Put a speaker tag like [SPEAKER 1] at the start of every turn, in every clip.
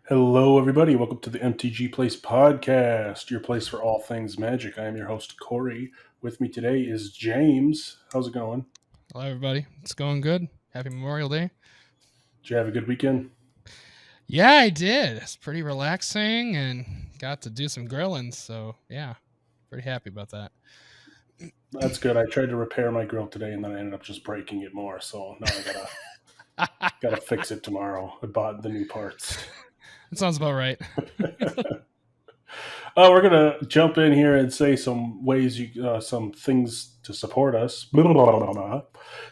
[SPEAKER 1] Hello, everybody. Welcome to the MTG Place podcast, your place for all things magic. I am your host, Corey. With me today is James. How's it going?
[SPEAKER 2] Hello, everybody. It's going good. Happy Memorial Day.
[SPEAKER 1] Did you have a good weekend?
[SPEAKER 2] Yeah, I did. It's pretty relaxing and got to do some grilling. So, yeah, pretty happy about that.
[SPEAKER 1] That's good. I tried to repair my grill today, and then I ended up just breaking it more. So now I gotta fix it tomorrow. I bought the new parts.
[SPEAKER 2] That sounds about right.
[SPEAKER 1] We're gonna jump in here and say some ways some things to support us. Blah, blah, blah, blah, blah.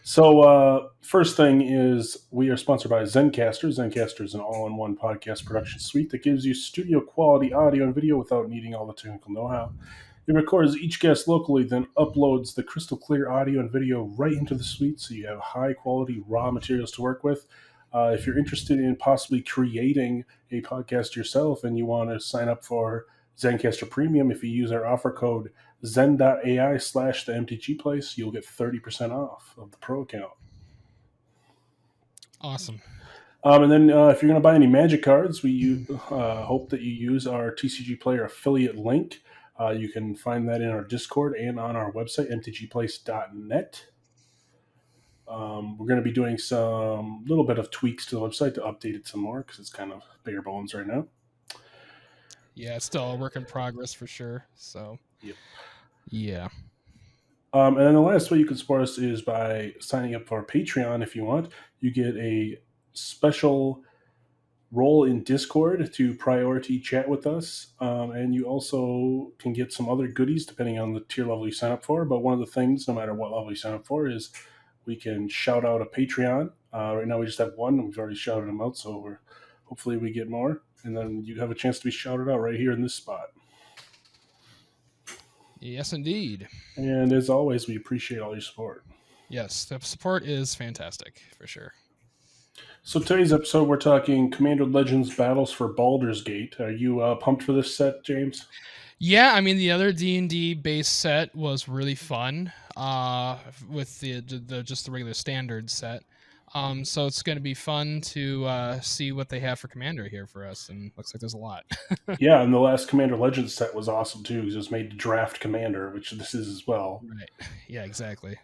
[SPEAKER 1] So, first thing is we are sponsored by Zencastr. Zencastr is an all-in-one podcast production suite that gives you studio quality audio and video without needing all the technical know-how. It records each guest locally, then uploads the crystal clear audio and video right into the suite, so you have high-quality raw materials to work with. If you're interested in possibly creating a podcast yourself and you want to sign up for Zencastr Premium, if you use our offer code zen.ai/the MTG Place, you'll get 30% off of the pro account.
[SPEAKER 2] Awesome.
[SPEAKER 1] And then if you're going to buy any magic cards, we hope that you use our TCG Player affiliate link. You can find that in our Discord and on our website, mtgplace.net. We're going to be doing some little bit of tweaks to the website to update it some more because it's kind of bare bones right now.
[SPEAKER 2] Yeah, it's still a work in progress for sure. So,
[SPEAKER 1] yep.
[SPEAKER 2] Yeah.
[SPEAKER 1] And then the last way you can support us is by signing up for Patreon if you want. You get a special role in Discord to priority chat with us. And you also can get some other goodies depending on the tier level you sign up for. But one of the things, no matter what level you sign up for, is we can shout out a Patreon. Right now we just have one, and we've already shouted them out, so hopefully we get more. And then you have a chance to be shouted out right here in this spot.
[SPEAKER 2] Yes, indeed.
[SPEAKER 1] And as always, we appreciate all your support.
[SPEAKER 2] Yes, the support is fantastic, for sure.
[SPEAKER 1] So today's episode, we're talking Commander Legends Battles for Baldur's Gate. Are you pumped for this set, James?
[SPEAKER 2] Yeah, I mean, the other D&D base set was really fun with the just the regular standard set. So it's going to be fun to see what they have for Commander here for us, and looks like there's a lot.
[SPEAKER 1] Yeah, and the last Commander Legends set was awesome too, because it was made to draft Commander, which this is as well.
[SPEAKER 2] Right. Yeah, exactly.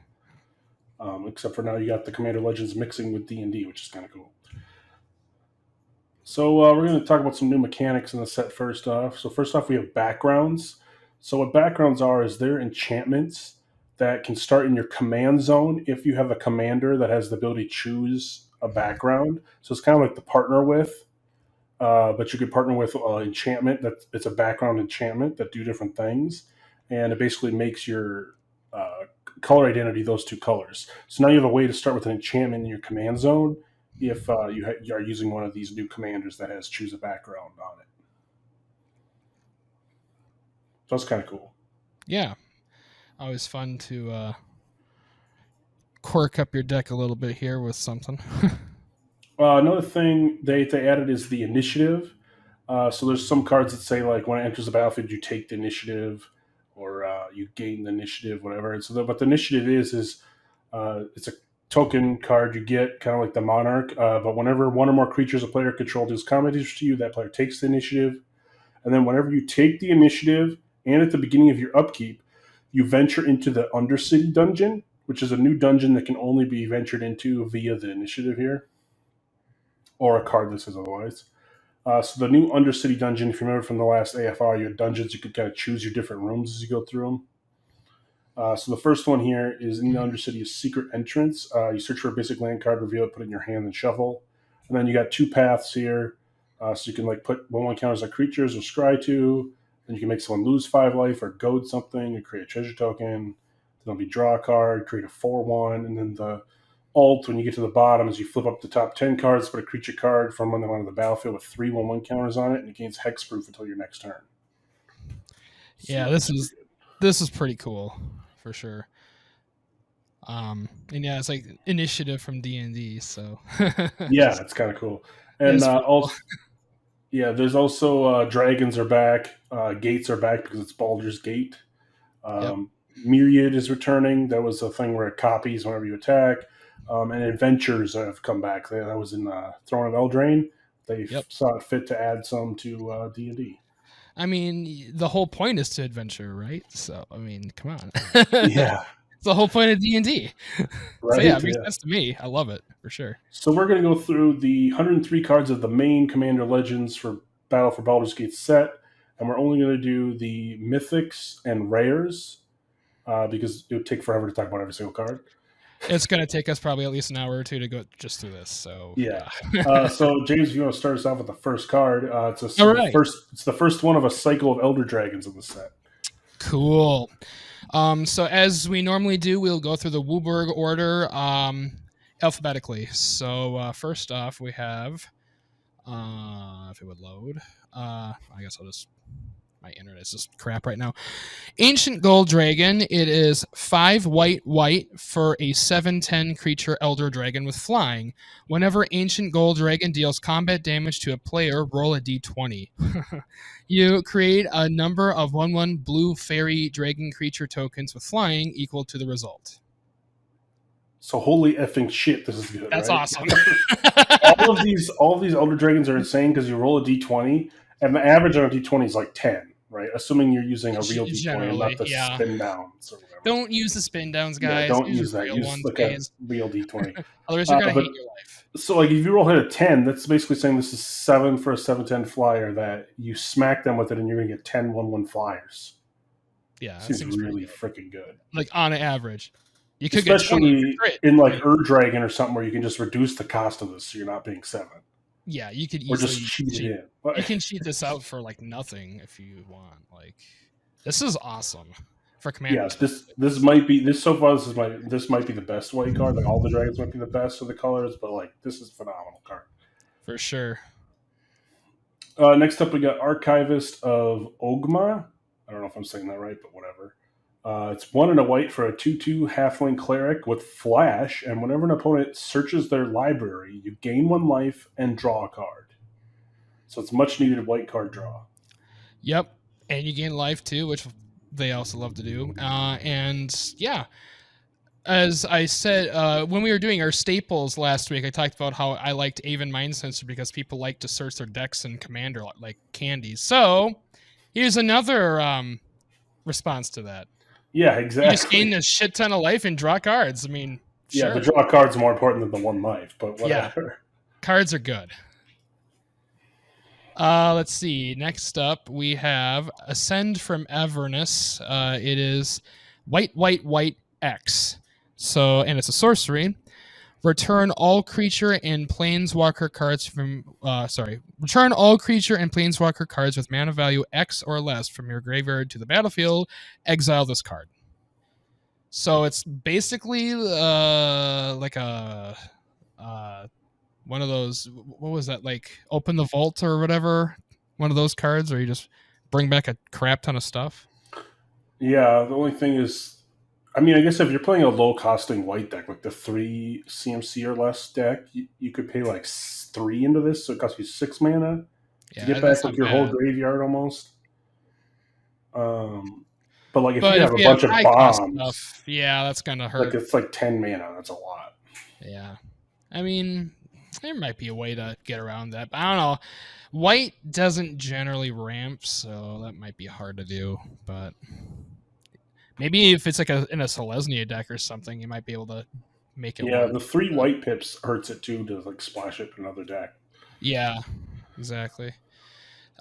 [SPEAKER 1] Except for now you got the Commander Legends mixing with D&D, which is kind of cool. So we're going to talk about some new mechanics in the set first off. So first off, we have backgrounds. So what backgrounds are is they're enchantments that can start in your command zone if you have a commander that has the ability to choose a background. So it's kind of like the partner with, but you could partner with enchantment that it's a background enchantment that do different things, and it basically makes your color identity those two colors. So now you have a way to start with an enchantment in your command zone if you are using one of these new commanders that has choose a background on it. So that's kind of cool.
[SPEAKER 2] Yeah. Always fun to quirk up your deck a little bit here with something.
[SPEAKER 1] Another thing they added is the initiative. So there's some cards that say, like, when it enters the battlefield, you take the initiative, or you gain the initiative, whatever. And so what the initiative is it's a token card you get, kind of like the Monarch. But whenever one or more creatures a player controlled is combat to you, that player takes the initiative. And then whenever you take the initiative, and at the beginning of your upkeep, you venture into the Undercity dungeon, which is a new dungeon that can only be ventured into via the initiative here, or a card that says otherwise. So the new Undercity dungeon, if you remember from the last AFR, you had dungeons, you could kind of choose your different rooms as you go through them. So the first one here is in the Undercity is Secret Entrance. You search for a basic land card, reveal it, put it in your hand, and shuffle. And then you got two paths here. So you can like put 1/1 counters on creatures or scry to. Then you can make someone lose 5 life or goad something, or create a treasure token. Then there'll be draw a card, create a 4/1, and then the alt, when you get to the bottom, is you flip up the top 10 cards, put a creature card from one of the battlefield with 3 1/1 counters on it, and it gains hexproof until your next turn.
[SPEAKER 2] So yeah, this is pretty cool for sure. And yeah, it's like initiative from D&D, so
[SPEAKER 1] yeah, it's kind of cool. And also, yeah, there's also dragons are back, gates are back because it's Baldur's Gate.
[SPEAKER 2] Yep.
[SPEAKER 1] Myriad is returning. That was a thing where it copies whenever you attack. And Adventures have come back. That was in Throne of Eldraine. They
[SPEAKER 2] Yep.
[SPEAKER 1] saw it fit to add some to D&D.
[SPEAKER 2] I mean, the whole point is to adventure, right? So, I mean, come on.
[SPEAKER 1] Yeah.
[SPEAKER 2] It's the whole point of D&D.
[SPEAKER 1] Right.
[SPEAKER 2] So yeah, it makes
[SPEAKER 1] Yeah.
[SPEAKER 2] sense to me. I love it for sure.
[SPEAKER 1] So we're going to go through the 103 cards of the main Commander Legends for Battle for Baldur's Gate set, and we're only going to do the mythics and rares because it would take forever to talk about every single card.
[SPEAKER 2] It's going to take us probably at least an hour or two to go just through this. So
[SPEAKER 1] Yeah.
[SPEAKER 2] yeah.
[SPEAKER 1] So James, if you want to start us off with the first card,
[SPEAKER 2] All right.
[SPEAKER 1] It's the first one of a cycle of Elder Dragons in the set.
[SPEAKER 2] Cool. So as we normally do, we'll go through the Wooburg order alphabetically. So first off, we have, if it would load, I guess I'll just, my internet's just crap right now. Ancient Gold Dragon. It is 5 white for a 7/10 creature Elder Dragon with flying. Whenever Ancient Gold Dragon deals combat damage to a player, roll a d20. You create a number of 1/1 blue fairy dragon creature tokens with flying equal to the result.
[SPEAKER 1] So holy effing shit, this is good.
[SPEAKER 2] That's
[SPEAKER 1] right?
[SPEAKER 2] awesome.
[SPEAKER 1] all of these Elder Dragons are insane because you roll a d20, and the average on a d20 is like 10. Right, assuming you're using a real d20 and not the spin downs or whatever.
[SPEAKER 2] Don't use the spin downs, guys.
[SPEAKER 1] Yeah, don't use that. Use
[SPEAKER 2] ones,
[SPEAKER 1] like a real d20.
[SPEAKER 2] Otherwise, you're gonna hate your life.
[SPEAKER 1] So, like, if you roll hit a 10, that's basically saying this is 7 for a 7/10 flyer that you smack them with it, and you're gonna get 10 1/1 flyers.
[SPEAKER 2] Yeah,
[SPEAKER 1] seems really freaking good.
[SPEAKER 2] Like on average, you could
[SPEAKER 1] especially get in like Dragon or something where you can just reduce the cost of this, so you're not paying 7.
[SPEAKER 2] Yeah, you could
[SPEAKER 1] easily, or just cheat it in.
[SPEAKER 2] You can cheat this out for like nothing if you want. Like, this is awesome for Commander.
[SPEAKER 1] Yeah, this might be so far. This might be the best white card. Like all the dragons might be the best of the colors, but like this is a phenomenal card
[SPEAKER 2] for sure.
[SPEAKER 1] Next up, we got Archivist of Ogma. I don't know if I'm saying that right, but whatever. It's 1 and a white for a 2/2 halfling cleric with flash, and whenever an opponent searches their library, you gain 1 life and draw a card. So it's much needed white card draw.
[SPEAKER 2] Yep, and you gain life too, which they also love to do. And yeah, as I said, when we were doing our staples last week, I talked about how I liked Aven Mind Sensor because people like to search their decks in Commander like candies. So here's another response to that.
[SPEAKER 1] Yeah, exactly.
[SPEAKER 2] You just gain a shit ton of life and draw cards. I mean,
[SPEAKER 1] yeah, the draw card's more important than the 1 life, but whatever.
[SPEAKER 2] Yeah, cards are good. Let's see. Next up, we have Ascend from Everness. It is white X. So, and it's a sorcery. Return all creature and planeswalker cards from. Return all creature and planeswalker cards with mana value X or less from your graveyard to the battlefield. Exile this card. So it's basically like a one of those. What was that, like? Open the vault or whatever. One of those cards where you just bring back a crap ton of stuff.
[SPEAKER 1] Yeah, the only thing is, I mean, I guess if you're playing a low-costing white deck, like the 3 CMC or less deck, you could pay like 3 into this, so it costs you 6 mana to get back like your whole graveyard almost. But like if you have a bunch of bombs,
[SPEAKER 2] stuff, yeah, that's gonna hurt.
[SPEAKER 1] Like it's like 10 mana. That's a lot.
[SPEAKER 2] Yeah, I mean, there might be a way to get around that, but I don't know. White doesn't generally ramp, so that might be hard to do, but maybe if it's like in a Selesnya deck or something, you might be able to make it work.
[SPEAKER 1] The 3 white pips hurts it too to like splash it in another deck.
[SPEAKER 2] Yeah, exactly.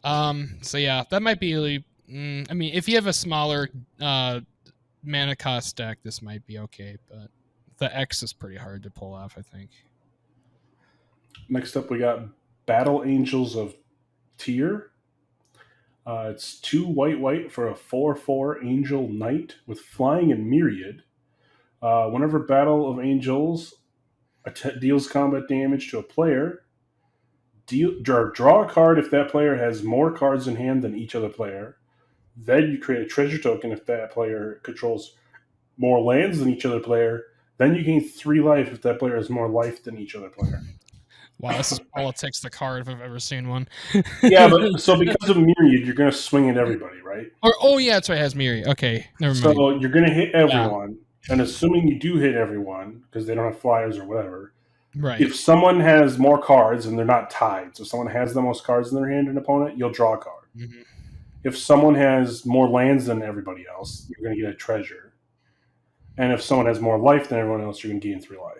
[SPEAKER 2] So yeah, that might be really, I mean, if you have a smaller mana cost deck, this might be okay, but the X is pretty hard to pull off, I think.
[SPEAKER 1] Next up, we got Battle Angels of Tyr. It's 2 white for a 4/4 Angel Knight with flying and myriad. Whenever Battle of Angels deals combat damage to a player, draw a card if that player has more cards in hand than each other player. Then you create a treasure token if that player controls more lands than each other player. Then you gain 3 life if that player has more life than each other player.
[SPEAKER 2] Wow, this is politics the card if I've ever seen one.
[SPEAKER 1] Yeah, but so because of myriad, you're going to swing at everybody, right?
[SPEAKER 2] Or oh yeah, that's right, it has Miri. Okay, never mind.
[SPEAKER 1] So you're going to hit
[SPEAKER 2] Yeah,
[SPEAKER 1] everyone, and assuming you do hit everyone because they don't have flyers or whatever,
[SPEAKER 2] right.
[SPEAKER 1] if someone has more cards and they're not tied, so someone has the most cards in their hand, an opponent, you'll draw a card.
[SPEAKER 2] Hmm.
[SPEAKER 1] If someone has more lands than everybody else, you're going to get a treasure. And if someone has more life than everyone else, you're going to gain 3 life.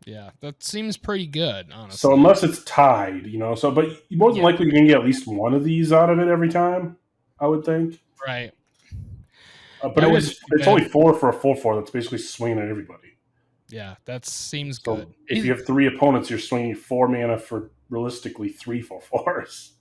[SPEAKER 2] Yeah, that seems pretty good,
[SPEAKER 1] So
[SPEAKER 2] honestly.
[SPEAKER 1] unless it's tied, so but more than
[SPEAKER 2] Yeah,
[SPEAKER 1] likely you're going to get at least one of these out of it every time, I would think.
[SPEAKER 2] right.
[SPEAKER 1] But
[SPEAKER 2] That wouldn't be
[SPEAKER 1] it's
[SPEAKER 2] bad.
[SPEAKER 1] only 4 for a full 4. That's basically swinging at everybody.
[SPEAKER 2] Yeah, that seems
[SPEAKER 1] So
[SPEAKER 2] good.
[SPEAKER 1] if you have 3 opponents, you're swinging 4 mana for realistically 3 full 4s.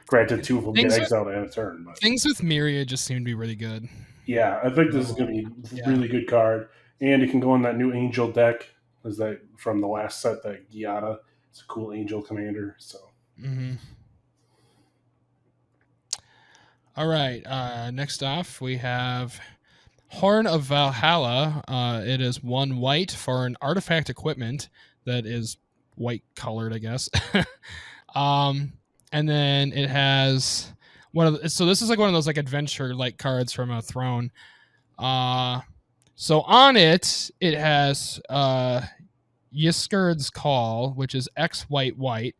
[SPEAKER 1] Granted, 2 of them get
[SPEAKER 2] Things with
[SPEAKER 1] exiled at a turn, but
[SPEAKER 2] things with Myriad just seem to be really good.
[SPEAKER 1] yeah, I think this is going to be a
[SPEAKER 2] Yeah.
[SPEAKER 1] really good card, and it can go in that new Angel deck. Is that from the last set? That Giada, it's a cool Angel commander. So
[SPEAKER 2] Mm-hmm. All right. Next off, we have Horn of Valhalla. It is 1 white for an artifact equipment that is white colored, I guess. um, and then it has so this is like one of those like adventure like cards from a throne. So on it, it has Yiskard's Call, which is X white white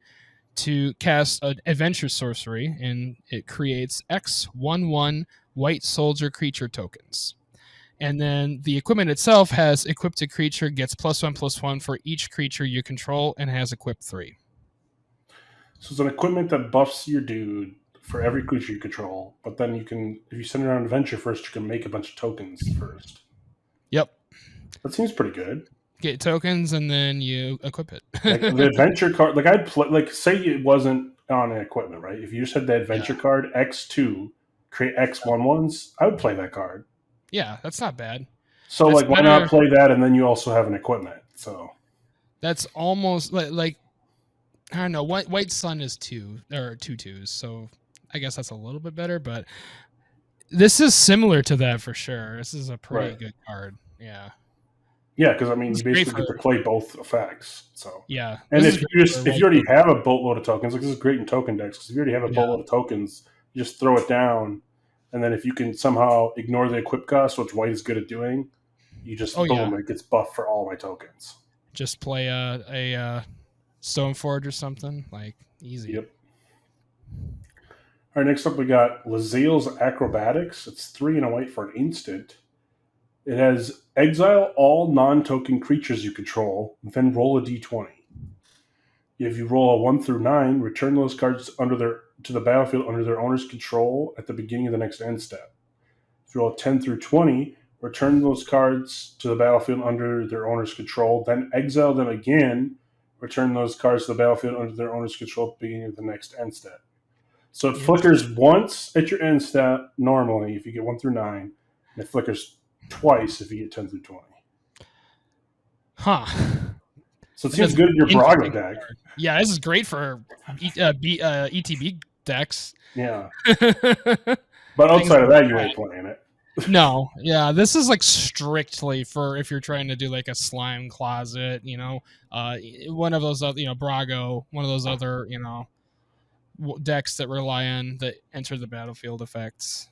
[SPEAKER 2] to cast an adventure sorcery, and it creates X 1/1 white soldier creature tokens. And then the equipment itself has equipped a creature gets +1/+1 for each creature you control and has equipped 3.
[SPEAKER 1] So it's an equipment that buffs your dude for every creature you control, but then you can, if you send it on adventure first, you can make a bunch of tokens first.
[SPEAKER 2] Yep.
[SPEAKER 1] That seems pretty good.
[SPEAKER 2] Get tokens and then you equip it.
[SPEAKER 1] Like the adventure card, like I'd play, like say it wasn't on an equipment, right? If you just had the adventure
[SPEAKER 2] Yeah.
[SPEAKER 1] card X2, create X 1/1s, I would play that card.
[SPEAKER 2] Yeah, that's not bad.
[SPEAKER 1] So
[SPEAKER 2] That's
[SPEAKER 1] like, why not
[SPEAKER 2] better.
[SPEAKER 1] play that and then you also have an equipment? So
[SPEAKER 2] That's almost like I don't know. White Sun is 2 or 2/2s, so I guess that's a little bit better. But this is similar to that for sure. This is a pretty
[SPEAKER 1] right,
[SPEAKER 2] good card. Yeah.
[SPEAKER 1] yeah, because I mean,
[SPEAKER 2] This
[SPEAKER 1] you
[SPEAKER 2] is great
[SPEAKER 1] basically
[SPEAKER 2] for
[SPEAKER 1] get to play both effects. So,
[SPEAKER 2] yeah.
[SPEAKER 1] and
[SPEAKER 2] This is great for
[SPEAKER 1] if
[SPEAKER 2] white
[SPEAKER 1] you already
[SPEAKER 2] soldier.
[SPEAKER 1] have a boatload of tokens, like this is great in token decks. Because if you already have a
[SPEAKER 2] Yeah.
[SPEAKER 1] boatload of tokens, you just throw it down, and then if you can somehow ignore the equip cost, which white is good at doing, you
[SPEAKER 2] Oh
[SPEAKER 1] just
[SPEAKER 2] yeah.
[SPEAKER 1] boom, it gets buffed for all my tokens.
[SPEAKER 2] Just play a Stoneforge or something like easy.
[SPEAKER 1] Yep. All right, next up we got Lazelas Acrobatics. It's 3 and a white for an instant. It has exile all non-token creatures you control, then roll a d20. If you roll a 1 through 9, return those cards to the battlefield under their owner's control at the beginning of the next end step. If you roll a 10 through 20, return those cards to the battlefield under their owner's control, then exile them again, return those cards to the battlefield under their owner's control at the beginning of the next end step. So it flickers once at your end step normally if you get 1 through 9, and it flickers twice if you get 10 through 20.
[SPEAKER 2] Huh.
[SPEAKER 1] So it
[SPEAKER 2] That's
[SPEAKER 1] seems good in your Braga
[SPEAKER 2] interesting
[SPEAKER 1] deck.
[SPEAKER 2] card. Yeah, this is great for ETB decks.
[SPEAKER 1] Yeah.
[SPEAKER 2] Things
[SPEAKER 1] But outside of
[SPEAKER 2] like
[SPEAKER 1] that, you ain't playing it.
[SPEAKER 2] No, yeah, this is like strictly for if you're trying to do like a slime closet, one of those other, Brago, one of those other, decks that rely on the enter the battlefield effects.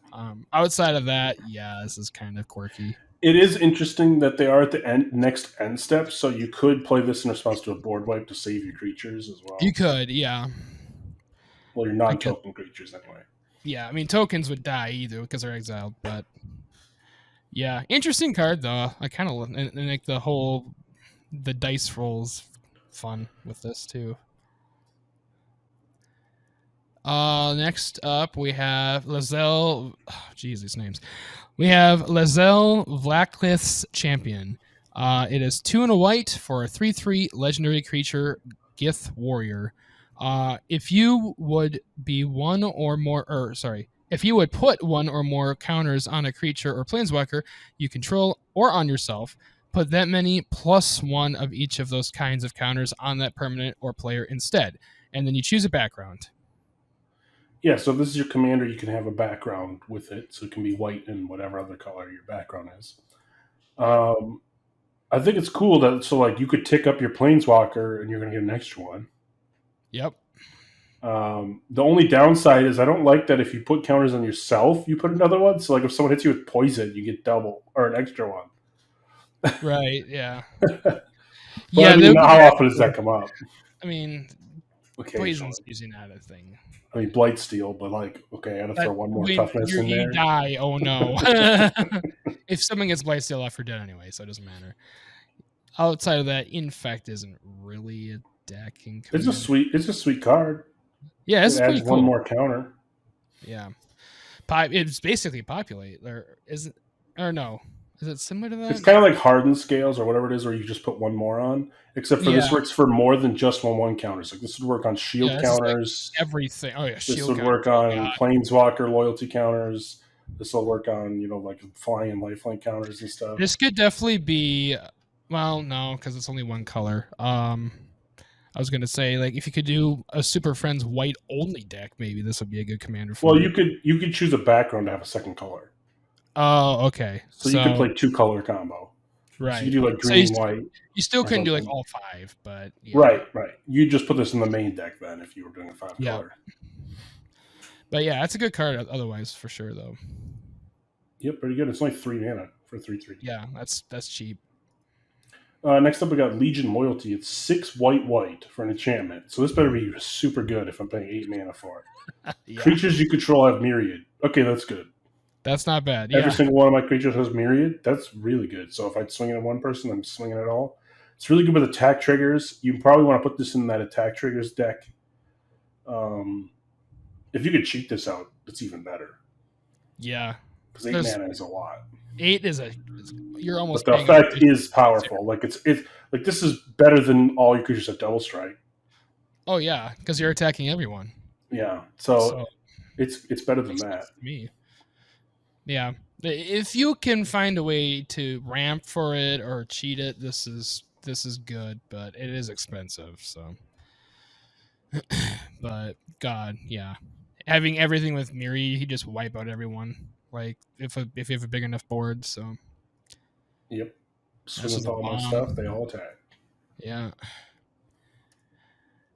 [SPEAKER 2] Outside of that, yeah, this is kind of quirky.
[SPEAKER 1] It is interesting that they are at the next end step, so you could play this in response to a board wipe to save your creatures as well.
[SPEAKER 2] You could, yeah.
[SPEAKER 1] Well, your
[SPEAKER 2] I could,
[SPEAKER 1] non-token creatures anyway.
[SPEAKER 2] yeah. I mean, tokens would die either because they're exiled, but yeah, interesting card though. I kind of and like the dice rolls fun with this too. Next up we have Lazelle. Oh, geez, these names. We have Lazelle Blacklist Champion. It is 2 and a white for a 3/3 legendary creature, Gith Warrior. If you would be one or more, or sorry, if you would put one or more counters on a creature or planeswalker you control or on yourself, put that many +1 of each of those kinds of counters on that permanent or player instead, and then you choose a background.
[SPEAKER 1] Yeah, so if this is your commander, you can have a background with it, so it can be white and whatever other color your background is. I think it's cool that so like you could tick up your planeswalker and you're going to get an extra one.
[SPEAKER 2] Yep.
[SPEAKER 1] The only downside is I don't like that if you put counters on yourself, you put another one. So like if someone hits you with poison, you get double or an extra one.
[SPEAKER 2] Right. Yeah.
[SPEAKER 1] But I
[SPEAKER 2] Yeah.
[SPEAKER 1] mean, how often does that come up?
[SPEAKER 2] I mean, poison's
[SPEAKER 1] Occasionally.
[SPEAKER 2] usually not a thing.
[SPEAKER 1] I mean, blight steel, but like, okay, I had to
[SPEAKER 2] But
[SPEAKER 1] throw one more
[SPEAKER 2] when
[SPEAKER 1] toughness in
[SPEAKER 2] you
[SPEAKER 1] there.
[SPEAKER 2] die, oh no. If someone gets blight steel off, you're dead anyway, so it doesn't matter. Outside of that, infect isn't really a deck in
[SPEAKER 1] It's a
[SPEAKER 2] Command.
[SPEAKER 1] sweet. It's a sweet card.
[SPEAKER 2] Yeah,
[SPEAKER 1] It
[SPEAKER 2] it's
[SPEAKER 1] adds
[SPEAKER 2] pretty
[SPEAKER 1] one
[SPEAKER 2] cool.
[SPEAKER 1] more counter.
[SPEAKER 2] Yeah, it's basically populate. Or no? Is it similar to that?
[SPEAKER 1] It's kind of like hardened scales or whatever it is, where you just put one more on. Except for this
[SPEAKER 2] Yeah,
[SPEAKER 1] works for more than just one counters. Like this would work on shield
[SPEAKER 2] yeah. This is like
[SPEAKER 1] counters.
[SPEAKER 2] everything. Oh yeah,
[SPEAKER 1] This
[SPEAKER 2] shield
[SPEAKER 1] would
[SPEAKER 2] counter.
[SPEAKER 1] work
[SPEAKER 2] Oh
[SPEAKER 1] on
[SPEAKER 2] god.
[SPEAKER 1] planeswalker loyalty counters. This will work on like flying and lifelink counters and stuff.
[SPEAKER 2] This could definitely be. Well, no, because it's only one color. I was gonna say like if you could do a Super Friends white only deck, maybe this would be a good commander for.
[SPEAKER 1] Well,
[SPEAKER 2] it.
[SPEAKER 1] you could choose a background to have a second color,
[SPEAKER 2] Oh, okay.
[SPEAKER 1] so you could play 2-color combo.
[SPEAKER 2] Right.
[SPEAKER 1] So you do like
[SPEAKER 2] So
[SPEAKER 1] green white.
[SPEAKER 2] you still couldn't do like
[SPEAKER 1] something.
[SPEAKER 2] all 5, but yeah.
[SPEAKER 1] Right. You just put this in the main deck then if you were doing a 5-color.
[SPEAKER 2] But yeah, that's a good card otherwise for sure though.
[SPEAKER 1] Yep, pretty good. It's only 3 mana for 3/3.
[SPEAKER 2] Yeah, that's cheap.
[SPEAKER 1] Next up, we got Legion Loyalty. It's 6 white for an enchantment. So this better be super good if I'm paying 8 mana for it.
[SPEAKER 2] Yeah.
[SPEAKER 1] Creatures you control have Myriad. Okay, that's good.
[SPEAKER 2] That's not bad.
[SPEAKER 1] Every
[SPEAKER 2] Yeah.
[SPEAKER 1] single one of my creatures has Myriad. That's really good. So if I swing it at one person, I'm swinging it all. It's really good with attack triggers. You probably want to put this in that attack triggers deck. If you could cheat this out, it's even better.
[SPEAKER 2] Yeah.
[SPEAKER 1] Because 8 mana is a lot.
[SPEAKER 2] 8 is you're almost.
[SPEAKER 1] But the effect is powerful. Like it's like this is better than all your creatures have double strike.
[SPEAKER 2] Oh yeah, because you're attacking everyone.
[SPEAKER 1] Yeah, so it's better than that.
[SPEAKER 2] Me. Yeah, if you can find a way to ramp for it or cheat it, this is good, but it is expensive. So, but God, yeah, having everything with Miri, you just wipe out everyone. Like if you have a big enough board, so.
[SPEAKER 1] Yep. Swing with all my stuff, they all attack.
[SPEAKER 2] Yeah.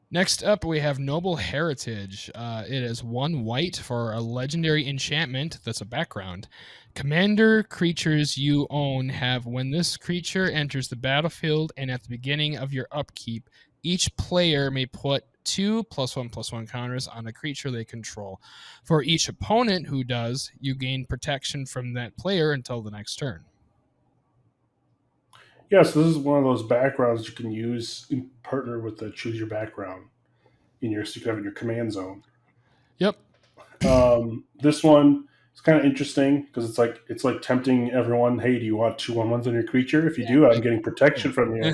[SPEAKER 2] Next up, we have Noble Heritage. It is 1 white for a legendary enchantment that's a background. Commander creatures you own have, when this creature enters the battlefield and at the beginning of your upkeep, each player may put 2 +1/+1 counters on a creature they control. For each opponent who does, you gain protection from that player until the next turn.
[SPEAKER 1] Yeah, so this is one of those backgrounds you can use in partner with the choose your background in your so you can have in your command zone.
[SPEAKER 2] Yep.
[SPEAKER 1] This one is kind of interesting because it's like tempting everyone. Hey, do you want 2/1/1s on your creature? If you do, I'm getting protection from you.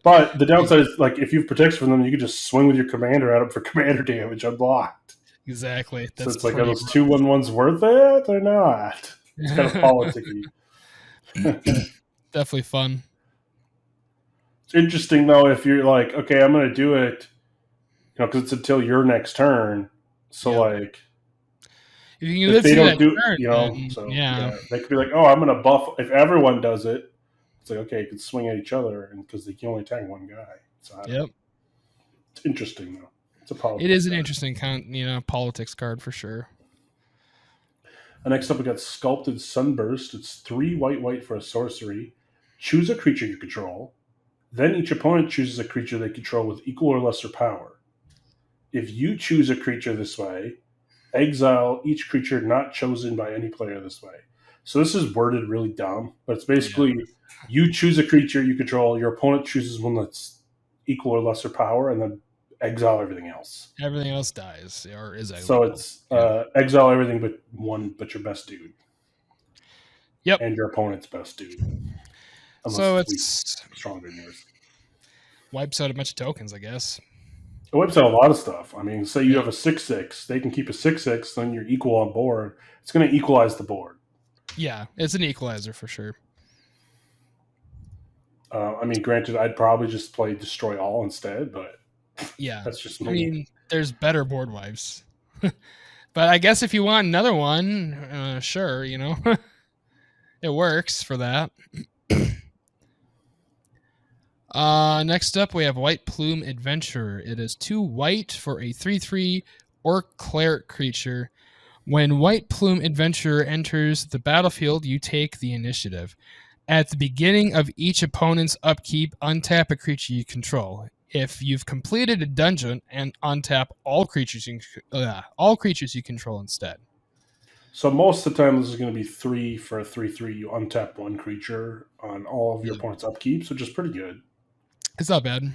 [SPEAKER 1] But the downside is like if you have protection from them, you can just swing with your commander at them for commander damage unblocked.
[SPEAKER 2] Exactly.
[SPEAKER 1] So it's like, are those 2/1/1s worth it or not? It's kind of politicky.
[SPEAKER 2] Definitely fun.
[SPEAKER 1] It's interesting though if you're like, okay, I'm going to do it, because it's until your next turn. So like,
[SPEAKER 2] if
[SPEAKER 1] they don't do,
[SPEAKER 2] turn,
[SPEAKER 1] so yeah, they could be like, oh, I'm going to buff. If everyone does it, it's like, okay, you can swing at each other, and because they can only attack one guy. So it's interesting though. It's a politics.
[SPEAKER 2] It is an interesting politics card for sure.
[SPEAKER 1] Next up, we got Sculpted Sunburst. It's 3 white for a sorcery. Choose a creature you control. Then each opponent chooses a creature they control with equal or lesser power. If you choose a creature this way, exile each creature not chosen by any player this way. So this is worded really dumb, but it's basically you choose a creature you control, your opponent chooses one that's equal or lesser power, and then exile everything else.
[SPEAKER 2] Everything else dies or is exiled.
[SPEAKER 1] So it's exile everything but your best dude.
[SPEAKER 2] Yep.
[SPEAKER 1] And your opponent's best dude.
[SPEAKER 2] So it's
[SPEAKER 1] stronger than yours.
[SPEAKER 2] Wipes out a bunch of tokens, I guess.
[SPEAKER 1] It wipes out a lot of stuff. I mean, say you have a 6/6, they can keep a 6/6, then you're equal on board. It's going to equalize the board.
[SPEAKER 2] Yeah, it's an equalizer for sure.
[SPEAKER 1] I mean, granted, I'd probably just play Destroy All instead, but
[SPEAKER 2] yeah,
[SPEAKER 1] that's just me.
[SPEAKER 2] I mean, there's better board wipes. But I guess if you want another one, sure, it works for that. Next up, we have White Plume Adventurer. It is 2 white for a 3/3 orc cleric creature. When White Plume Adventurer enters the battlefield, you take the initiative. At the beginning of each opponent's upkeep, untap a creature you control. If you've completed a dungeon, and untap all creatures you control instead.
[SPEAKER 1] So most of the time, this is going to be 3 for a 3/3. You untap 1 creature on all of your opponent's upkeeps, which is pretty good.
[SPEAKER 2] It's not bad.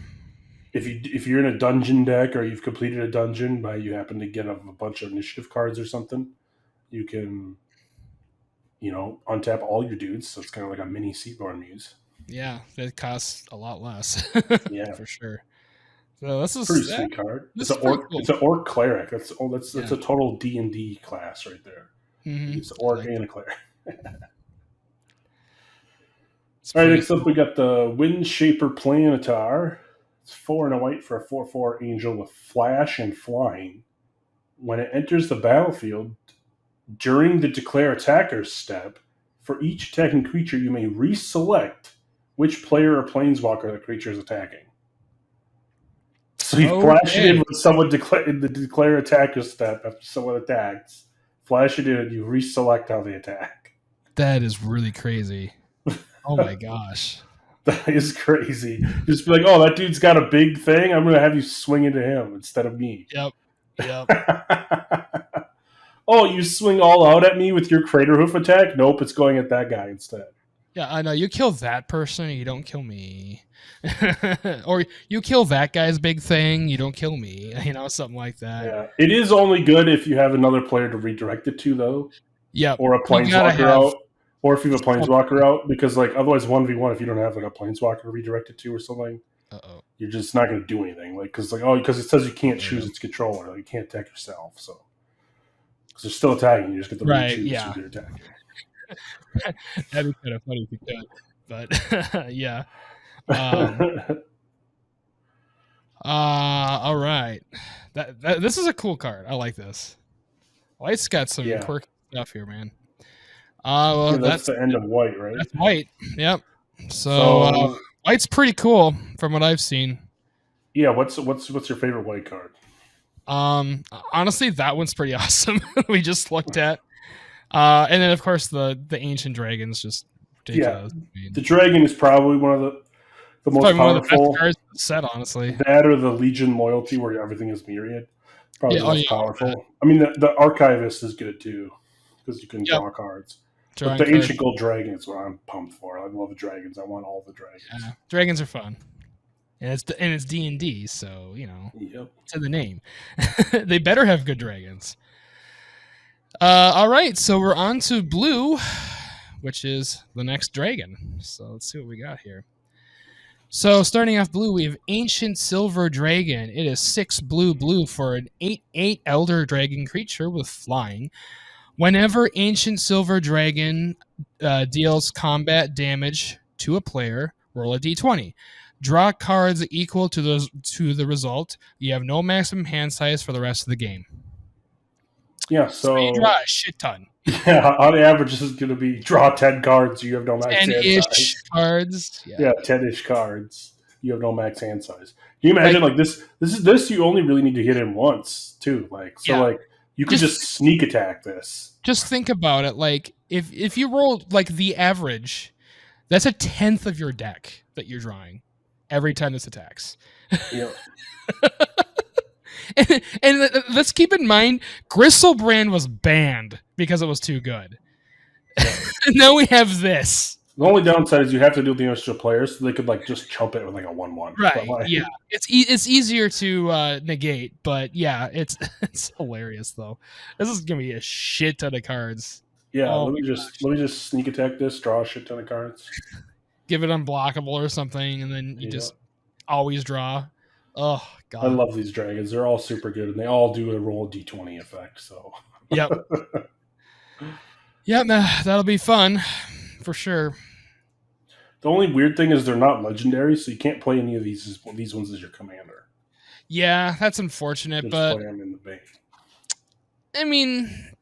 [SPEAKER 1] If you're in a dungeon deck or you've completed a dungeon, but you happen to get a bunch of initiative cards or something, you can, untap all your dudes. So it's kind of like a mini Seaborn Muse.
[SPEAKER 2] Yeah, it costs a lot less.
[SPEAKER 1] Yeah,
[SPEAKER 2] for sure. So this is
[SPEAKER 1] pretty sweet card.
[SPEAKER 2] This
[SPEAKER 1] It's
[SPEAKER 2] is
[SPEAKER 1] an orc.
[SPEAKER 2] cool.
[SPEAKER 1] It's an orc cleric. That's
[SPEAKER 2] Yeah.
[SPEAKER 1] a total D&D class right there.
[SPEAKER 2] Mm-hmm.
[SPEAKER 1] It's an orc and a cleric.
[SPEAKER 2] All
[SPEAKER 1] right, next up we got the Wind Shaper Planetar. It's 4 and a white for a 4/4 angel with flash and flying. When it enters the battlefield, during the declare attacker's step, for each attacking creature, you may reselect which player or planeswalker the creature is attacking. So you flash it in when someone in the declare attacker step after someone attacks. Flash it in and you reselect how they attack.
[SPEAKER 2] That is really crazy. Oh my gosh.
[SPEAKER 1] That is crazy. Just be like, oh, that dude's got a big thing. I'm going to have you swing into him instead of me.
[SPEAKER 2] Yep.
[SPEAKER 1] Oh, you swing all out at me with your crater hoof attack? Nope, it's going at that guy instead.
[SPEAKER 2] Yeah, I know. You kill that person, you don't kill me. Or you kill that guy's big thing, you don't kill me. Something like that.
[SPEAKER 1] Yeah, it is only good if you have another player to redirect it to, though.
[SPEAKER 2] Yeah,
[SPEAKER 1] or a planeswalker out, or if you have a planeswalker out, because otherwise 1v1 if you don't have a planeswalker to redirect it to or something, you're just not going to do anything. Because it says you can't choose its controller, you can't attack yourself. So because they're still attacking, you just get to choose who they're attacking.
[SPEAKER 2] That'd be kind of funny if you could, but yeah. All right. This is a cool card. I like this. White's got some quirky stuff here, man.
[SPEAKER 1] That's the end of white, right?
[SPEAKER 2] That's white. Yep. So white's pretty cool from what I've seen.
[SPEAKER 1] Yeah. What's your favorite white card?
[SPEAKER 2] Honestly, that one's pretty awesome. We just looked at, and then of course the ancient dragon's just ridiculous.
[SPEAKER 1] Yeah, the dragon is probably one of the most powerful. One of the best
[SPEAKER 2] cards set, honestly.
[SPEAKER 1] That or the Legion Loyalty, where everything is myriad. Probably the most powerful. I mean, the archivist is good too, because you can draw cards. But the ancient gold dragon is what I'm pumped for. I love the dragons. I want all the dragons.
[SPEAKER 2] Yeah, dragons are fun, and it's D&D, so it's in the name. They better have good dragons. All right, so we're on to blue, which is the next dragon. So let's see what we got here. So starting off blue, we have Ancient Silver Dragon. It is 6 blue for an 8/8 Elder Dragon creature with flying. Whenever Ancient Silver Dragon deals combat damage to a player, roll a d20. Draw cards equal to the result. You have no maximum hand size for the rest of the game.
[SPEAKER 1] Yeah, so
[SPEAKER 2] you draw a shit ton.
[SPEAKER 1] Yeah, on average, this is going to be draw 10 cards. You have no max hand size.
[SPEAKER 2] 10-ish cards.
[SPEAKER 1] Yeah, 10-ish cards. You have no max hand size. Can you imagine this? You only really need to hit him once too. You could just sneak attack this.
[SPEAKER 2] Just think about it. If you roll the average, that's 1/10 of your deck that you're drawing every time this attacks.
[SPEAKER 1] Yeah.
[SPEAKER 2] and let's keep in mind, Gristlebrand was banned because it was too good. Yeah. Now we have this.
[SPEAKER 1] The only downside is you have to deal with the extra players, so they could just chump it with a 1/1.
[SPEAKER 2] Right? Yeah, it's easier to negate, but yeah, it's hilarious though. This is gonna be a shit ton of cards.
[SPEAKER 1] Yeah, let me just sneak attack this, draw a shit ton of cards,
[SPEAKER 2] give it unblockable or something, and then you just always draw. Oh god,
[SPEAKER 1] I love these dragons. They're all super good, and they all do a roll d20 effect. So
[SPEAKER 2] yep, yep, that'll be fun for sure.
[SPEAKER 1] The only weird thing is they're not legendary, so you can't play any of these ones as your commander.
[SPEAKER 2] Yeah, that's unfortunate,
[SPEAKER 1] just
[SPEAKER 2] but
[SPEAKER 1] play them in the bank.
[SPEAKER 2] I mean,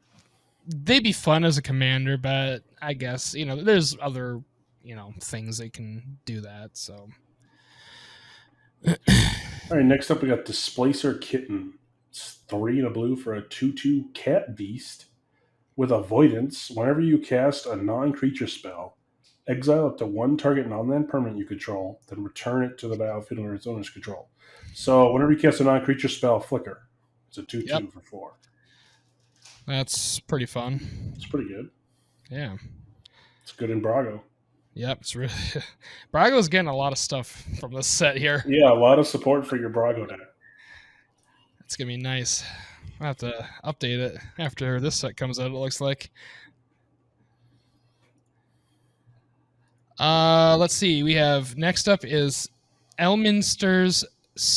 [SPEAKER 2] they'd be fun as a commander, but I guess there's other things they can do that. So
[SPEAKER 1] All right, next up we got Displacer Kitten. It's 3 and a blue for a 2/2 cat beast with avoidance. Whenever you cast a non-creature spell, exile up to one target non-land permanent you control, then return it to the battlefield under its owner's control. So whenever you cast a non-creature spell, flicker. It's a
[SPEAKER 2] Yep,
[SPEAKER 1] 2/2 for 4.
[SPEAKER 2] that's pretty fun.
[SPEAKER 1] It's pretty good.
[SPEAKER 2] Yeah.
[SPEAKER 1] It's good in Brago.
[SPEAKER 2] Yep, it's really Brago's getting a lot of stuff from this set here.
[SPEAKER 1] Yeah, a lot of support for your Brago deck.
[SPEAKER 2] It's gonna be nice. I'll have to update it after this set comes out, it looks like. Let's see. We have next up is Elminster's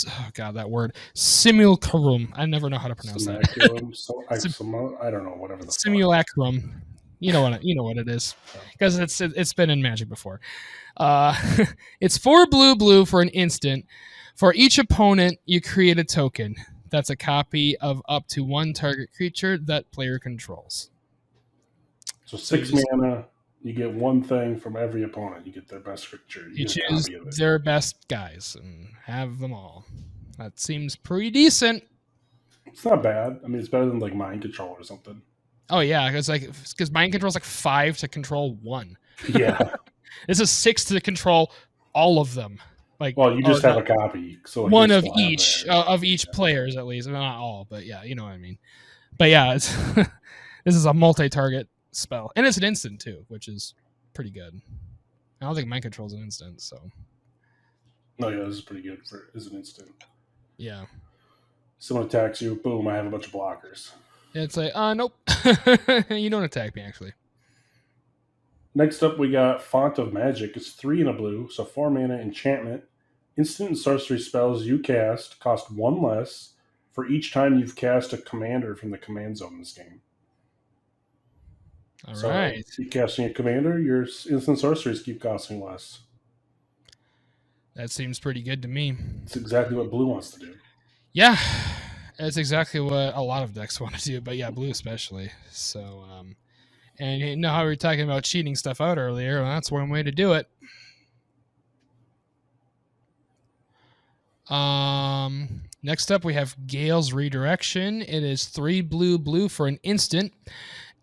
[SPEAKER 2] oh god, that word. Simulacrum. I never know how to pronounce that.
[SPEAKER 1] Simulacrum.
[SPEAKER 2] Sim-
[SPEAKER 1] I don't know, whatever the fuck.
[SPEAKER 2] Simulacrum. You know what it is. Because it's been in Magic before. It's 4 blue for an instant. For each opponent, you create a token. That's a copy of up to one target creature that player controls.
[SPEAKER 1] So 6 mana, you get one thing from every opponent. You get their best creature.
[SPEAKER 2] You
[SPEAKER 1] get a
[SPEAKER 2] choose
[SPEAKER 1] copy of it.
[SPEAKER 2] their best guys and have them all. That seems pretty decent.
[SPEAKER 1] It's not bad. I mean, it's better than like Mind Control or something.
[SPEAKER 2] Oh yeah, because Mind Control is like 5 to control 1.
[SPEAKER 1] Yeah.
[SPEAKER 2] This is 6 to control all of them. Like,
[SPEAKER 1] well, you just have a copy, so
[SPEAKER 2] one of each players at least, not all, but yeah, you know what I mean. But yeah, it's this is a multi-target spell, and it's an instant too, which is pretty good. I don't think Mind Control is an instant, so.
[SPEAKER 1] No, yeah, this is pretty good as an instant.
[SPEAKER 2] Yeah.
[SPEAKER 1] Someone attacks you, boom! I have a bunch of blockers.
[SPEAKER 2] It's like, nope, you don't attack me actually.
[SPEAKER 1] Next up, we got Font of Magic. It's 3 and a blue, so 4 mana enchantment. Instant and sorcery spells you cast cost 1 less for each time you've cast a commander from the command zone in this game.
[SPEAKER 2] All right.
[SPEAKER 1] If you're casting a commander, your instant sorceries keep costing less.
[SPEAKER 2] That seems pretty good to me.
[SPEAKER 1] It's exactly what blue wants to do.
[SPEAKER 2] Yeah, that's exactly what a lot of decks want to do, but yeah, blue especially. So, and you know how we were talking about cheating stuff out earlier? Well, that's one way to do it. Next up, we have Gale's Redirection. It is 3 blue for an instant.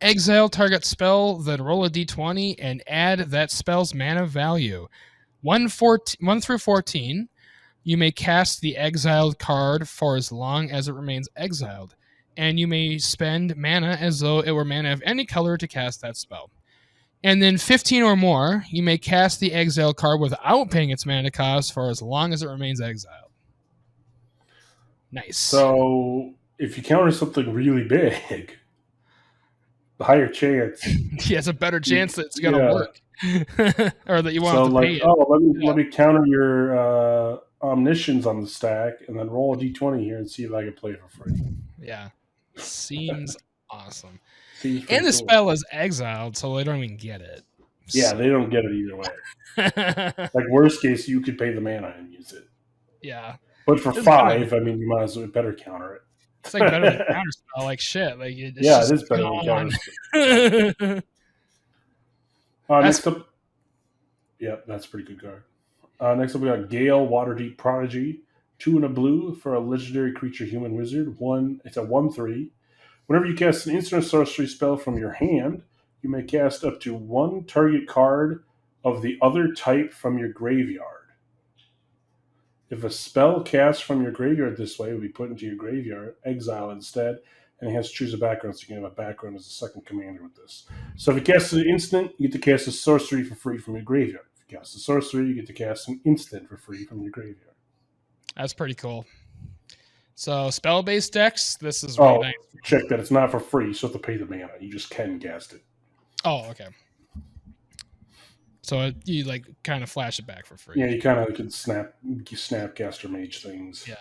[SPEAKER 2] Exile target spell, then roll a d20 and add that spell's mana value. 1 through 14, you may cast the exiled card for as long as it remains exiled, and you may spend mana as though it were mana of any color to cast that spell. And then 15 or more, you may cast the exile card without paying its mana cost for as long as it remains exiled. Nice.
[SPEAKER 1] So if you counter something really big, the higher chance.
[SPEAKER 2] Yeah, it's a better chance that it's going to work. Or that you won't have to pay it.
[SPEAKER 1] Let me counter your omniscience on the stack and then roll a d20 here and see if I can play it for free.
[SPEAKER 2] Yeah. Seems awesome.
[SPEAKER 1] Seems
[SPEAKER 2] and the spell is exiled, so they don't even get it.
[SPEAKER 1] Yeah, so. They don't get it either way. Like, worst case, you could pay the mana and use it.
[SPEAKER 2] Yeah.
[SPEAKER 1] But for 5, I mean, you might as well better counter it.
[SPEAKER 2] It's like better than counter spell, like shit. Like it
[SPEAKER 1] is better than counter spell. Next up, yeah, that's a pretty good card. Next up, we got Gale, Waterdeep Prodigy, 2 and a blue for a legendary creature, human wizard. It's a 1/3. Whenever you cast an instant sorcery spell from your hand, you may cast up to 1 target card of the other type from your graveyard. If a spell cast from your graveyard this way will be put into your graveyard, exile instead, and it has to choose a background, so you can have a background as a second commander with this. So if you cast an instant, you get to cast a sorcery for free from your graveyard. If you cast a sorcery, you get to cast an instant for free from your graveyard.
[SPEAKER 2] That's pretty cool. So spell-based decks, this is really nice.
[SPEAKER 1] Check that. It's not for free, so you have to pay the mana. You just can cast it.
[SPEAKER 2] Oh, okay. So you like kind of flash it back for free.
[SPEAKER 1] Yeah, you kind of could snap caster mage things.
[SPEAKER 2] Yeah.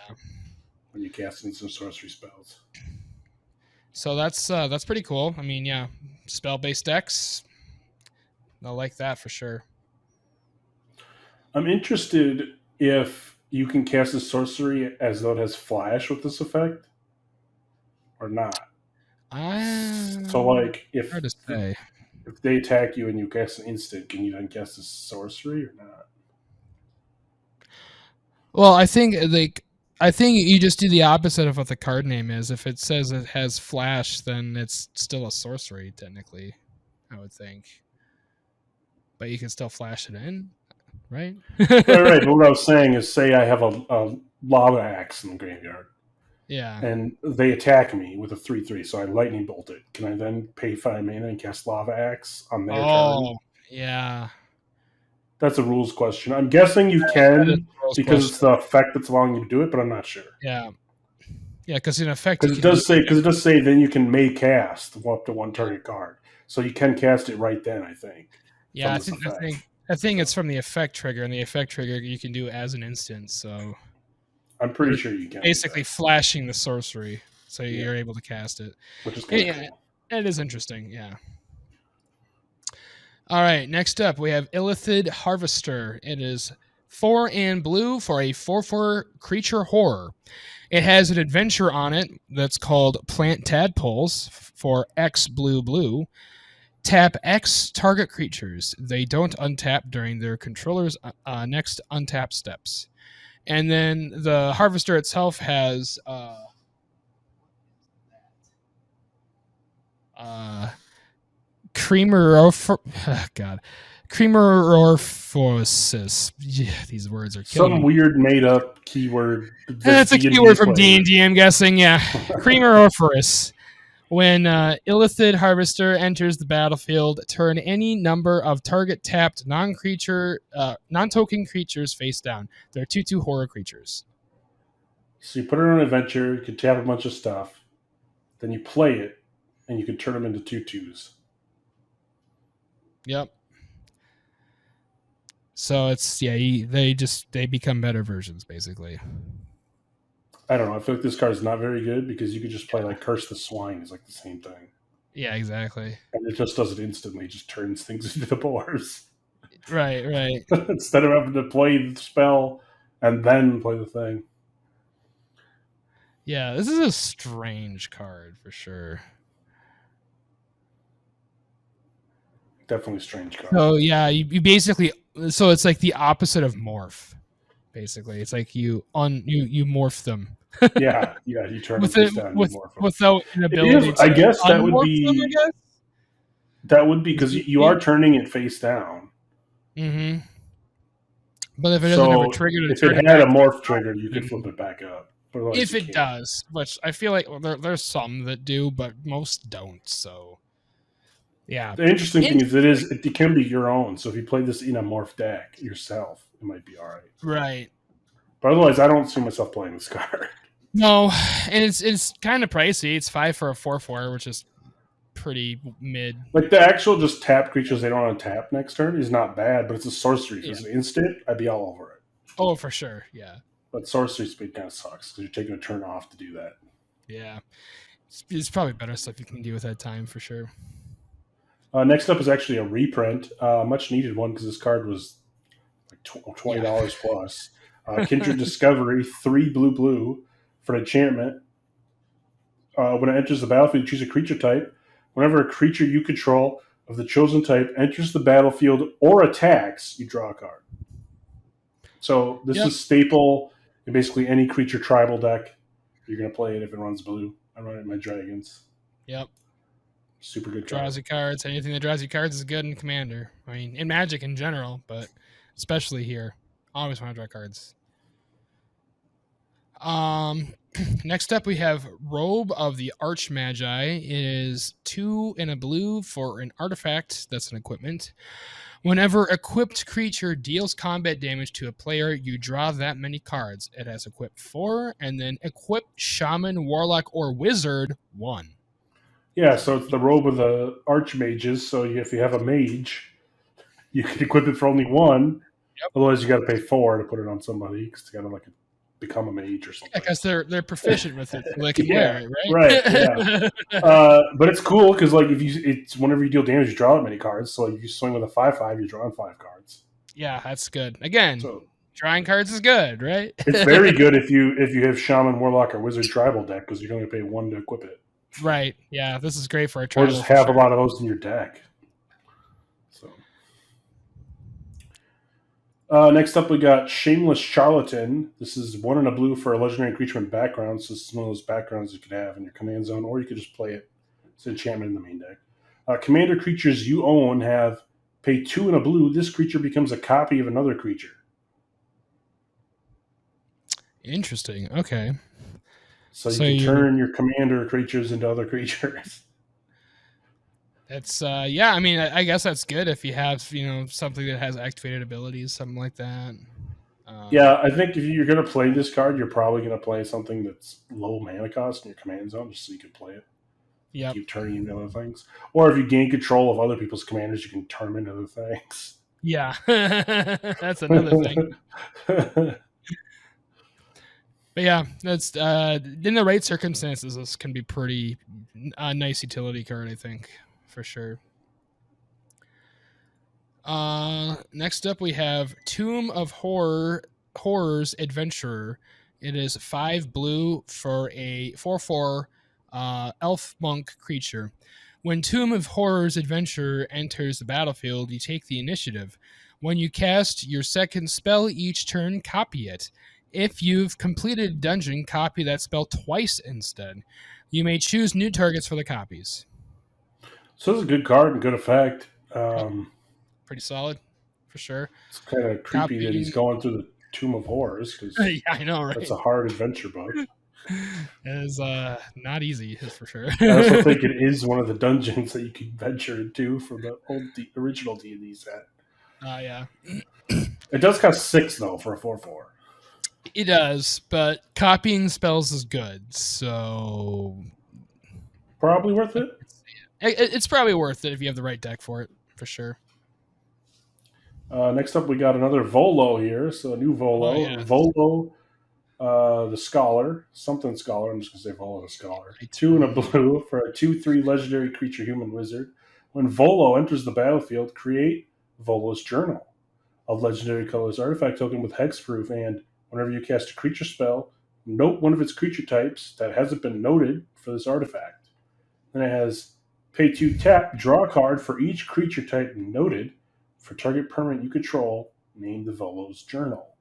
[SPEAKER 1] When you cast instant sorcery spells.
[SPEAKER 2] So that's pretty cool. I mean, yeah, spell-based decks, I like that for sure.
[SPEAKER 1] I'm interested if you can cast a sorcery as though it has flash with this effect, or not. So, like, if they attack you and you cast an instant, can you then cast a sorcery or not?
[SPEAKER 2] Well, I think you just do the opposite of what the card name is. If it says it has flash, then it's still a sorcery technically, I would think. But you can still flash it in, right?
[SPEAKER 1] Right, right. But what I was saying is, say I have a lava axe in the graveyard,
[SPEAKER 2] Yeah.
[SPEAKER 1] and they attack me with a 3/3, so I lightning bolt it. Can I then pay 5 mana and cast lava axe on their turn?
[SPEAKER 2] Oh, yeah.
[SPEAKER 1] That's a rules question. I'm guessing you
[SPEAKER 2] That is
[SPEAKER 1] can
[SPEAKER 2] a gross
[SPEAKER 1] because
[SPEAKER 2] question.
[SPEAKER 1] it's the effect that's allowing you to do it, but I'm not sure.
[SPEAKER 2] Yeah. Yeah, because in effect you
[SPEAKER 1] Because
[SPEAKER 2] can do
[SPEAKER 1] it does say then you can may cast up to one target card, so you can cast it right then. I think
[SPEAKER 2] yeah,
[SPEAKER 1] from this effect.
[SPEAKER 2] I think
[SPEAKER 1] So
[SPEAKER 2] it's from the effect trigger, and the effect trigger you can do as an instant. So
[SPEAKER 1] I'm pretty
[SPEAKER 2] you're
[SPEAKER 1] sure you can do
[SPEAKER 2] basically
[SPEAKER 1] that.
[SPEAKER 2] flashing the sorcery, so
[SPEAKER 1] Yeah,
[SPEAKER 2] you're able to cast it.
[SPEAKER 1] which is kind of
[SPEAKER 2] Yeah,
[SPEAKER 1] cool.
[SPEAKER 2] it is interesting. Yeah. All right. Next up, we have Illithid Harvester. It is 4 and blue for a 4/4 creature horror. It has an adventure on it that's called Plant Tadpoles for X blue blue. Tap X target creatures. They don't untap during their controller's next untap steps. And then the harvester itself has uh, creamer of God, creamerorphosis. Yeah, these words are killing
[SPEAKER 1] Some
[SPEAKER 2] me.
[SPEAKER 1] weird made up keyword that
[SPEAKER 2] That's a
[SPEAKER 1] D and D
[SPEAKER 2] keyword from D and
[SPEAKER 1] players.
[SPEAKER 2] D. I'm guessing. Yeah, creamerorphosis. When Illithid Harvester enters the battlefield, turn any number of target tapped non-token creatures face down. They're 2/2 horror creatures.
[SPEAKER 1] So you put it on an adventure, you can tap a bunch of stuff, then you play it, and you can turn them into tutus.
[SPEAKER 2] Yep. So it's they become better versions basically.
[SPEAKER 1] I don't know. I feel like this card is not very good because you could just play like Curse the Swine is like the same thing.
[SPEAKER 2] Yeah, exactly.
[SPEAKER 1] And it just does it instantly, it just turns things into the boars.
[SPEAKER 2] Right, right.
[SPEAKER 1] Instead of having to play the spell and then play the thing.
[SPEAKER 2] Yeah, this is a strange card for sure.
[SPEAKER 1] Definitely a strange card.
[SPEAKER 2] So yeah, you basically so it's like the opposite of morph. Basically, it's like you morph them
[SPEAKER 1] Yeah, yeah, you turn them
[SPEAKER 2] with it
[SPEAKER 1] face down and you
[SPEAKER 2] with
[SPEAKER 1] morph them.
[SPEAKER 2] without an
[SPEAKER 1] It is,
[SPEAKER 2] ability
[SPEAKER 1] I
[SPEAKER 2] to
[SPEAKER 1] guess
[SPEAKER 2] unmorph them. I guess.
[SPEAKER 1] that would be because you are turning it face down.
[SPEAKER 2] Mm-hmm. But if it doesn't have a
[SPEAKER 1] So
[SPEAKER 2] trigger to
[SPEAKER 1] if it
[SPEAKER 2] turn it
[SPEAKER 1] had
[SPEAKER 2] back
[SPEAKER 1] a
[SPEAKER 2] to
[SPEAKER 1] morph trigger, you could flip
[SPEAKER 2] then
[SPEAKER 1] it back up. But otherwise,
[SPEAKER 2] if
[SPEAKER 1] you
[SPEAKER 2] it
[SPEAKER 1] can't.
[SPEAKER 2] does, which I feel like there's some that do, but most don't. So yeah,
[SPEAKER 1] The interesting thing is,
[SPEAKER 2] interesting.
[SPEAKER 1] it can be your own. So if you play this in a morph deck yourself, it might be all right.
[SPEAKER 2] Right.
[SPEAKER 1] But otherwise, I don't see myself playing this card.
[SPEAKER 2] No, and it's kind of pricey. It's 5 for a 4/4, which is pretty mid.
[SPEAKER 1] Like the actual just tap creatures they don't untap next turn is not bad, but it's a sorcery. If
[SPEAKER 2] Yeah.
[SPEAKER 1] it's an instant, I'd be all over it.
[SPEAKER 2] Oh, for sure. Yeah.
[SPEAKER 1] But sorcery speed kind of sucks because you're taking a turn off to do that.
[SPEAKER 2] Yeah. It's probably better stuff you can do with that time for sure.
[SPEAKER 1] Next up is actually a reprint, much needed one because this card was like $20 plus. Kindred Discovery, 3 blue blue for an enchantment. When it enters the battlefield, you choose a creature type. Whenever a creature you control of the chosen type enters the battlefield or attacks, you draw a card. So this
[SPEAKER 2] Yep.
[SPEAKER 1] is staple in basically any creature tribal deck. You're going to play it if it runs blue. I run it in my dragons.
[SPEAKER 2] Yep.
[SPEAKER 1] Super good card.
[SPEAKER 2] Draws you cards. Anything that draws you cards is good in Commander. I mean, in Magic in general, but especially here. Always want to draw cards. Next up we have Robe of the Archmage. It is 2 and a blue for an artifact that's an equipment. Whenever equipped creature deals combat damage to a player, you draw that many cards. It has equipped 4, and then equip Shaman, Warlock, or Wizard 1.
[SPEAKER 1] Yeah, so it's the robe of the archmages. So if you have a mage, you can equip it for only 1.
[SPEAKER 2] Yep.
[SPEAKER 1] Otherwise, you got to pay 4 to put it on somebody because they got to like become a mage or something.
[SPEAKER 2] Because they're proficient with it, so they can wear it, right?
[SPEAKER 1] Right. Yeah. But it's cool because like it's whenever you deal damage, you draw that many cards. So like if you swing with a 5/5, you're drawing 5 cards.
[SPEAKER 2] Yeah, that's good. Again,
[SPEAKER 1] So
[SPEAKER 2] drawing cards is good, right?
[SPEAKER 1] it's very good if you have Shaman, Warlock, or Wizard tribal deck because you can only pay 1 to equip it.
[SPEAKER 2] Right. Yeah, this is great for a
[SPEAKER 1] Or
[SPEAKER 2] tribal.
[SPEAKER 1] just have a lot of those in your deck. So Next up, we got Shameless Charlatan. This is 1 and a blue for a legendary creature with background. So this is one of those backgrounds you could have in your command zone, or you could just play it. It's an enchantment in the main deck. Commander creatures you own have pay 2 and a blue. This creature becomes a copy of another creature.
[SPEAKER 2] Interesting. Okay.
[SPEAKER 1] So you
[SPEAKER 2] So
[SPEAKER 1] can
[SPEAKER 2] you
[SPEAKER 1] turn your commander creatures into other creatures.
[SPEAKER 2] that's yeah, I mean I guess that's good if you have, something that has activated abilities, something like that.
[SPEAKER 1] Yeah, I think if you're going to play this card, you're probably going to play something that's low mana cost in your command zone just so you can play it.
[SPEAKER 2] Yep.
[SPEAKER 1] Keep turning into other things. Or if you gain control of other people's commanders, you can turn them into other things.
[SPEAKER 2] Yeah. That's another thing. But yeah, that's in the right circumstances, this can be pretty nice utility card, I think, for sure. Next up we have Tomb of Horrors Adventurer. It is 5 blue for a 4/4 elf monk creature. When Tomb of Horrors Adventurer enters the battlefield, you take the initiative. When you cast your second spell each turn, copy it. If you've completed a dungeon, copy that spell twice instead. You may choose new targets for the copies.
[SPEAKER 1] So this is a good card and good effect.
[SPEAKER 2] Pretty solid, for sure.
[SPEAKER 1] It's kind of creepy that he's
[SPEAKER 2] Copying.
[SPEAKER 1] going through the Tomb of Horrors because
[SPEAKER 2] Yeah, I know, right?
[SPEAKER 1] that's a hard adventure book.
[SPEAKER 2] It is not easy, is for sure.
[SPEAKER 1] I also think it is one of the dungeons that you can venture into from the original D&D set.
[SPEAKER 2] Yeah.
[SPEAKER 1] It does cost 6 though for a 4/4.
[SPEAKER 2] It does, but copying spells is good, so
[SPEAKER 1] Probably worth it.
[SPEAKER 2] it's probably worth it if you have the right deck for it, for sure.
[SPEAKER 1] Next up, we got another Volo here. So a new Volo.
[SPEAKER 2] Oh, yeah.
[SPEAKER 1] Volo, the Scholar. Something Scholar. I'm just going to say Volo the Scholar.
[SPEAKER 2] Right.
[SPEAKER 1] 2 and a blue for a 2/3 legendary creature human wizard. When Volo enters the battlefield, create Volo's Journal, a legendary colors artifact token with hexproof, and whenever you cast a creature spell, note one of its creature types that hasn't been noted for this artifact. Then it has pay 2 tap, draw a card for each creature type noted for target permanent you control, name the Volo's Journal.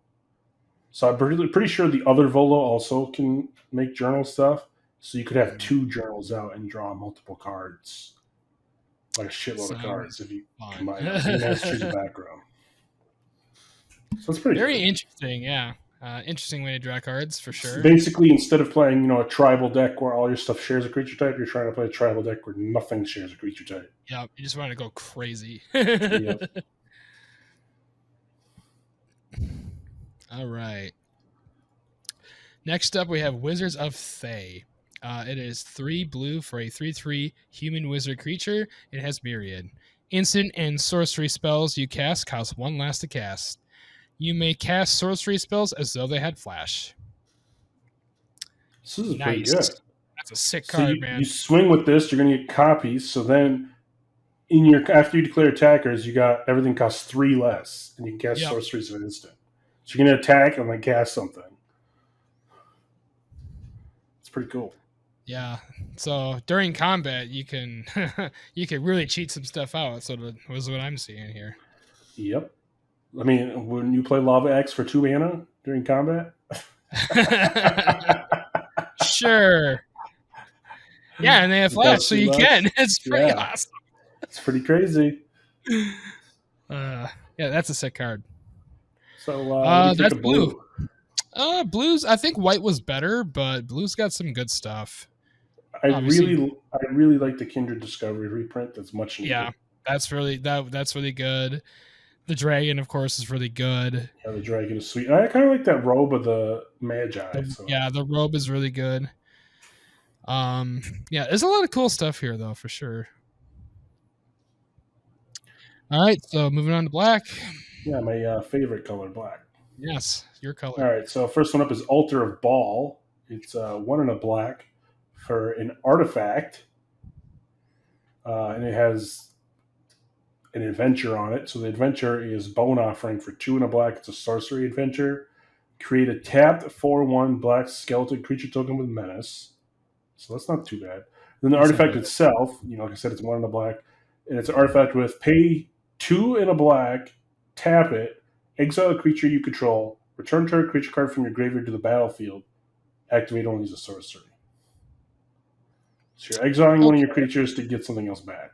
[SPEAKER 1] So I'm pretty sure the other Volo also can make journal stuff. So you could have 2 journals out and draw multiple cards. Like a shitload of cards if you combine them. And that's choose a background. So it's pretty
[SPEAKER 2] very
[SPEAKER 1] good.
[SPEAKER 2] Interesting, yeah. Interesting way to draw cards, for sure.
[SPEAKER 1] Basically, instead of playing, a tribal deck where all your stuff shares a creature type, you're trying to play a tribal deck where nothing shares a creature type.
[SPEAKER 2] Yeah, you just want to go crazy.
[SPEAKER 1] Yep.
[SPEAKER 2] All right. Next up, we have Wizards of Thay. It is 3 blue for a 3/3 human wizard creature. It has Myriad. Instant and sorcery spells you cast cost 1 last to cast. You may cast sorcery spells as though they had flash.
[SPEAKER 1] This is pretty good.
[SPEAKER 2] That's a sick card, man.
[SPEAKER 1] You swing with this, you're going to get copies. So then, after you declare attackers, you got everything costs 3 less, and you can cast sorceries in an instant. So you're going to attack and then cast something. It's pretty cool.
[SPEAKER 2] Yeah. So during combat, you can you can really cheat some stuff out. So that was what I'm seeing here.
[SPEAKER 1] Yep. I mean, when you play Lava X for 2 mana during combat?
[SPEAKER 2] Sure. Yeah, and they have flash, so you can. It's pretty awesome.
[SPEAKER 1] It's pretty crazy.
[SPEAKER 2] Yeah, that's a sick card.
[SPEAKER 1] So
[SPEAKER 2] that's blue. Blues, I think white was better, but blue's got some good stuff.
[SPEAKER 1] I really like the Kindred Discovery reprint. That's much needed.
[SPEAKER 2] Yeah, that's really good. The dragon, of course, is really good.
[SPEAKER 1] Yeah, the dragon is sweet. I kind of like that robe of the Magi.
[SPEAKER 2] Yeah, the robe is really good. Yeah, there's a lot of cool stuff here, though, for sure. All right, so moving on to black.
[SPEAKER 1] Yeah, my favorite color, black.
[SPEAKER 2] Yes, your color.
[SPEAKER 1] All right, so first one up is Altar of Baal. It's 1 and a black for an artifact, and it has an adventure on it. So the adventure is Bone Offering for 2 and a black. It's a sorcery adventure. Create a tapped 4/1 black skeleton creature token with menace. So that's not too bad. Then the artifact itself, like I said, it's 1 and a black, and it's an artifact with pay 2 and a black, tap it, Exile a creature you control. Return target creature card from your graveyard to the battlefield. Activate only as a sorcery. So you're exiling one of your creatures to get something else back.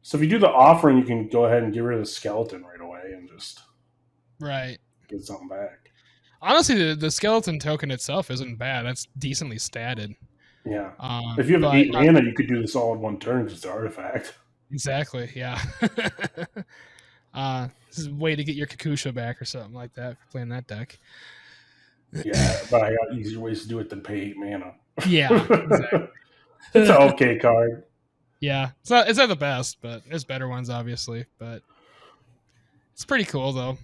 [SPEAKER 1] So if you do the offering, you can go ahead and get rid of the skeleton right away and just get something back.
[SPEAKER 2] Honestly, the skeleton token itself isn't bad. That's decently statted.
[SPEAKER 1] Yeah. If you have 8 mana, you could do this all in one turn because it's an artifact.
[SPEAKER 2] Exactly, yeah. This is a way to get your Kakusha back or something like that if you're playing that deck.
[SPEAKER 1] Yeah, but I got easier ways to do it than pay 8 mana.
[SPEAKER 2] Yeah, exactly.
[SPEAKER 1] It's an okay card.
[SPEAKER 2] Yeah, it's not the best, but there's better ones, obviously. But it's pretty cool, though.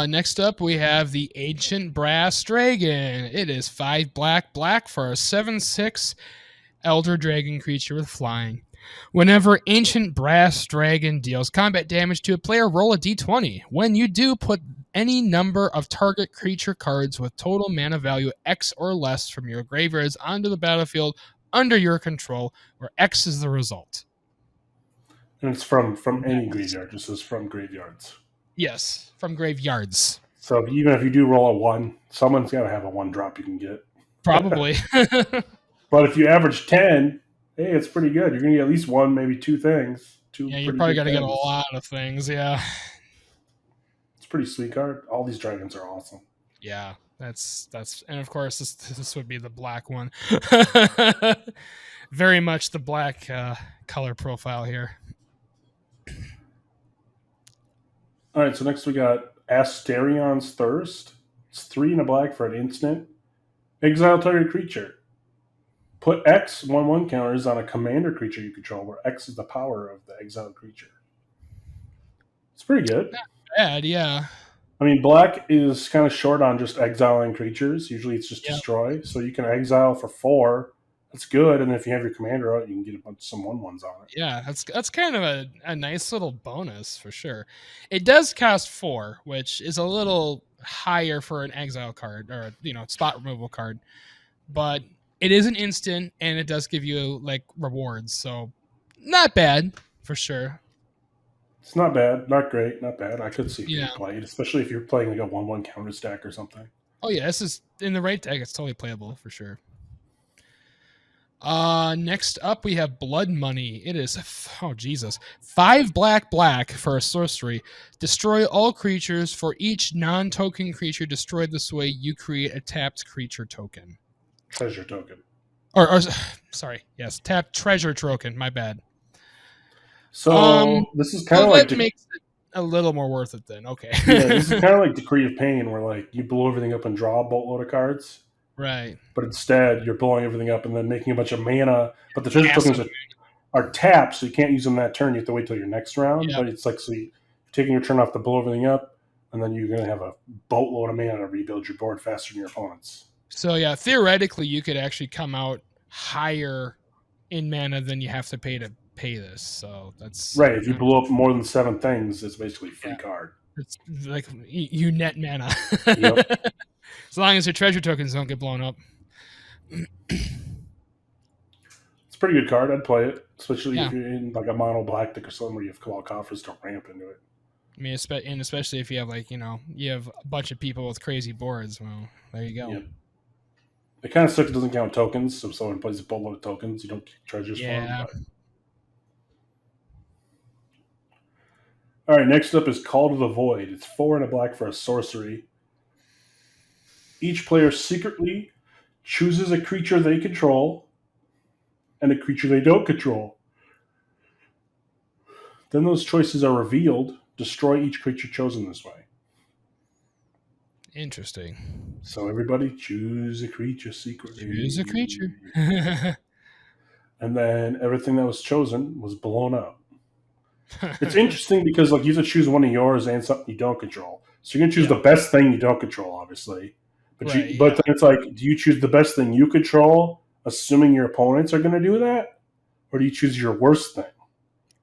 [SPEAKER 2] Next up, we have the Ancient Brass Dragon. It is 5 black for a 7/6 Elder Dragon creature with flying. Whenever Ancient Brass Dragon deals combat damage to a player, roll a d20. When you do, put any number of target creature cards with total mana value X or less from your graveyards onto the battlefield under your control, where X is the result.
[SPEAKER 1] And it's from any graveyard. This is from graveyards.
[SPEAKER 2] Yes, from graveyards.
[SPEAKER 1] So even if you do roll a 1, someone's got to have a 1-drop you can get.
[SPEAKER 2] Probably.
[SPEAKER 1] But if you average 10, hey, it's pretty good. You're going to get at least 1, maybe 2 things.
[SPEAKER 2] Yeah, you're probably going to get a lot of things, yeah.
[SPEAKER 1] It's a pretty sweet card. All these dragons are awesome.
[SPEAKER 2] Yeah, that's and of course this would be the black one. Very much the black color profile here.
[SPEAKER 1] All right, so next we got Asterion's Thirst. It's 3 and a black for an instant. Exile target creature. Put X 1/1 counters on a commander creature you control, where X is the power of the exiled creature. It's pretty good.
[SPEAKER 2] Not bad, yeah.
[SPEAKER 1] I mean, black is kind of short on just exiling creatures. Usually it's just destroy. So you can exile for 4. That's good. And if you have your commander out, you can get some 1/1s on it.
[SPEAKER 2] Yeah, that's kind of a nice little bonus for sure. It does cost 4, which is a little higher for an exile card or spot removal card, but it is an instant and it does give you like rewards, so not bad for sure.
[SPEAKER 1] It's not bad, not great, not bad. I could see it being
[SPEAKER 2] Yeah.
[SPEAKER 1] played, especially if you're playing like a 1/1 counter stack or something.
[SPEAKER 2] Oh yeah, this is in the right deck. It's totally playable for sure. Next up we have Blood Money. It is 5 black for a sorcery. Destroy all creatures. For each non-token creature destroyed this way, you create a tapped creature token.
[SPEAKER 1] Treasure token.
[SPEAKER 2] Or sorry, yes, tapped treasure token. My bad.
[SPEAKER 1] So this is kind of like
[SPEAKER 2] that makes it a little more worth it then. Okay.
[SPEAKER 1] Yeah, this is kind of like Decree of Pain, where like you blow everything up and draw a boatload of cards.
[SPEAKER 2] Right.
[SPEAKER 1] But instead, you're blowing everything up and then making a bunch of mana. But the treasure tokens are tapped, so you can't use them that turn. You have to wait till your next round. Yep. But it's like, so you're taking your turn off to blow everything up, and then you're going to have a boatload of mana to rebuild your board faster than your opponents.
[SPEAKER 2] So, yeah, theoretically, you could actually come out higher in mana than you have to pay this. So that's
[SPEAKER 1] right. If you blow up more than 7 things, it's basically a free card.
[SPEAKER 2] It's like you net mana. Yep. As long as your treasure tokens don't get blown up.
[SPEAKER 1] It's a pretty good card. I'd play it, especially if you're in like a mono black deck or something where you have Cabal Coffers to ramp into it.
[SPEAKER 2] I mean, and especially if you have you have a bunch of people with crazy boards. Well, there you go.
[SPEAKER 1] Yep. It kind of sucks. It doesn't count tokens. So if someone plays a boatload of tokens, you don't get treasures for them. But... All right, next up is Call to the Void. It's 4 and a black for a sorcery. Each player secretly chooses a creature they control and a creature they don't control. Then those choices are revealed. Destroy each creature chosen this way.
[SPEAKER 2] Interesting.
[SPEAKER 1] So everybody choose a creature secretly.
[SPEAKER 2] Choose a creature.
[SPEAKER 1] And then everything that was chosen was blown up. It's interesting because like you have to choose one of yours and something you don't control. So you're going to choose the best thing you don't control, obviously. But but then it's like, do you choose the best thing you control, assuming your opponents are going to do that? Or do you choose your worst thing?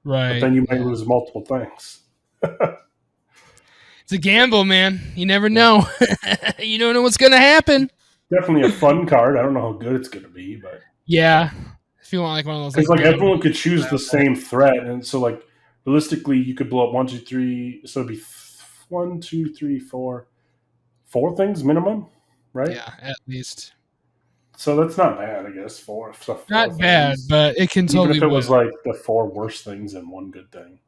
[SPEAKER 2] Right.
[SPEAKER 1] But then you might lose multiple things.
[SPEAKER 2] It's a gamble, man. You never know. You don't know what's going to happen.
[SPEAKER 1] Definitely a fun card. I don't know how good it's going to be, but...
[SPEAKER 2] Yeah. If you want like one of those...
[SPEAKER 1] Because like everyone could choose the same threat. And so like realistically, you could blow up one, two, three. So it'd be one, two, three, four things minimum, right?
[SPEAKER 2] Yeah, at least.
[SPEAKER 1] So that's not bad, I guess. Four
[SPEAKER 2] Not bad,
[SPEAKER 1] things.
[SPEAKER 2] but it can
[SPEAKER 1] Even
[SPEAKER 2] totally
[SPEAKER 1] if it
[SPEAKER 2] win.
[SPEAKER 1] was like the four worst things and one good thing,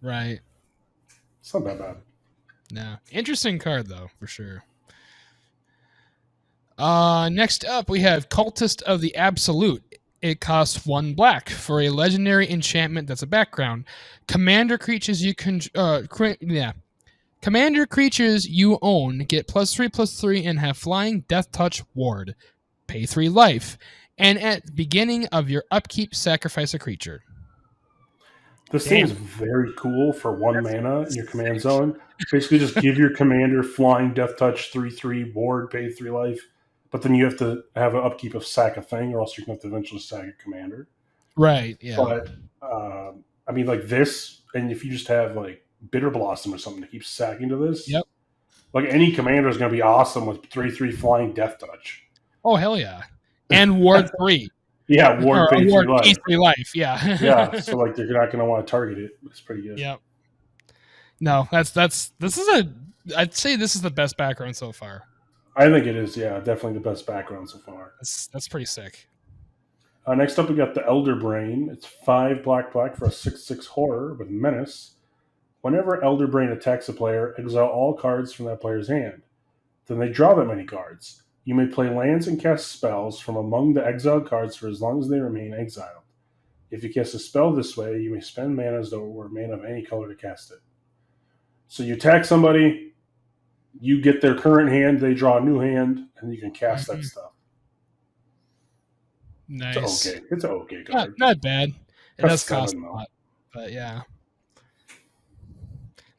[SPEAKER 2] Right.
[SPEAKER 1] it's not that bad.
[SPEAKER 2] No. Interesting card though, for sure. Next up we have Cultist of the Absolute. It costs 1 black for a legendary enchantment that's a background. Commander creatures you can Commander creatures you own get +3/+3 and have flying death touch ward. Pay 3 life. And at the beginning of your upkeep, sacrifice a creature.
[SPEAKER 1] This
[SPEAKER 2] Damn.
[SPEAKER 1] seems very cool for one mana in your command
[SPEAKER 2] Sick.
[SPEAKER 1] zone. Basically, just give your commander flying death touch 3/3 ward, pay 3 life, but then you have to have an upkeep of sack a thing, or else you're going to have to eventually sack a commander.
[SPEAKER 2] Right, yeah.
[SPEAKER 1] But I mean, like this, and if you just have like Bitter Blossom or something to keep sacking to this,
[SPEAKER 2] Yep.
[SPEAKER 1] like any commander is going to be awesome with 3/3 flying death touch.
[SPEAKER 2] Oh, hell yeah. And ward 3.
[SPEAKER 1] Yeah, ward pay 3
[SPEAKER 2] ward
[SPEAKER 1] life.
[SPEAKER 2] pay 3 life, yeah.
[SPEAKER 1] Yeah, so like they're not going to want to target it. It's pretty good.
[SPEAKER 2] Yep. No, I'd say this is the best background so far.
[SPEAKER 1] I think it is, yeah, definitely the best background so far.
[SPEAKER 2] That's pretty sick.
[SPEAKER 1] Next up, we got the Elder Brain. It's 5 black for a 6/6 horror with menace. Whenever Elder Brain attacks a player, exile all cards from that player's hand. Then they draw that many cards. You may play lands and cast spells from among the exiled cards for as long as they remain exiled. If you cast a spell this way, you may spend mana as though it were mana of any color to cast it. So you attack somebody, you get their current hand, they draw a new hand, and you can cast that stuff.
[SPEAKER 2] Nice.
[SPEAKER 1] It's an okay card.
[SPEAKER 2] Not bad. It
[SPEAKER 1] That's
[SPEAKER 2] does cost
[SPEAKER 1] 7,
[SPEAKER 2] a lot, but yeah.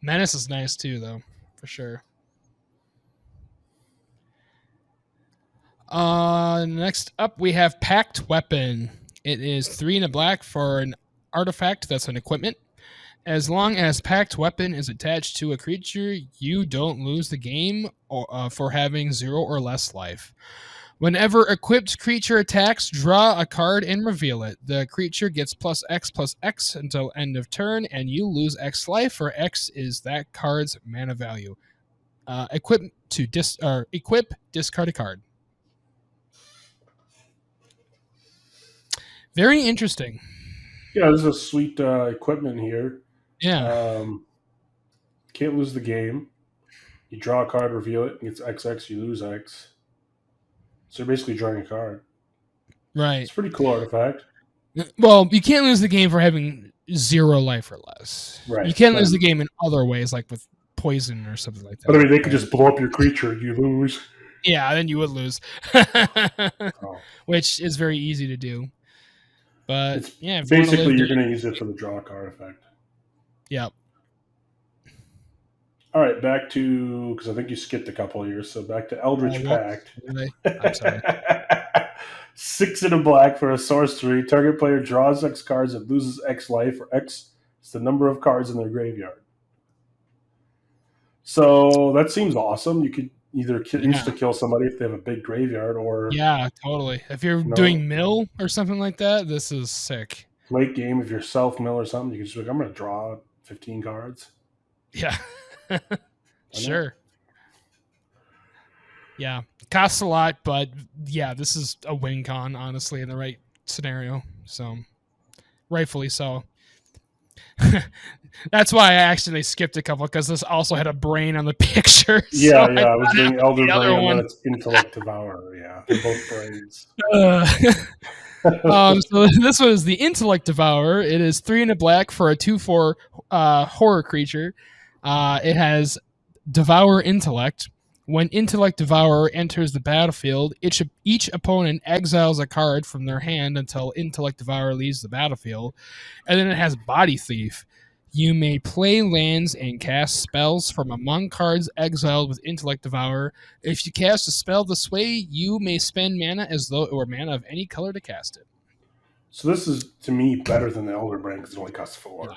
[SPEAKER 2] Menace is nice too, though, for sure. Next up we have Pact Weapon. It is 3 and a black for an artifact that's an equipment. As long as Pact Weapon is attached to a creature, you don't lose the game for having 0 or less life. Whenever equipped creature attacks, draw a card and reveal it. The creature gets +X/+X until end of turn, and you lose X life, where X is that card's mana value. Equip, discard a card. Very interesting.
[SPEAKER 1] Yeah, there's a sweet equipment here.
[SPEAKER 2] Yeah.
[SPEAKER 1] Can't lose the game. You draw a card, reveal it, and it's XX, you lose X. So you're basically drawing a card.
[SPEAKER 2] Right.
[SPEAKER 1] It's a pretty cool artifact.
[SPEAKER 2] Well, you can't lose the game for having 0 life or less.
[SPEAKER 1] Right.
[SPEAKER 2] You can lose the game in other ways, like with poison or something like that.
[SPEAKER 1] But I mean, they could just blow up your creature and you lose.
[SPEAKER 2] Yeah, then you would lose. Which is very easy to do. But yeah,
[SPEAKER 1] basically you're going to use it for the draw card effect.
[SPEAKER 2] Yep.
[SPEAKER 1] All right, back to, because I think you skipped a couple here, so back to Eldritch Pact.
[SPEAKER 2] I'm sorry.
[SPEAKER 1] 6 and a black for a sorcery. Target player draws X cards and loses X life, or X is the number of cards in their graveyard. So that seems awesome. You could either insta-kill somebody if they have a big graveyard, or...
[SPEAKER 2] Yeah, totally. If you're doing mill or something like that, this is sick.
[SPEAKER 1] Late game, if you're self-mill or something, you can just be like, I'm going to draw 15 cards.
[SPEAKER 2] Yeah. Sure. Yeah. Costs a lot, but yeah, this is a win con, honestly, in the right scenario. So, rightfully so. That's why I actually skipped a couple, because this also had a brain on the picture.
[SPEAKER 1] Yeah,
[SPEAKER 2] so
[SPEAKER 1] yeah. I was doing Elder Brain, and
[SPEAKER 2] one.
[SPEAKER 1] then it's Intellect Devourer. Yeah, they're both brains.
[SPEAKER 2] So this was the Intellect Devourer. It is 3 and a black for a 2/4 horror creature. It has Devour Intellect. When Intellect Devourer enters the battlefield, each opponent exiles a card from their hand until Intellect Devourer leaves the battlefield. And then it has Body Thief. You may play lands and cast spells from among cards exiled with Intellect Devourer. If you cast a spell this way, you may spend mana as though it were mana of any color to cast it.
[SPEAKER 1] So this is, to me, better than the Elder Brain because it only costs 4. Yeah.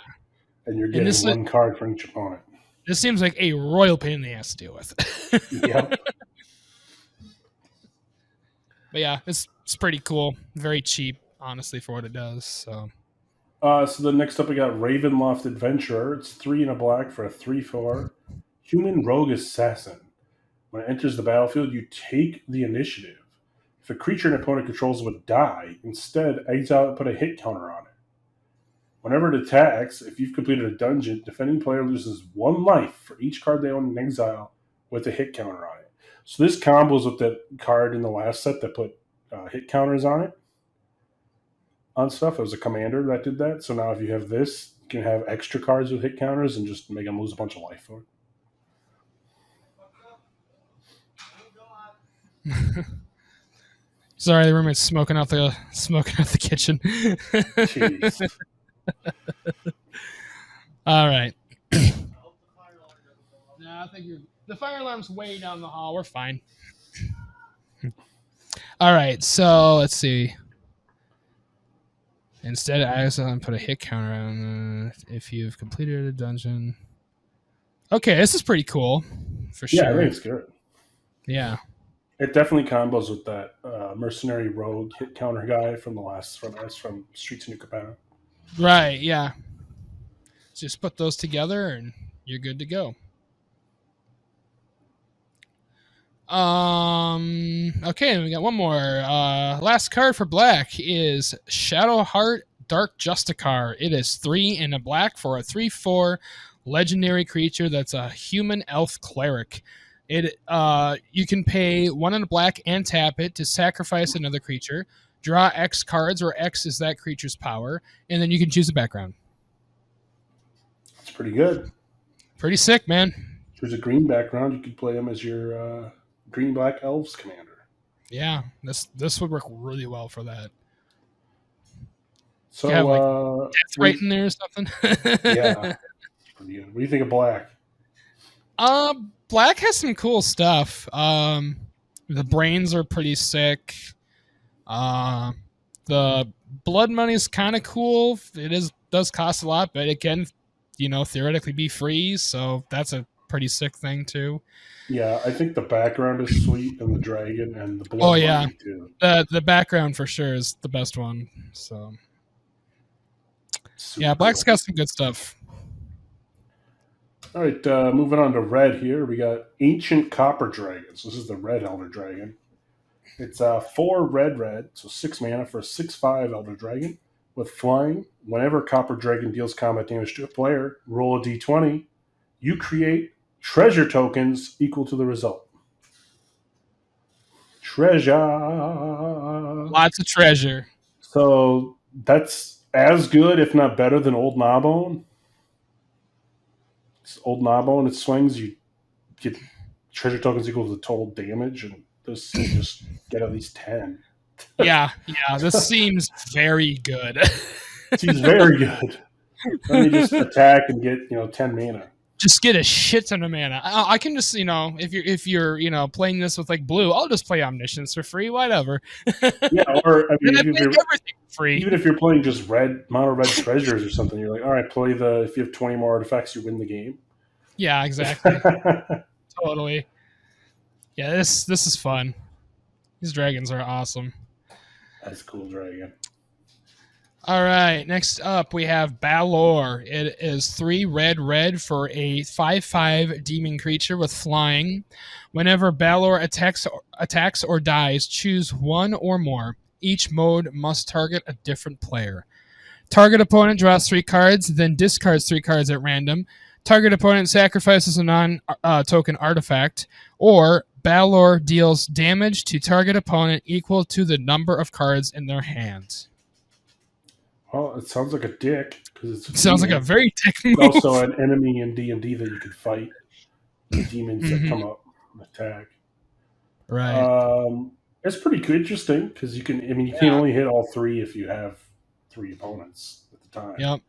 [SPEAKER 1] And you're getting one card for each opponent.
[SPEAKER 2] This seems like a royal pain in the ass to deal with.
[SPEAKER 1] Yep.
[SPEAKER 2] But yeah, it's pretty cool. Very cheap, honestly, for what it does. So
[SPEAKER 1] So the next up we got Ravenloft Adventurer. It's 3 and a black for a 3/4 human rogue assassin. When it enters the battlefield, you take the initiative. If a creature an opponent controls would die, instead exile and put a hit counter on it. Whenever it attacks, if you've completed a dungeon, defending player loses 1 life for each card they own in exile with a hit counter on it. So this combos with that card in the last set that put hit counters on it. On stuff. It was a commander that did that. So now if you have this, you can have extra cards with hit counters and just make them lose a bunch of life for
[SPEAKER 2] it. Sorry, the roommate's smoking out the kitchen.
[SPEAKER 1] Jeez.
[SPEAKER 2] All right. No, I think the fire alarm's way down the hall. We're fine. All right, so let's see. Instead, I also put a hit counter on if you've completed a dungeon. Okay, this is pretty cool, for sure.
[SPEAKER 1] Yeah, I think it's good.
[SPEAKER 2] Yeah.
[SPEAKER 1] It definitely combos with that mercenary rogue hit counter guy from Streets of New Capenna.
[SPEAKER 2] Right, yeah. Just put those together and you're good to go. Okay, we got one more. Last card for black is Shadowheart Dark Justicar. It is 3 and a black for a 3/4 legendary creature that's a human elf cleric. It you can pay 1 and a black and tap it to sacrifice another creature. Draw X cards, where X is that creature's power, and then you can choose a background.
[SPEAKER 1] It's pretty good.
[SPEAKER 2] Pretty sick, man.
[SPEAKER 1] If there's a green background, you could play him as your green-black elves commander.
[SPEAKER 2] Yeah, this would work really well for that.
[SPEAKER 1] So,
[SPEAKER 2] have, like, death right in there or something.
[SPEAKER 1] Yeah. What do you think of black?
[SPEAKER 2] Black has some cool stuff. The brains are pretty sick. The blood money is kind of cool. Does cost a lot, but it can, theoretically be free. So that's a pretty sick thing too.
[SPEAKER 1] Yeah, I think the background is sweet, and the dragon and the blood money too.
[SPEAKER 2] The background for sure is the best one. So super black's got some good stuff.
[SPEAKER 1] All right, moving on to red here. We got Ancient Copper Dragons. This is the red Elder Dragon. It's 4 red, so 6 mana for a 6/5 Elder Dragon with flying. Whenever Copper Dragon deals combat damage to a player, roll a d20. You create treasure tokens equal to the result. Treasure.
[SPEAKER 2] Lots of treasure.
[SPEAKER 1] So that's as good, if not better, than Old Gnawbone. Old Gnawbone, it swings, you get treasure tokens equal to the total damage, and this you just get at least 10.
[SPEAKER 2] Yeah, this seems very good.
[SPEAKER 1] Seems very good. Let me just attack and get 10 mana.
[SPEAKER 2] Just get a shit ton of mana. I can just if you're playing this with like blue, I'll just play Omniscience for free, whatever.
[SPEAKER 1] Yeah, or I mean,
[SPEAKER 2] everything free.
[SPEAKER 1] Even if you're playing just mono red treasures or something, you're like, all right, if you have 20 more artifacts, you win the game.
[SPEAKER 2] Yeah, exactly. Totally. Yeah, this is fun. These dragons are awesome.
[SPEAKER 1] That's a cool dragon.
[SPEAKER 2] All right, next up we have Baldur. It is 3 red for a 5/5 demon creature with flying. Whenever Baldur attacks or dies, choose 1 or more. Each mode must target a different player. Target opponent draws 3 cards, then discards 3 cards at random. Target opponent sacrifices a non-token artifact, or Baldur deals damage to target opponent equal to the number of cards in their hands.
[SPEAKER 1] Well, it sounds like a dick.
[SPEAKER 2] It sounds like a very dick move.
[SPEAKER 1] Also an enemy in D&D that you could fight. The demons that come up and attack.
[SPEAKER 2] Right.
[SPEAKER 1] It's pretty interesting because you can only hit all 3 if you have 3 opponents at the time.
[SPEAKER 2] Yep.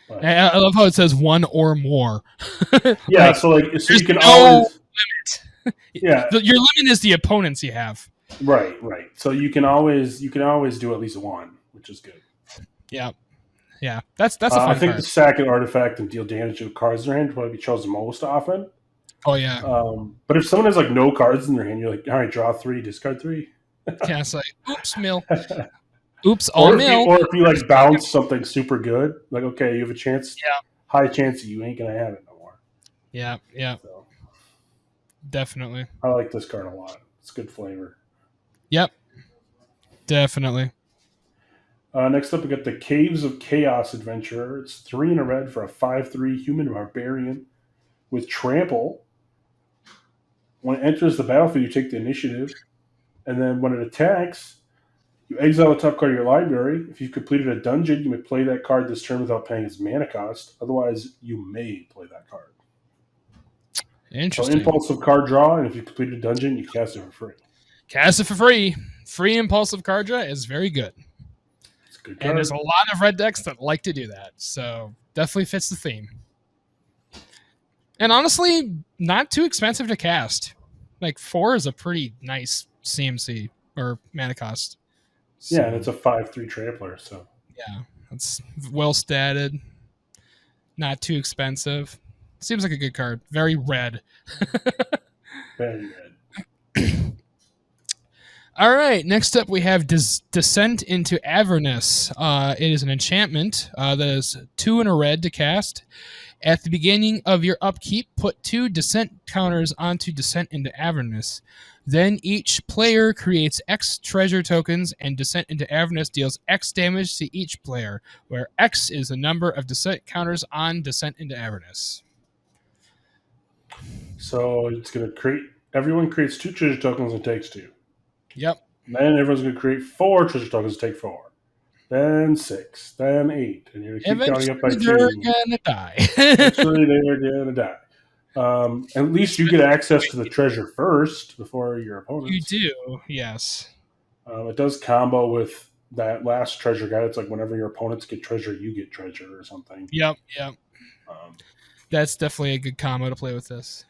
[SPEAKER 2] But I love how it says 1 or more.
[SPEAKER 1] Yeah, so you can always
[SPEAKER 2] limit.
[SPEAKER 1] Yeah.
[SPEAKER 2] Your limit is the opponents you have.
[SPEAKER 1] Right. So you can always do at least 1, which is good.
[SPEAKER 2] Yeah. That's a fun
[SPEAKER 1] I think
[SPEAKER 2] card.
[SPEAKER 1] the sack an artifact and deal damage to cards in their hand will probably be chosen most often.
[SPEAKER 2] Oh yeah.
[SPEAKER 1] But if someone has no cards in their hand, you're like, all right, draw 3, discard 3.
[SPEAKER 2] Yeah, it's like, oops, mill. Oops, all nil.
[SPEAKER 1] Or if you like bounce something super good, like okay, you have a chance,
[SPEAKER 2] Yeah,
[SPEAKER 1] high chance that you ain't gonna have it no more.
[SPEAKER 2] yeah, yeah,
[SPEAKER 1] So
[SPEAKER 2] definitely.
[SPEAKER 1] I like this card a lot. It's good flavor.
[SPEAKER 2] Yep, definitely.
[SPEAKER 1] Next up, we got the Caves of Chaos Adventurer. It's 3 in a red for a 5/3 human barbarian with trample. When it enters the battlefield, you take the initiative, and then when it attacks, you exile the top card of your library. If you've completed a dungeon, you may play that card this turn without paying its mana cost. Otherwise, you may play that card. So
[SPEAKER 2] Interesting.
[SPEAKER 1] impulsive card draw, and if you complete a dungeon, you cast it for free.
[SPEAKER 2] Cast it for free. Free impulsive card draw is very good.
[SPEAKER 1] It's a good card.
[SPEAKER 2] And there's a lot of red decks that like to do that. So definitely fits the theme. And honestly, not too expensive to cast. Like 4 is a pretty nice CMC or mana cost. So,
[SPEAKER 1] yeah, and it's a 5/3 trampler, so
[SPEAKER 2] yeah, it's well statted, not too expensive. Seems like a good card. Very red.
[SPEAKER 1] very red.
[SPEAKER 2] All right, next up we have Descent into Everness. It is an enchantment that is 2 in a red to cast. At the beginning of your upkeep, put 2 descent counters onto Descent into Everness. Then each player creates X treasure tokens, and Descent into Everness deals X damage to each player, where X is the number of descent counters on Descent into Everness.
[SPEAKER 1] So it's going to create. Everyone creates 2 treasure tokens and takes 2.
[SPEAKER 2] Yep.
[SPEAKER 1] Then everyone's going to create 4 treasure tokens and take 4. Then 6. Then 8. And you're going to keep counting up by 2.
[SPEAKER 2] They're gonna die.
[SPEAKER 1] Eventually, they're going to die. At least you get access to the treasure first before your opponents.
[SPEAKER 2] You do, yes.
[SPEAKER 1] It does combo with that last treasure guide. It's like whenever your opponents get treasure, you get treasure or something.
[SPEAKER 2] Yep.
[SPEAKER 1] Um,
[SPEAKER 2] That's definitely a good combo to play with this.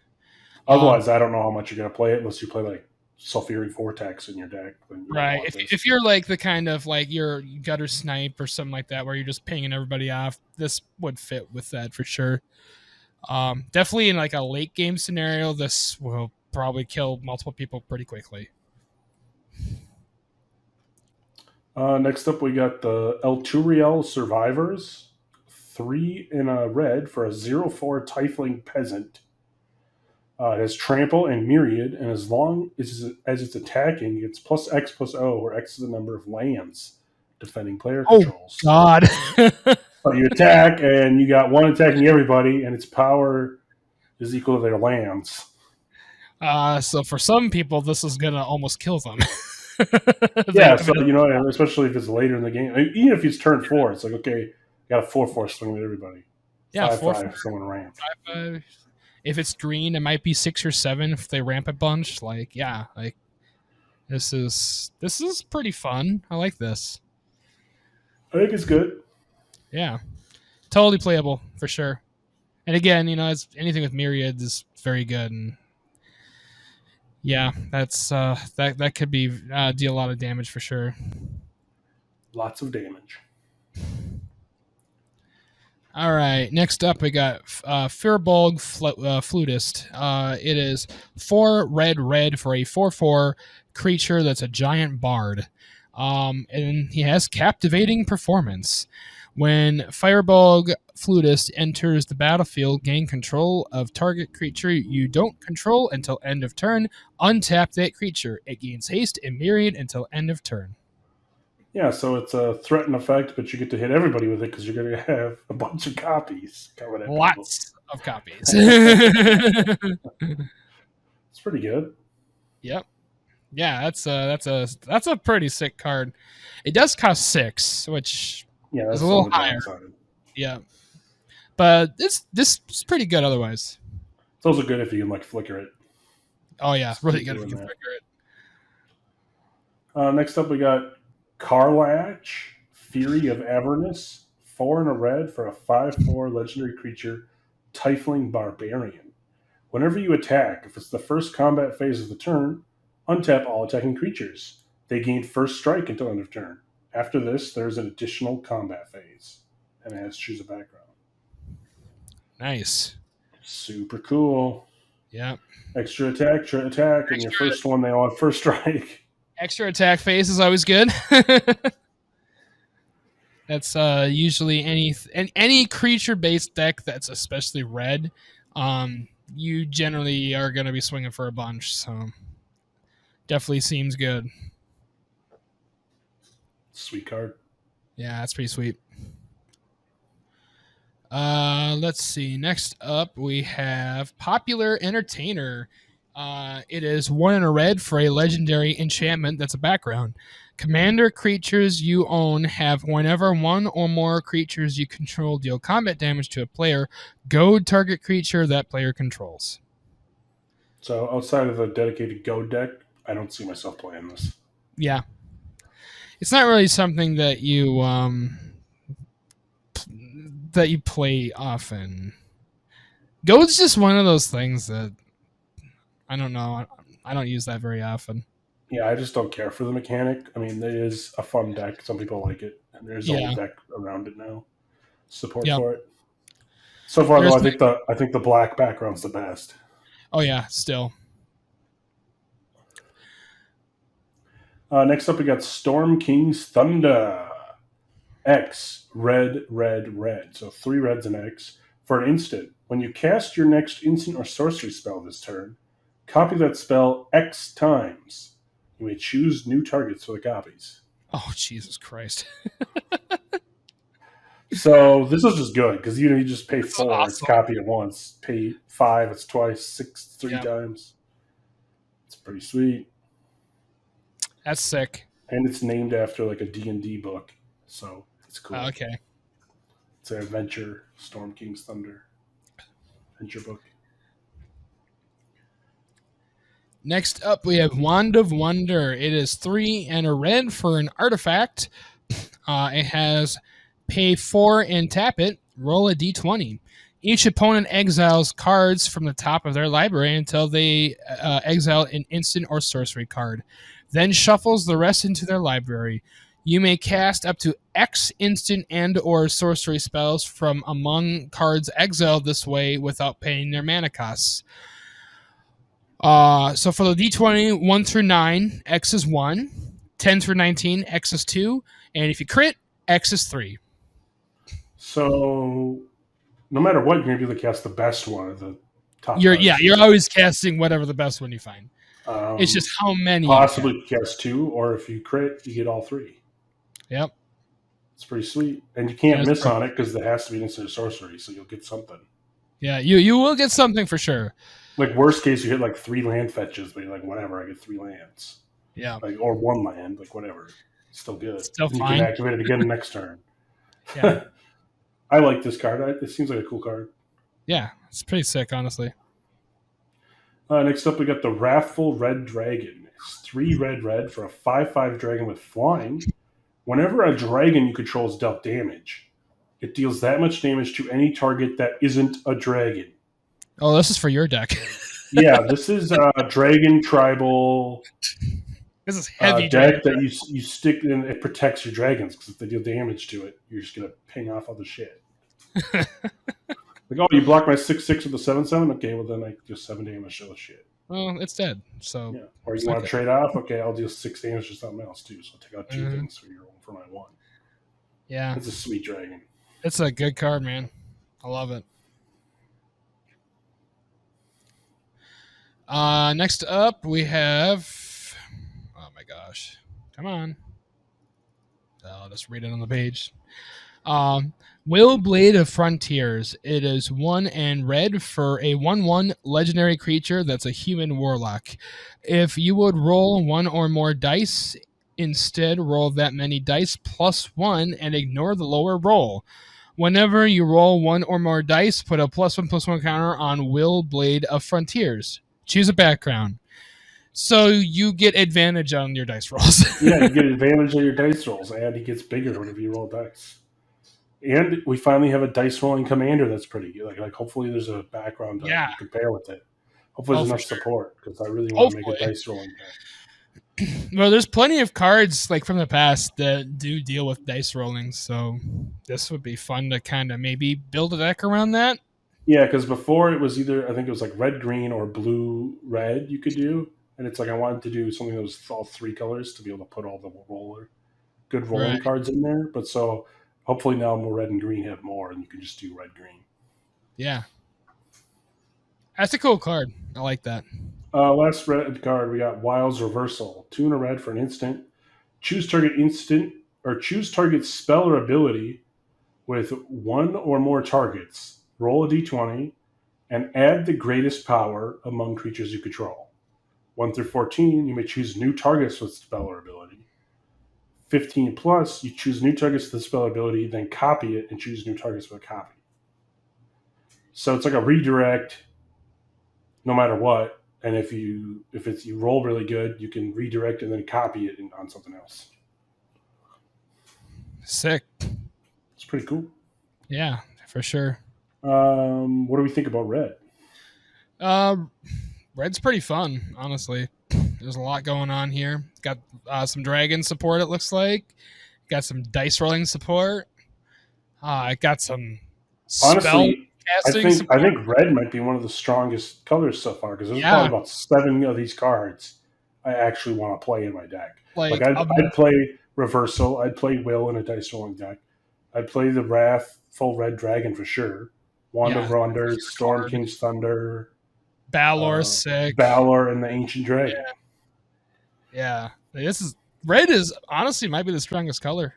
[SPEAKER 1] Otherwise, I don't know how much you're going to play it unless you play like Sulfuric Vortex in your deck.
[SPEAKER 2] Right. If you're like the kind of like your gutter snipe or something like that, where you're just pinging everybody off, this would fit with that for sure. Definitely in like a late game scenario, this will probably kill multiple people pretty quickly.
[SPEAKER 1] Next up, we got the Torriel Survivors. 3 in a red for a 0/4 Tiefling Peasant. It has Trample and Myriad, and as long as it's attacking, it's plus X plus O, where X is the number of lands defending player controls.
[SPEAKER 2] God.
[SPEAKER 1] So you attack, and you got 1 attacking everybody, and its power is equal to their lands.
[SPEAKER 2] So for some people, this is going to almost kill them.
[SPEAKER 1] Yeah, so, especially if it's later in the game. Even if it's turn 4, it's like, okay, got a 4/4 swing with everybody.
[SPEAKER 2] Yeah,
[SPEAKER 1] 5/5 someone ramp.
[SPEAKER 2] 5/5. If it's green, it might be 6 or 7 if they ramp a bunch. Like, yeah, like this is pretty fun. I like this.
[SPEAKER 1] I think it's good.
[SPEAKER 2] Yeah, totally playable for sure. And again, it's anything with Myriad is very good. And yeah, that's that could be deal a lot of damage for sure.
[SPEAKER 1] Lots of damage.
[SPEAKER 2] All right, next up we got Firbolg Flutist. It is 4 red for a 4/4 creature that's a giant bard. And he has captivating performance. When Firbolg Flutist enters the battlefield, gain control of target creature you don't control until end of turn. Untap that creature. It gains haste and Myriad until end of turn.
[SPEAKER 1] Yeah, so it's a threaten effect, but you get to hit everybody with it because you're going to have a bunch of copies coming at
[SPEAKER 2] Lots of copies.
[SPEAKER 1] It's pretty good.
[SPEAKER 2] Yep. Yeah, that's a pretty sick card. It does cost 6, which is a little higher. Yeah, but this is pretty good otherwise.
[SPEAKER 1] It's also good if you can flicker it.
[SPEAKER 2] Oh yeah, really good if you can flicker
[SPEAKER 1] it. Next up, we got Karlach, Fury of Everness, 4 in a red for a 5/4 legendary creature, Tiefling Barbarian. Whenever you attack, if it's the first combat phase of the turn, untap all attacking creatures. They gain first strike until end of turn. After this, there's an additional combat phase, and it has to choose a background.
[SPEAKER 2] Nice.
[SPEAKER 1] Super cool.
[SPEAKER 2] Yeah.
[SPEAKER 1] Extra attack, and your first one they all have first strike.
[SPEAKER 2] Extra attack phase is always good. That's usually any creature based deck that's especially red. You generally are going to be swinging for a bunch, so definitely seems good.
[SPEAKER 1] Sweet card.
[SPEAKER 2] Yeah, that's pretty sweet. Let's see. Next up, we have Popular Entertainer. It is 1 in a red for a legendary enchantment that's a background. Commander creatures you own have whenever one or more creatures you control deal combat damage to a player, goad target creature that player controls.
[SPEAKER 1] So outside of the dedicated Go deck, I don't see myself playing this.
[SPEAKER 2] Yeah. It's not really something that you play often. Goad's just one of those things that I don't know. I don't use that very often.
[SPEAKER 1] Yeah, I just don't care for the mechanic. I mean, it is a fun deck. Some people like it, and there's a whole
[SPEAKER 2] Yeah.
[SPEAKER 1] deck around it now. Support
[SPEAKER 2] Yep.
[SPEAKER 1] for it. So far, though,
[SPEAKER 2] There's
[SPEAKER 1] I think the black background's the best.
[SPEAKER 2] Oh yeah, still.
[SPEAKER 1] Next up, we got Storm King's Thunder. X, red, red, red. So 3 reds and X. For an instant, when you cast your next instant or sorcery spell this turn, copy that spell X times. You may choose new targets for the copies.
[SPEAKER 2] Oh Jesus Christ.
[SPEAKER 1] So this is just good because you just pay
[SPEAKER 2] That's
[SPEAKER 1] 4, it's
[SPEAKER 2] awesome.
[SPEAKER 1] copy it once. Pay 5, it's twice. 6, 3
[SPEAKER 2] Yeah.
[SPEAKER 1] times. It's pretty sweet,
[SPEAKER 2] That's sick.
[SPEAKER 1] and it's named after like a D&D book, so it's cool.
[SPEAKER 2] Okay.
[SPEAKER 1] It's an adventure, Storm King's Thunder adventure book.
[SPEAKER 2] Next up, we have Wand of Wonder. It is 3 and a red for an artifact. It has pay 4 and tap it. Roll a d20. Each opponent exiles cards from the top of their library until they exile an instant or sorcery card, then shuffles the rest into their library. You may cast up to X instant and or sorcery spells from among cards exiled this way without paying their mana costs. So for the D20, 1 through 9, X is 1. 10 through 19, X is 2. And if you crit, X is 3.
[SPEAKER 1] So no matter what, you're going to be able to cast the best one of the top.
[SPEAKER 2] You're always casting whatever the best one you find. It's just how many.
[SPEAKER 1] Possibly cast 2, or if you crit, you get all 3.
[SPEAKER 2] Yep.
[SPEAKER 1] It's pretty sweet. And you can't miss on it because there has to be an instant sorcery, so you'll get something.
[SPEAKER 2] Yeah, you will get something for sure.
[SPEAKER 1] Like, worst case, you hit like 3 land fetches, but you're like, whatever, I get 3 lands.
[SPEAKER 2] Yeah.
[SPEAKER 1] Like, or 1 land, like, whatever. It's still good.
[SPEAKER 2] Still fine.
[SPEAKER 1] You can activate it again next turn.
[SPEAKER 2] Yeah.
[SPEAKER 1] I like this card. It seems like a cool card.
[SPEAKER 2] Yeah, it's pretty sick, honestly.
[SPEAKER 1] Next up, we got the Wrathful Red Dragon. It's 3 red, red for a 5/5 dragon with flying. Whenever a dragon you control is dealt damage, it deals that much damage to any target that isn't a dragon.
[SPEAKER 2] Oh, this is for your deck.
[SPEAKER 1] Yeah, this is a dragon tribal.
[SPEAKER 2] This is heavy
[SPEAKER 1] deck that you stick in. It protects your dragons because if they deal damage to it, you're just gonna ping off other shit. Like, oh, you block my 6/6 with the 7/7. Okay, well then I just 7 damage to the shit.
[SPEAKER 2] Well, it's dead. So
[SPEAKER 1] yeah. Or you want to trade off? Okay, I'll deal 6 damage to something else too. So I'll take out 2 things for my 1.
[SPEAKER 2] Yeah,
[SPEAKER 1] it's a sweet dragon.
[SPEAKER 2] It's a good card, man. I love it. Next up, we have. Oh my gosh! Come on. I'll just read it on the page. Will Blade of Frontiers. It is 1 and red for a 1/1 legendary creature that's a human warlock. If you would roll 1 or more dice, instead roll that many dice plus 1 and ignore the lower roll. Whenever you roll 1 or more dice, put a +1/+1 counter on Will Blade of Frontiers. Choose a background. So you get advantage on your dice rolls.
[SPEAKER 1] Yeah, you get advantage on your dice rolls, and he gets bigger whenever you roll dice. And we finally have a dice rolling commander that's pretty good. Like hopefully there's a background to compare with it. Hopefully there's enough support because I really want to make a dice rolling deck.
[SPEAKER 2] Well, there's plenty of cards like from the past that do deal with dice rolling, so this would be fun to kind of maybe build a deck around that.
[SPEAKER 1] Yeah, because before it was either I think it was like red green or blue red you could do, and it's like I wanted to do something that was all 3 colors to be able to put all the good rolling cards in there. But so Hopefully now more red and green have more, and you can just do red green.
[SPEAKER 2] Yeah. That's a cool card. I like that.
[SPEAKER 1] Last red card, we got Wild's Reversal. 2 and a red for an instant. Choose target instant or choose target spell or ability with one or more targets. Roll a d20 and add the greatest power among creatures you control. 1 through 14, you may choose new targets with spell or ability. 15 plus, you choose new targets with the spell ability, then copy it and choose new targets with a copy. So it's like a redirect no matter what. And if you roll really good, you can redirect and then copy it on something else.
[SPEAKER 2] Sick.
[SPEAKER 1] It's pretty cool.
[SPEAKER 2] Yeah, for sure.
[SPEAKER 1] What do we think about red?
[SPEAKER 2] Red's pretty fun, honestly. There's a lot going on here. Got some dragon support, it looks like. Got some dice rolling support. Got some
[SPEAKER 1] Honestly,
[SPEAKER 2] casting support.
[SPEAKER 1] I think red might be one of the strongest colors so far because there's probably about 7 of these cards I actually want to play in my deck. Like I'd play Reversal, I'd play Will in a dice rolling deck. I'd play the Wrath full red dragon for sure. Wand of Wonders, Storm King's Thunder,
[SPEAKER 2] Baldur, sick.
[SPEAKER 1] Baldur, and the Ancient Dragon.
[SPEAKER 2] Yeah. Red is honestly might be the strongest color.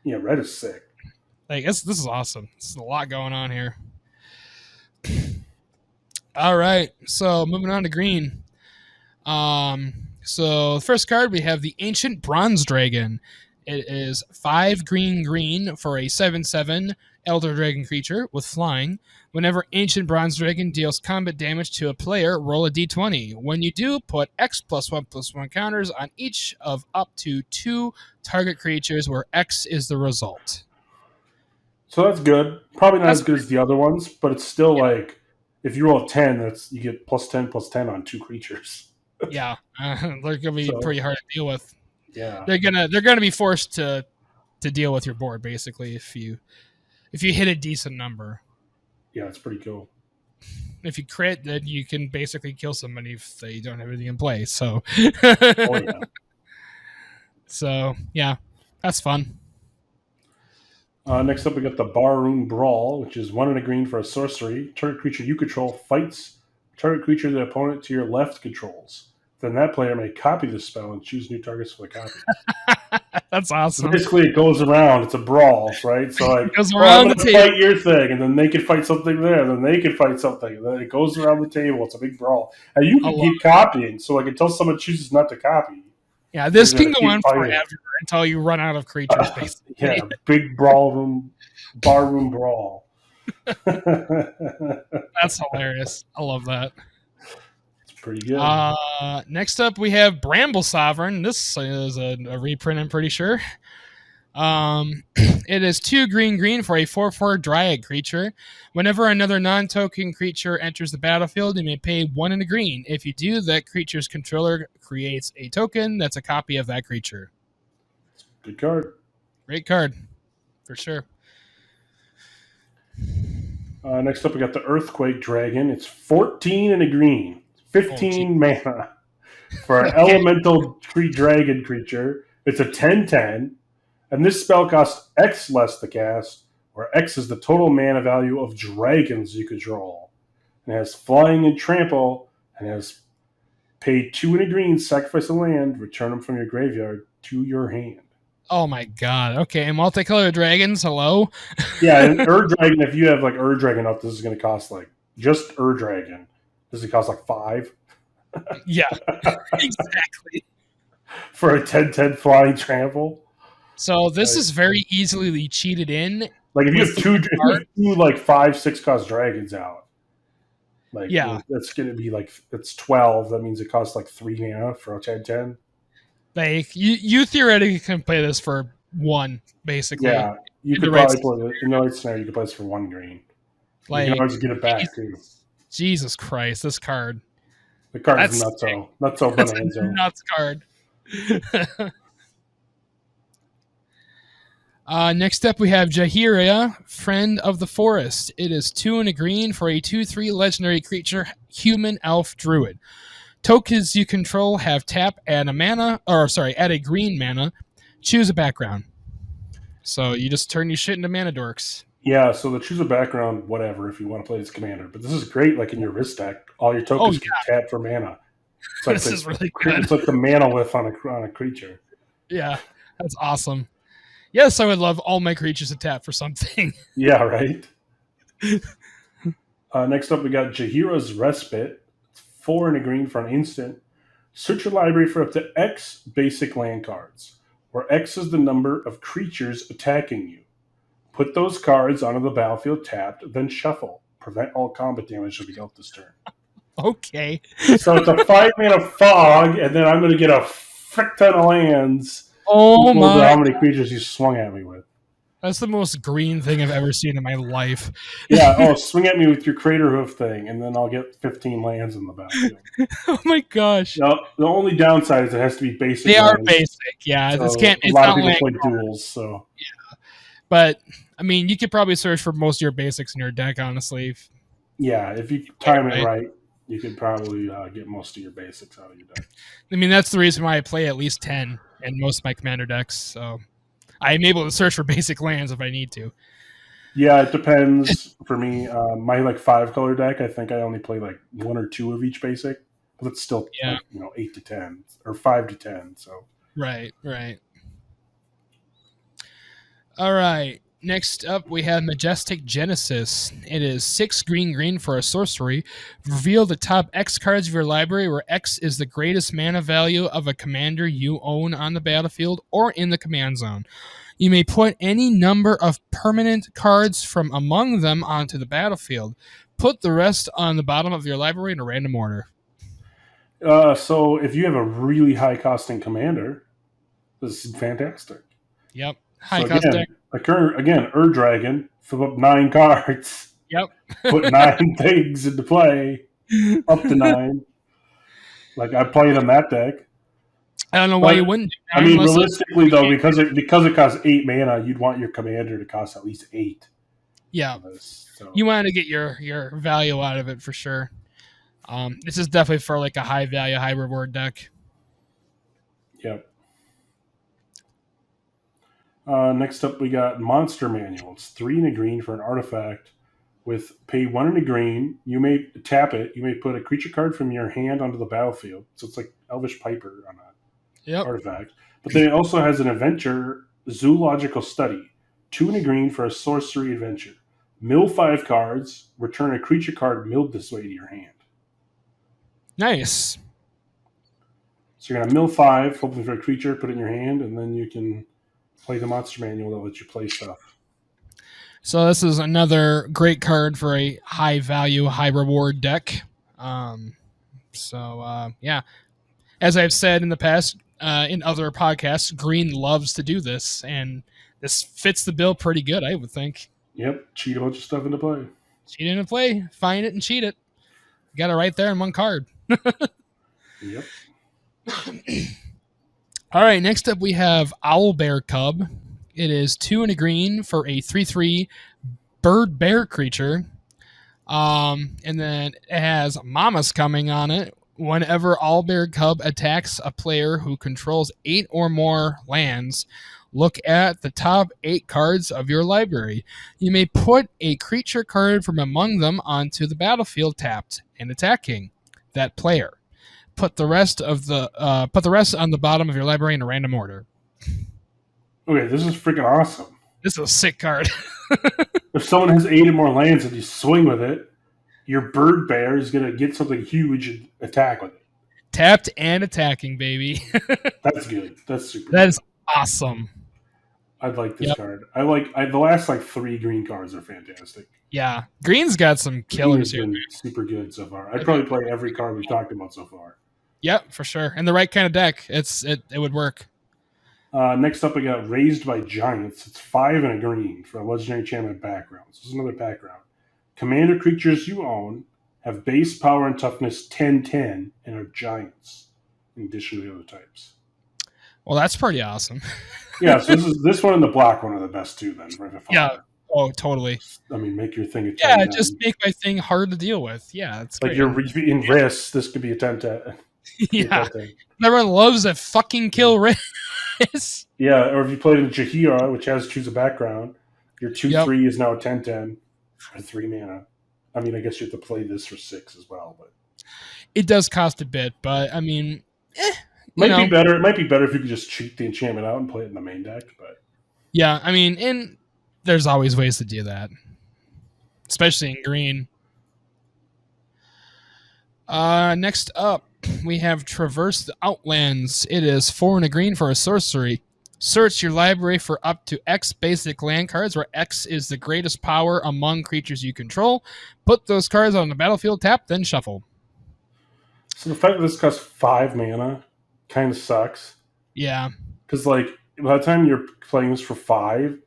[SPEAKER 1] Yeah, red is sick.
[SPEAKER 2] Like this is awesome. There's a lot going on here. All right, so moving on to green. So the first card we have the Ancient Bronze Dragon. It is 5 green for a 7/7 Elder Dragon creature with flying. Whenever Ancient Bronze Dragon deals combat damage to a player, roll a d20. When you do, put X +1/+1 counters on each of up to 2 target creatures where X is the result.
[SPEAKER 1] So that's good. Probably not as good as the other ones, but it's still like if you roll a 10, you get +10/+10 on 2 creatures.
[SPEAKER 2] Yeah, they're gonna be pretty hard to deal with.
[SPEAKER 1] Yeah,
[SPEAKER 2] they're gonna be forced to deal with your board basically if you hit a decent number.
[SPEAKER 1] Yeah, it's pretty cool.
[SPEAKER 2] If you crit, then you can basically kill somebody if they don't have anything in play. So, So yeah, that's fun.
[SPEAKER 1] Next up, we got the Barroom Brawl, which is 1 and a green for a sorcery. Target creature you control fights target creature the opponent to your left controls. Then that player may copy the spell and choose new targets for the copy.
[SPEAKER 2] That's awesome.
[SPEAKER 1] So basically, it goes around. It's a brawl, right? So like,
[SPEAKER 2] it goes around the table.
[SPEAKER 1] Fight your thing, and then they can fight something there. Then they can fight something. And then it goes around the table. It's a big brawl, and you can keep copying. So like, until someone chooses not to copy.
[SPEAKER 2] Yeah, this can go on forever until you run out of creatures. Basically,
[SPEAKER 1] yeah, big barroom brawl.
[SPEAKER 2] That's hilarious. I love that.
[SPEAKER 1] Pretty good.
[SPEAKER 2] Next up, we have Bramble Sovereign. This is a reprint, I'm pretty sure. It is 2 green for a 4/4 Dryad creature. Whenever another non-token creature enters the battlefield, you may pay 1 and a green. If you do, that creature's controller creates a token that's a copy of that creature.
[SPEAKER 1] Good card.
[SPEAKER 2] Great card, for sure.
[SPEAKER 1] Next up, we got the Earthquake Dragon. It's 14 and a green. 15 mana for an elemental tree dragon creature. It's a 10/10, and this spell costs X less to cast, where X is the total mana value of dragons you control. And it has flying and trample, and has pay 2 and a green, sacrifice a land, return them from your graveyard to your hand.
[SPEAKER 2] Oh my god. Okay, and multicolored dragons, hello?
[SPEAKER 1] Yeah, and Dragon, if you have like Dragon up, this is going to cost like, just Dragon. Does it cost like 5?
[SPEAKER 2] Yeah, exactly.
[SPEAKER 1] For a 10/10 flying trample.
[SPEAKER 2] So this is very easily cheated in.
[SPEAKER 1] Like if you have two like 5/6 cost dragons out, like that's gonna be like it's 12. That means it costs like 3 mana for a 10/10.
[SPEAKER 2] Like you theoretically can play this for 1, basically.
[SPEAKER 1] Yeah, you could probably play it in the right scenario. You could play this for 1 green. Like, you can always get it back too.
[SPEAKER 2] Jesus Christ, this card.
[SPEAKER 1] The card is not so bonanza.
[SPEAKER 2] Nuts card. Next up, we have Jahiria, Friend of the Forest. It is 2 and a green for a 2/3 legendary creature, human elf druid. Tokens you control have tap, add a green mana. Choose a background. So you just turn your shit into mana dorks.
[SPEAKER 1] Yeah, so the choose a background, whatever, if you want to play as commander. But this is great, like in your wrist deck. All your
[SPEAKER 2] Oh
[SPEAKER 1] tokens
[SPEAKER 2] yeah,
[SPEAKER 1] can tap for mana. It's like
[SPEAKER 2] this is really good.
[SPEAKER 1] it's like the mana lift on a creature.
[SPEAKER 2] Yeah, that's awesome. Yes, I would love all my creatures to tap for something.
[SPEAKER 1] Yeah, right. Next up, we got Jaheira's Respite. It's 4 and a green for an instant. Search your library for up to X basic land cards, where X is the number of creatures attacking you. Put those cards onto the battlefield tapped, then shuffle. Prevent all combat damage to be dealt this turn.
[SPEAKER 2] Okay.
[SPEAKER 1] So it's a 5-mana fog, and then I'm going to get a frick ton of lands.
[SPEAKER 2] Oh my!
[SPEAKER 1] How many creatures you swung at me with?
[SPEAKER 2] That's the most green thing I've ever seen in my life.
[SPEAKER 1] Yeah. Oh, swing at me with your crater hoof thing, and then I'll get 15 lands in the battlefield.
[SPEAKER 2] Oh my gosh!
[SPEAKER 1] Now, the only downside is it has to be basic.
[SPEAKER 2] They
[SPEAKER 1] lands.
[SPEAKER 2] are basic. Yeah,
[SPEAKER 1] So
[SPEAKER 2] this can't.
[SPEAKER 1] a
[SPEAKER 2] It's
[SPEAKER 1] lot
[SPEAKER 2] not
[SPEAKER 1] of people
[SPEAKER 2] like
[SPEAKER 1] play duels, so
[SPEAKER 2] But I mean, you could probably search for most of your basics in your deck, honestly.
[SPEAKER 1] yeah, if you time it
[SPEAKER 2] Right.
[SPEAKER 1] right, you could probably get most of your basics out of your deck.
[SPEAKER 2] I mean, that's the reason why I play at least 10 in most of my commander decks. So I'm able to search for basic lands if I need to.
[SPEAKER 1] Yeah, it depends. For me, my like 5-color deck, I think I only play like 1 or 2 of each basic, but it's still
[SPEAKER 2] Yeah.
[SPEAKER 1] like 8 to 10 or 5 to 10. So
[SPEAKER 2] Right. All right. Next up, we have Majestic Genesis. It is 6 green for a sorcery. Reveal the top X cards of your library, where X is the greatest mana value of a commander you own on the battlefield or in the command zone. You may put any number of permanent cards from among them onto the battlefield. Put the rest on the bottom of your library in a random order.
[SPEAKER 1] so if you have a really high costing commander, this is fantastic.
[SPEAKER 2] Yep.
[SPEAKER 1] So
[SPEAKER 2] High cost deck.
[SPEAKER 1] again, Dragon, fill up 9 cards.
[SPEAKER 2] Yep.
[SPEAKER 1] Put 9 things into play, up to 9. Like I played on that deck.
[SPEAKER 2] I don't know why you wouldn't.
[SPEAKER 1] I mean, realistically though, because it costs 8 mana, you'd want your commander to cost at least 8.
[SPEAKER 2] Yeah.
[SPEAKER 1] So.
[SPEAKER 2] You want to get your value out of it for sure. This is definitely for like a high value, high reward deck.
[SPEAKER 1] Yep. Next up, we got Monster Manual. It's 3 and a green for an artifact. With pay 1 and a green, you may tap it. You may put a creature card from your hand onto the battlefield. So it's like Elvish Piper on that artifact. But then it also has an adventure, Zoological Study. 2 and a green for a sorcery adventure. Mill 5 cards. Return a creature card milled this way to your hand.
[SPEAKER 2] Nice.
[SPEAKER 1] So you're going to mill 5, hoping for a creature, put it in your hand, and then you can play the Monster Manual that lets you play stuff.
[SPEAKER 2] So this is another great card for a high value, high reward deck. Yeah, as I've said in the past, in other podcasts, Green loves to do this, and this fits the bill pretty good, I would think.
[SPEAKER 1] Yep, cheat a bunch of stuff into play.
[SPEAKER 2] Cheat into play, find it and cheat it. You got it right there in one card.
[SPEAKER 1] Yep.
[SPEAKER 2] All right, next up we have Owlbear Cub. It is 2 and a green for a 3/3 bird bear creature. And then it has Mama's Coming on it. Whenever Owlbear Cub attacks a player who controls 8 or more lands, look at the top 8 cards of your library. You may put a creature card from among them onto the battlefield tapped and attacking that player. Put the rest on the bottom of your library in a random order.
[SPEAKER 1] Okay, this is freaking awesome.
[SPEAKER 2] This is a sick card.
[SPEAKER 1] If someone has 8 or more lands and you swing with it, your bird bear is going to get something huge and attack with it.
[SPEAKER 2] Tapped and attacking, baby.
[SPEAKER 1] That's good. That's super.
[SPEAKER 2] That is awesome.
[SPEAKER 1] I'd like this card. The last 3 green cards are fantastic.
[SPEAKER 2] Yeah, green's got some killers here.
[SPEAKER 1] Super good so far. I'd probably play every card we've talked about so far.
[SPEAKER 2] Yep, for sure. And the right kind of deck, it would work.
[SPEAKER 1] Next up, we got Raised by Giants. It's 5 and a green for a legendary enchantment background. So this is another background. Commander creatures you own have base power and toughness 10/10 and are giants, in addition to the other types.
[SPEAKER 2] Well, that's pretty awesome.
[SPEAKER 1] Yeah, so this one and the black one are the best too. Then, right?
[SPEAKER 2] Yeah. Oh, totally.
[SPEAKER 1] I mean, make your thing a 10.
[SPEAKER 2] Yeah, just make my thing hard to deal with. Yeah, it's
[SPEAKER 1] like
[SPEAKER 2] great.
[SPEAKER 1] you're in risks. This could be a 10/10.
[SPEAKER 2] Yeah, everyone loves a fucking kill risk. Yes.
[SPEAKER 1] Yeah, or if you played in Jahira, which has choose a background, your two
[SPEAKER 2] Yep.
[SPEAKER 1] three is now a 10/10 for 3 mana. I mean, I guess you have to play this for 6 as well, but
[SPEAKER 2] It does cost a bit, but I mean, you
[SPEAKER 1] might be
[SPEAKER 2] know,
[SPEAKER 1] better. It might be better if you could just cheat the enchantment out and play it in the main deck. But
[SPEAKER 2] yeah, I mean, and there's always ways to do that, especially in green. Next up, we have Traverse the Outlands. It is 4 and a green for a sorcery. Search your library for up to X basic land cards, where X is the greatest power among creatures you control. Put those cards on the battlefield tap, then shuffle.
[SPEAKER 1] so the fact that this costs 5 mana kind of sucks
[SPEAKER 2] Yeah,
[SPEAKER 1] because like by the time you're playing this for 5,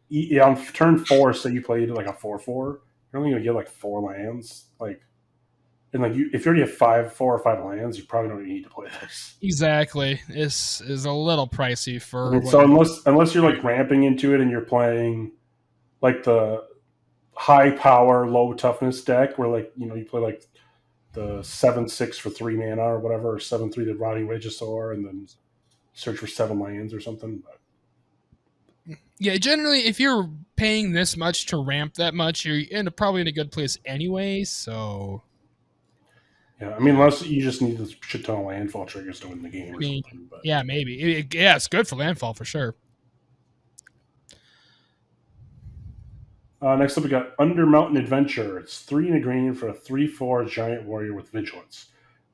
[SPEAKER 1] on turn 4, say you played like a 4/4, you're only gonna get like 4 lands. Like and like if you already have 4 or 5 lands, you probably don't even need to play this.
[SPEAKER 2] exactly. This is a little pricey
[SPEAKER 1] I
[SPEAKER 2] for
[SPEAKER 1] mean,
[SPEAKER 2] what
[SPEAKER 1] so
[SPEAKER 2] you're.
[SPEAKER 1] unless you're like ramping into it and you're playing like the high power, low toughness deck where like you play like the 7/6 for 3 mana or whatever, or 7/3 the Rotting Regisaur, and then search for 7 lands or something. But
[SPEAKER 2] Yeah, generally, if you're paying this much to ramp that much, you're probably in a good place anyway. So,
[SPEAKER 1] yeah, I mean, unless you just need this shit ton of landfall triggers to win the game
[SPEAKER 2] I
[SPEAKER 1] or
[SPEAKER 2] mean,
[SPEAKER 1] something. But
[SPEAKER 2] yeah, maybe. Yeah, it's good for landfall for sure.
[SPEAKER 1] next up, we got Undermountain Adventure. It's 3 and a green for a 3/4 giant warrior with vigilance.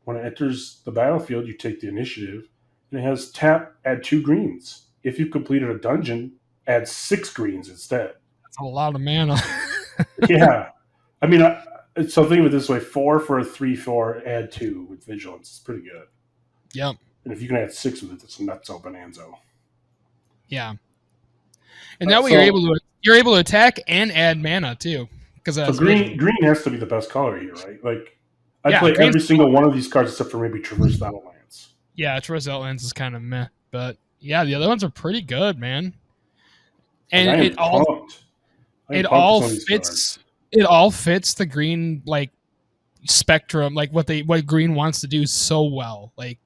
[SPEAKER 1] When it enters the battlefield, you take the initiative, and it has tap, add 2 greens. If you've completed a dungeon, add 6 greens instead.
[SPEAKER 2] That's a lot of mana.
[SPEAKER 1] Yeah, I mean, so think of it this way: 4 for a 3/4, add 2 with vigilance. It's pretty good.
[SPEAKER 2] Yep.
[SPEAKER 1] And if you can add 6 with it, that's nutso bonanza.
[SPEAKER 2] Yeah. And that way
[SPEAKER 1] So
[SPEAKER 2] you're able to attack and add mana too, because
[SPEAKER 1] so
[SPEAKER 2] that's
[SPEAKER 1] green
[SPEAKER 2] vigilance.
[SPEAKER 1] green has to be the best color here, right? Like I'd
[SPEAKER 2] Yeah,
[SPEAKER 1] play
[SPEAKER 2] green's
[SPEAKER 1] every single one of these cards except for maybe Traverse the Outlands.
[SPEAKER 2] yeah, Traverse Outlands is kind of meh, but yeah, the other ones are pretty good, man.
[SPEAKER 1] Like
[SPEAKER 2] And
[SPEAKER 1] I am pumped. I am
[SPEAKER 2] it
[SPEAKER 1] pumped with
[SPEAKER 2] all
[SPEAKER 1] some of these
[SPEAKER 2] fits
[SPEAKER 1] cards.
[SPEAKER 2] it all fits the green like spectrum, like what green wants to do so well. Like,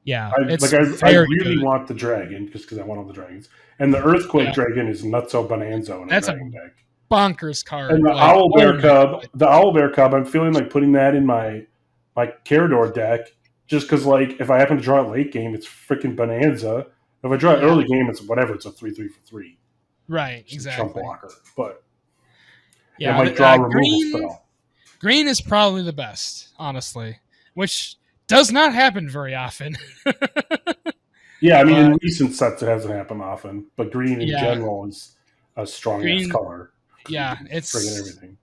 [SPEAKER 2] yeah, it's
[SPEAKER 1] I
[SPEAKER 2] very
[SPEAKER 1] really
[SPEAKER 2] good.
[SPEAKER 1] want the dragon just because I want all the dragons. And the Earthquake
[SPEAKER 2] Yeah,
[SPEAKER 1] dragon is nutso bonanza in a
[SPEAKER 2] that's a
[SPEAKER 1] dragon deck.
[SPEAKER 2] bonkers
[SPEAKER 1] And
[SPEAKER 2] card. Like, oh my god.
[SPEAKER 1] The Owl Bear Cub, I'm feeling like putting that in my Carador deck just because, like, if I happen to draw it late game, it's freaking bonanza. If I draw it
[SPEAKER 2] Yeah,
[SPEAKER 1] early game, it's whatever. It's a 3/3 for 3.
[SPEAKER 2] right,
[SPEAKER 1] Just a chump
[SPEAKER 2] exactly.
[SPEAKER 1] blocker. But it
[SPEAKER 2] Yeah,
[SPEAKER 1] might draw a removal
[SPEAKER 2] green
[SPEAKER 1] spell.
[SPEAKER 2] green is probably the best, honestly, which does not happen very often.
[SPEAKER 1] Yeah, I mean,
[SPEAKER 2] But
[SPEAKER 1] in recent sets, it hasn't happened often. But green in
[SPEAKER 2] yeah,
[SPEAKER 1] general is a strong ass
[SPEAKER 2] green.
[SPEAKER 1] color because we
[SPEAKER 2] Yeah,
[SPEAKER 1] do friggin'
[SPEAKER 2] it's
[SPEAKER 1] everything.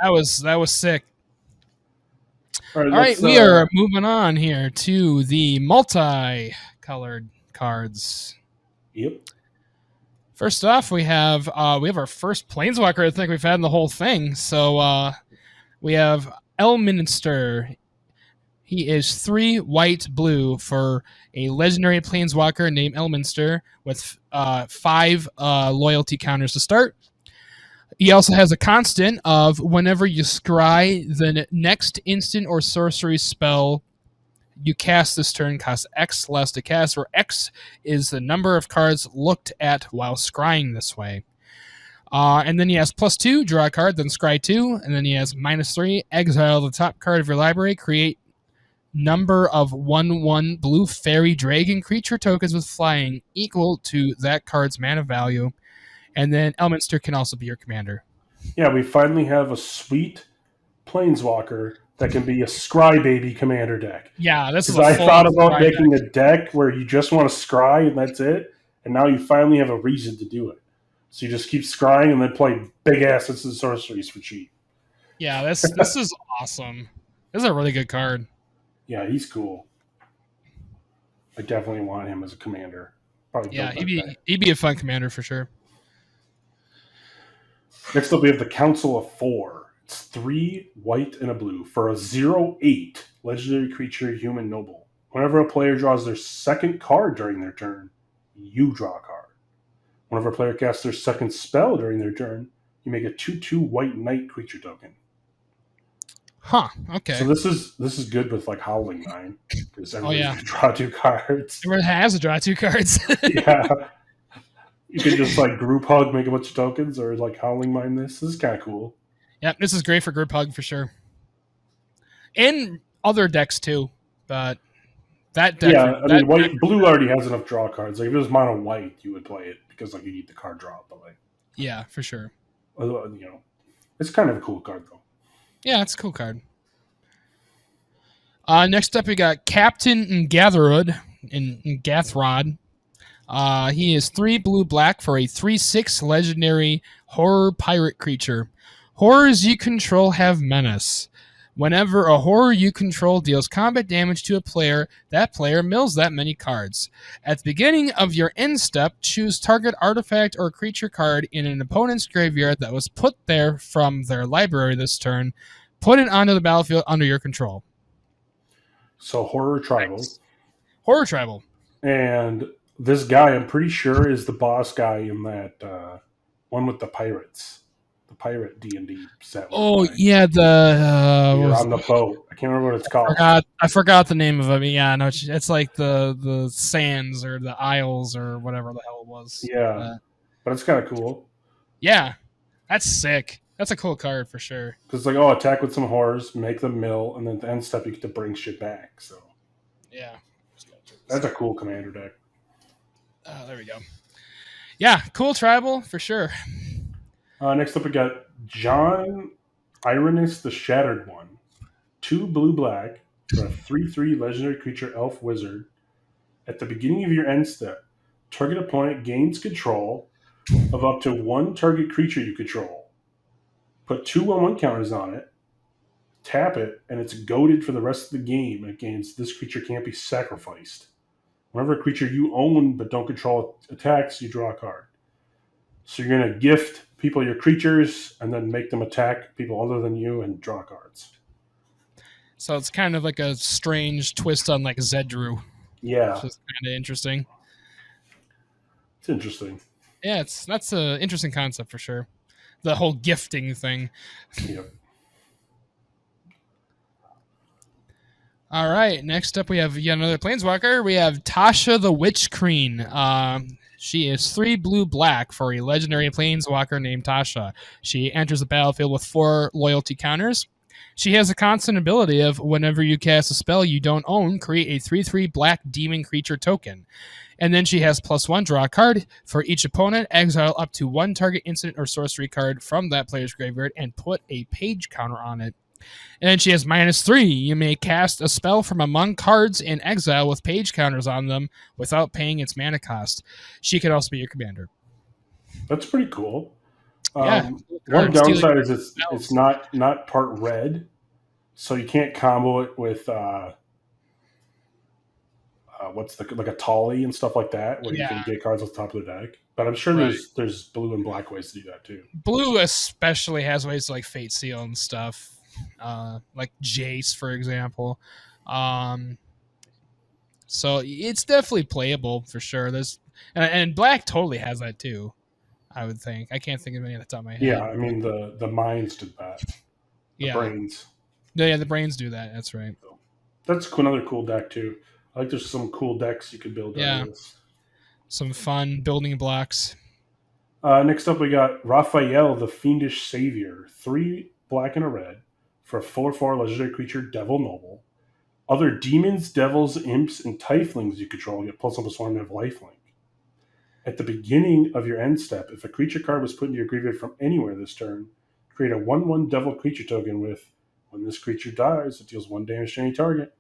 [SPEAKER 2] that was sick.
[SPEAKER 1] All right,
[SPEAKER 2] All right,
[SPEAKER 1] let's.
[SPEAKER 2] we are moving on here to the multi-colored cards.
[SPEAKER 1] Yep.
[SPEAKER 2] First off, we have our first planeswalker I think we've had in the whole thing. So we have Elminster. He is 3 white blue for a legendary planeswalker named Elminster with 5 loyalty counters to start. He also has a constant of whenever you scry the next instant or sorcery spell you cast this turn costs X less to cast, where X is the number of cards looked at while scrying this way. And then he has +2, draw a card, then scry 2, and then he has -3, exile the top card of your library, create number of 1/1 blue fairy dragon creature tokens with flying equal to that card's mana value. And then Elminster can also be your commander.
[SPEAKER 1] Yeah, we finally have a sweet planeswalker that can be a scry baby commander deck.
[SPEAKER 2] Yeah, this is
[SPEAKER 1] Because
[SPEAKER 2] a
[SPEAKER 1] I
[SPEAKER 2] full
[SPEAKER 1] thought about
[SPEAKER 2] scry
[SPEAKER 1] making
[SPEAKER 2] deck.
[SPEAKER 1] a deck where you just want to scry and that's it, and now you finally have a reason to do it. So you just keep scrying and then play big assets and sorceries for cheap.
[SPEAKER 2] Yeah, this is awesome. This is a really good card.
[SPEAKER 1] Yeah, he's cool. I definitely want him as a commander. Probably
[SPEAKER 2] Yeah,
[SPEAKER 1] build that deck.
[SPEAKER 2] he'd be a fun commander for sure.
[SPEAKER 1] Next up, we have the Council of Four. It's 3 white and a blue for a 0/8 legendary creature human noble. Whenever a player draws their second card during their turn, you draw a card. Whenever a player casts their second spell during their turn, you make a 2/2 white knight creature token.
[SPEAKER 2] Huh.
[SPEAKER 1] So
[SPEAKER 2] Okay.
[SPEAKER 1] this is good with like Howling Nine. because
[SPEAKER 2] Oh
[SPEAKER 1] everybody's
[SPEAKER 2] yeah,
[SPEAKER 1] gonna draw 2 cards.
[SPEAKER 2] everyone has to draw 2 cards.
[SPEAKER 1] Yeah, you could just like group hug, make a bunch of tokens, or like howling mine. This is kind of cool.
[SPEAKER 2] Yep, this is great for group hug for sure, and other decks too. But that deck,
[SPEAKER 1] Yeah, I
[SPEAKER 2] that
[SPEAKER 1] mean,
[SPEAKER 2] deck,
[SPEAKER 1] blue already has enough draw cards. Like if it was mono white, you would play it because like you need the card draw. But like,
[SPEAKER 2] yeah, for sure.
[SPEAKER 1] you know, it's kind of a cool card though.
[SPEAKER 2] Yeah, it's a cool card. Next up, we got Captain Gatherud in Gathrod. He is 3 blue black for a 3/6 legendary horror pirate creature. Horrors you control have menace. Whenever a horror you control deals combat damage to a player, that player mills that many cards. At the beginning of your end step, choose target artifact or creature card in an opponent's graveyard that was put there from their library this turn. Put it onto the battlefield under your control.
[SPEAKER 1] So horror tribal.
[SPEAKER 2] Nice. Horror tribal.
[SPEAKER 1] And this guy, I'm pretty sure, is the boss guy in that one with the pirates, the pirate D&D set.
[SPEAKER 2] Oh yeah, the
[SPEAKER 1] you're on the boat. I can't remember what it's called.
[SPEAKER 2] I forgot the name of it. Yeah, no, it's like the sands or the isles or whatever the hell it was.
[SPEAKER 1] Yeah, but it's kind of cool.
[SPEAKER 2] Yeah, that's sick. That's a cool card for sure.
[SPEAKER 1] Because like, oh, attack with some horrors, make them mill, and then at the end step you get to bring shit back. So
[SPEAKER 2] yeah,
[SPEAKER 1] that's a cool commander deck.
[SPEAKER 2] There we go. Yeah, cool tribal for sure.
[SPEAKER 1] Next up, we got John Irenis the Shattered One. 2 blue black for a 3/3 legendary creature elf wizard. At the beginning of your end step, target opponent gains control of up to 1 target creature you control. Put 2 1/1 counters on it, tap it, and it's goaded for the rest of the game against this creature can't be sacrificed. Whenever a creature you own but don't control attacks, you draw a card. So you're going to gift people your creatures and then make them attack people other than you and draw cards.
[SPEAKER 2] So it's kind of like a strange twist on like Zedru.
[SPEAKER 1] Yeah.
[SPEAKER 2] Which is kind of interesting.
[SPEAKER 1] It's interesting.
[SPEAKER 2] Yeah, that's an interesting concept for sure. The whole gifting thing.
[SPEAKER 1] Yep.
[SPEAKER 2] All right, next up we have yet another Planeswalker. We have Tasha the Witch Queen. She is 3 blue black for a legendary Planeswalker named Tasha. She enters the battlefield with 4 loyalty counters. She has a constant ability of whenever you cast a spell you don't own, create a 3/3 black demon creature token. And then she has +1 draw a card. For each opponent, exile up to 1 target instant or sorcery card from that player's graveyard and put a page counter on it. And then she has -3. You may cast a spell from among cards in exile with page counters on them without paying its mana cost. She could also be your commander.
[SPEAKER 1] That's pretty cool.
[SPEAKER 2] Yeah.
[SPEAKER 1] One downside is it's not part red, so you can't combo it with like a Tolly and stuff like that, where you can get cards off the top of the deck. But I'm sure there's blue and black ways to do that too.
[SPEAKER 2] Blue especially has ways to like Fate Seal and stuff, like Jace, for example. So it's definitely playable for sure. And black totally has that too. I would think. I can't think of any at the top of my head.
[SPEAKER 1] Yeah, I mean the minds did that. The brains.
[SPEAKER 2] Yeah, the brains do that. That's right.
[SPEAKER 1] So, that's another cool deck too. I like there's some cool decks you could build out of this.
[SPEAKER 2] Some fun building blocks.
[SPEAKER 1] Next up, we got Raphael, the Fiendish Savior. 3 black and a red for a 4/4 legendary creature, Devil Noble. Other demons, devils, imps, and tieflings you control get +1/+1 and have lifelink. At the beginning of your end step, if a creature card was put into your graveyard from anywhere this turn, create a 1/1 devil creature token with, when this creature dies, it deals 1 damage to any target.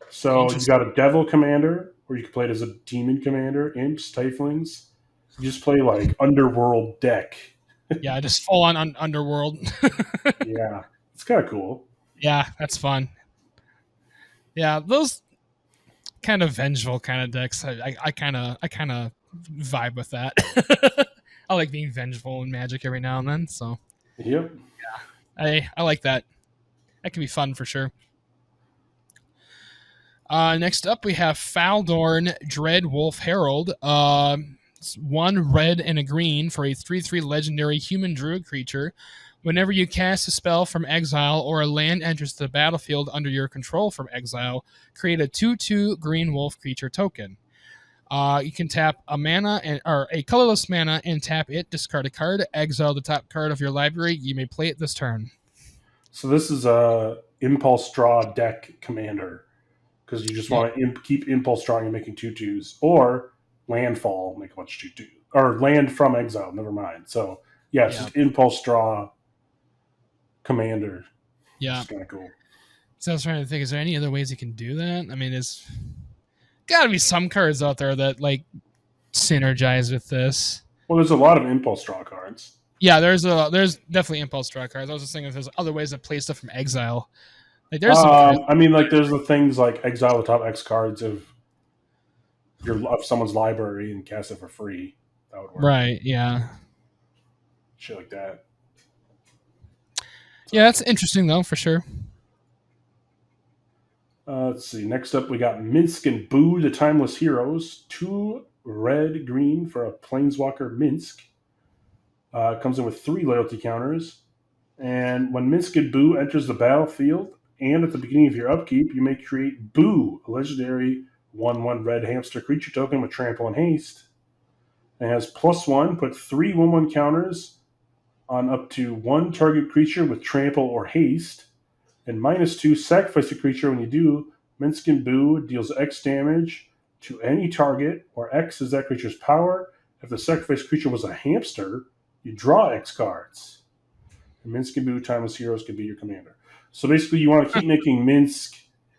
[SPEAKER 1] So you got a devil commander, or you can play it as a demon commander, imps, tieflings. You just play like underworld deck.
[SPEAKER 2] Yeah, just full on underworld.
[SPEAKER 1] Yeah, it's kind of cool.
[SPEAKER 2] Yeah, that's fun. Yeah, those kind of vengeful kind of decks. I kind of vibe with that. I like being vengeful in Magic every now and then. So
[SPEAKER 1] yep,
[SPEAKER 2] yeah, I like that. That can be fun for sure. Next up, we have Faldorn Dread Wolf Herald. 1 red and a green for a 3/3 legendary human druid creature. Whenever you cast a spell from exile or a land enters the battlefield under your control from exile, create a 2/2 green wolf creature token. You can tap a mana or a colorless mana and tap it, discard a card, exile the top card of your library. You may play it this turn.
[SPEAKER 1] So this is a impulse draw deck commander because you just want to keep impulse drawing and making 2/2s, or landfall, make a bunch of 2/2, or land from exile. Never mind. So yeah, it's just impulse draw commander.
[SPEAKER 2] Yeah,
[SPEAKER 1] it's kind of cool.
[SPEAKER 2] So I was trying to think: is there any other ways you can do that? I mean, there's got to be some cards out there that like synergize with this.
[SPEAKER 1] Well, there's a lot of impulse draw cards.
[SPEAKER 2] Yeah, there's definitely impulse draw cards. I was just thinking if there's other ways to play stuff from exile. Like there's
[SPEAKER 1] I mean, like there's the things like exile the top X cards of someone's library and cast it for free. That would work.
[SPEAKER 2] Right, yeah.
[SPEAKER 1] Shit like that.
[SPEAKER 2] Yeah, that's interesting though, for sure.
[SPEAKER 1] Let's see. Next up, we got Minsk and Boo, the Timeless Heroes. 2 red, green for a Planeswalker Minsk. Comes in with 3 loyalty counters. And when Minsk and Boo enters the battlefield, and at the beginning of your upkeep, you may create Boo, a legendary 1/1 red hamster creature token with trample and haste. It has +1, put 3 1/1 counters on up to 1 target creature with trample or haste. And -2, sacrifice a creature. When you do, Minsk and Boo deals X damage to any target, where X is that creature's power. If the sacrificed creature was a hamster, you draw X cards. And Minsk and Boo, Timeless Heroes, can be your commander. So basically, you want to keep making Minsk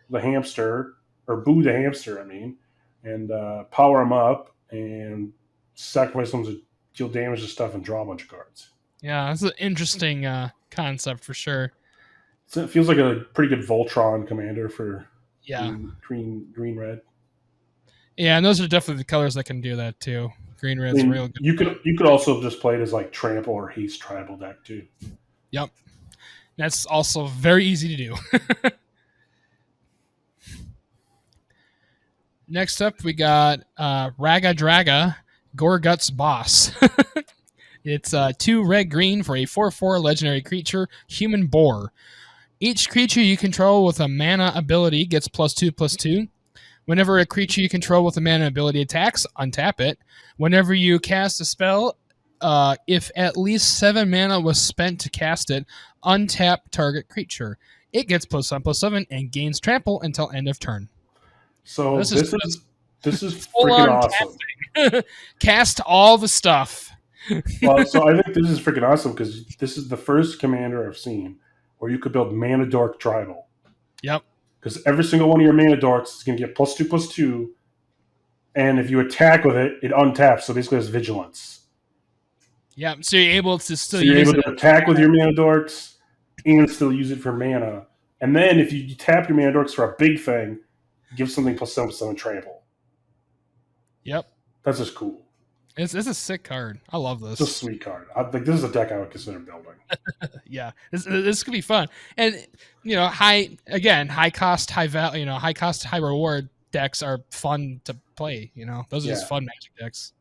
[SPEAKER 1] the hamster, or Boo the hamster, I mean, and power them up and sacrifice them to deal damage to stuff and draw a bunch of cards.
[SPEAKER 2] Yeah, that's an interesting concept for sure.
[SPEAKER 1] So it feels like a pretty good Voltron commander for green red.
[SPEAKER 2] Yeah, and those are definitely the colors that can do that too. Green red's real good.
[SPEAKER 1] You could also just play it as like trample or haste tribal deck too.
[SPEAKER 2] Yep. That's also very easy to do. Next up, we got Raga Draga, Gorgut's Boss. It's 2 red-green for a 4/4 legendary creature, Human Boar. Each creature you control with a mana ability gets +2/+2. Whenever a creature you control with a mana ability attacks, untap it. Whenever you cast a spell, if at least 7 mana was spent to cast it, untap target creature. It gets +1/+7 and gains trample until end of turn.
[SPEAKER 1] So this is freaking awesome.
[SPEAKER 2] Cast all the stuff.
[SPEAKER 1] Well, so I think this is freaking awesome because this is the first commander I've seen where you could build Mana Dork Tribal.
[SPEAKER 2] Yep.
[SPEAKER 1] Because every single one of your Mana Dorks is going to get +2/+2, and if you attack with it, it untaps. So basically, it's Vigilance.
[SPEAKER 2] Yeah, so you're able to still
[SPEAKER 1] use it. You're able to attack with your Mana Dorks and still use it for mana. And then if you tap your Mana Dorks for a big thing, give something +7/+7 trample.
[SPEAKER 2] Yep.
[SPEAKER 1] That's just cool.
[SPEAKER 2] It's a sick card. I love this.
[SPEAKER 1] It's a sweet card. This is a deck I would consider building.
[SPEAKER 2] Yeah, this could be fun. And high cost, high value. High cost, high reward decks are fun to play. Those are just fun Magic decks.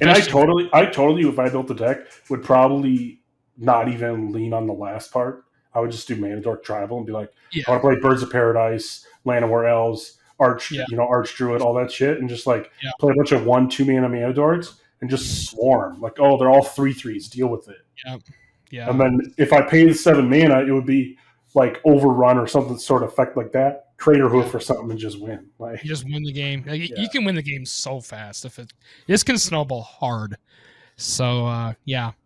[SPEAKER 1] And I totally, if I built the deck, would probably not even lean on the last part. I would just do Mana Dork Tribal and be like, I want to play Birds of Paradise, Land of War Elves, Arch Druid, all that shit, and just play a bunch of 1/2 Mana Dorks. And just swarm. Like, oh, they're all 3/3s. Deal with it.
[SPEAKER 2] Yep. Yeah.
[SPEAKER 1] And then if I pay the 7 mana, it would be like Overrun or something sort of effect like that. Crater Hoof or something and just win. Like,
[SPEAKER 2] you just win the game. You can win the game so fast. This can snowball hard. So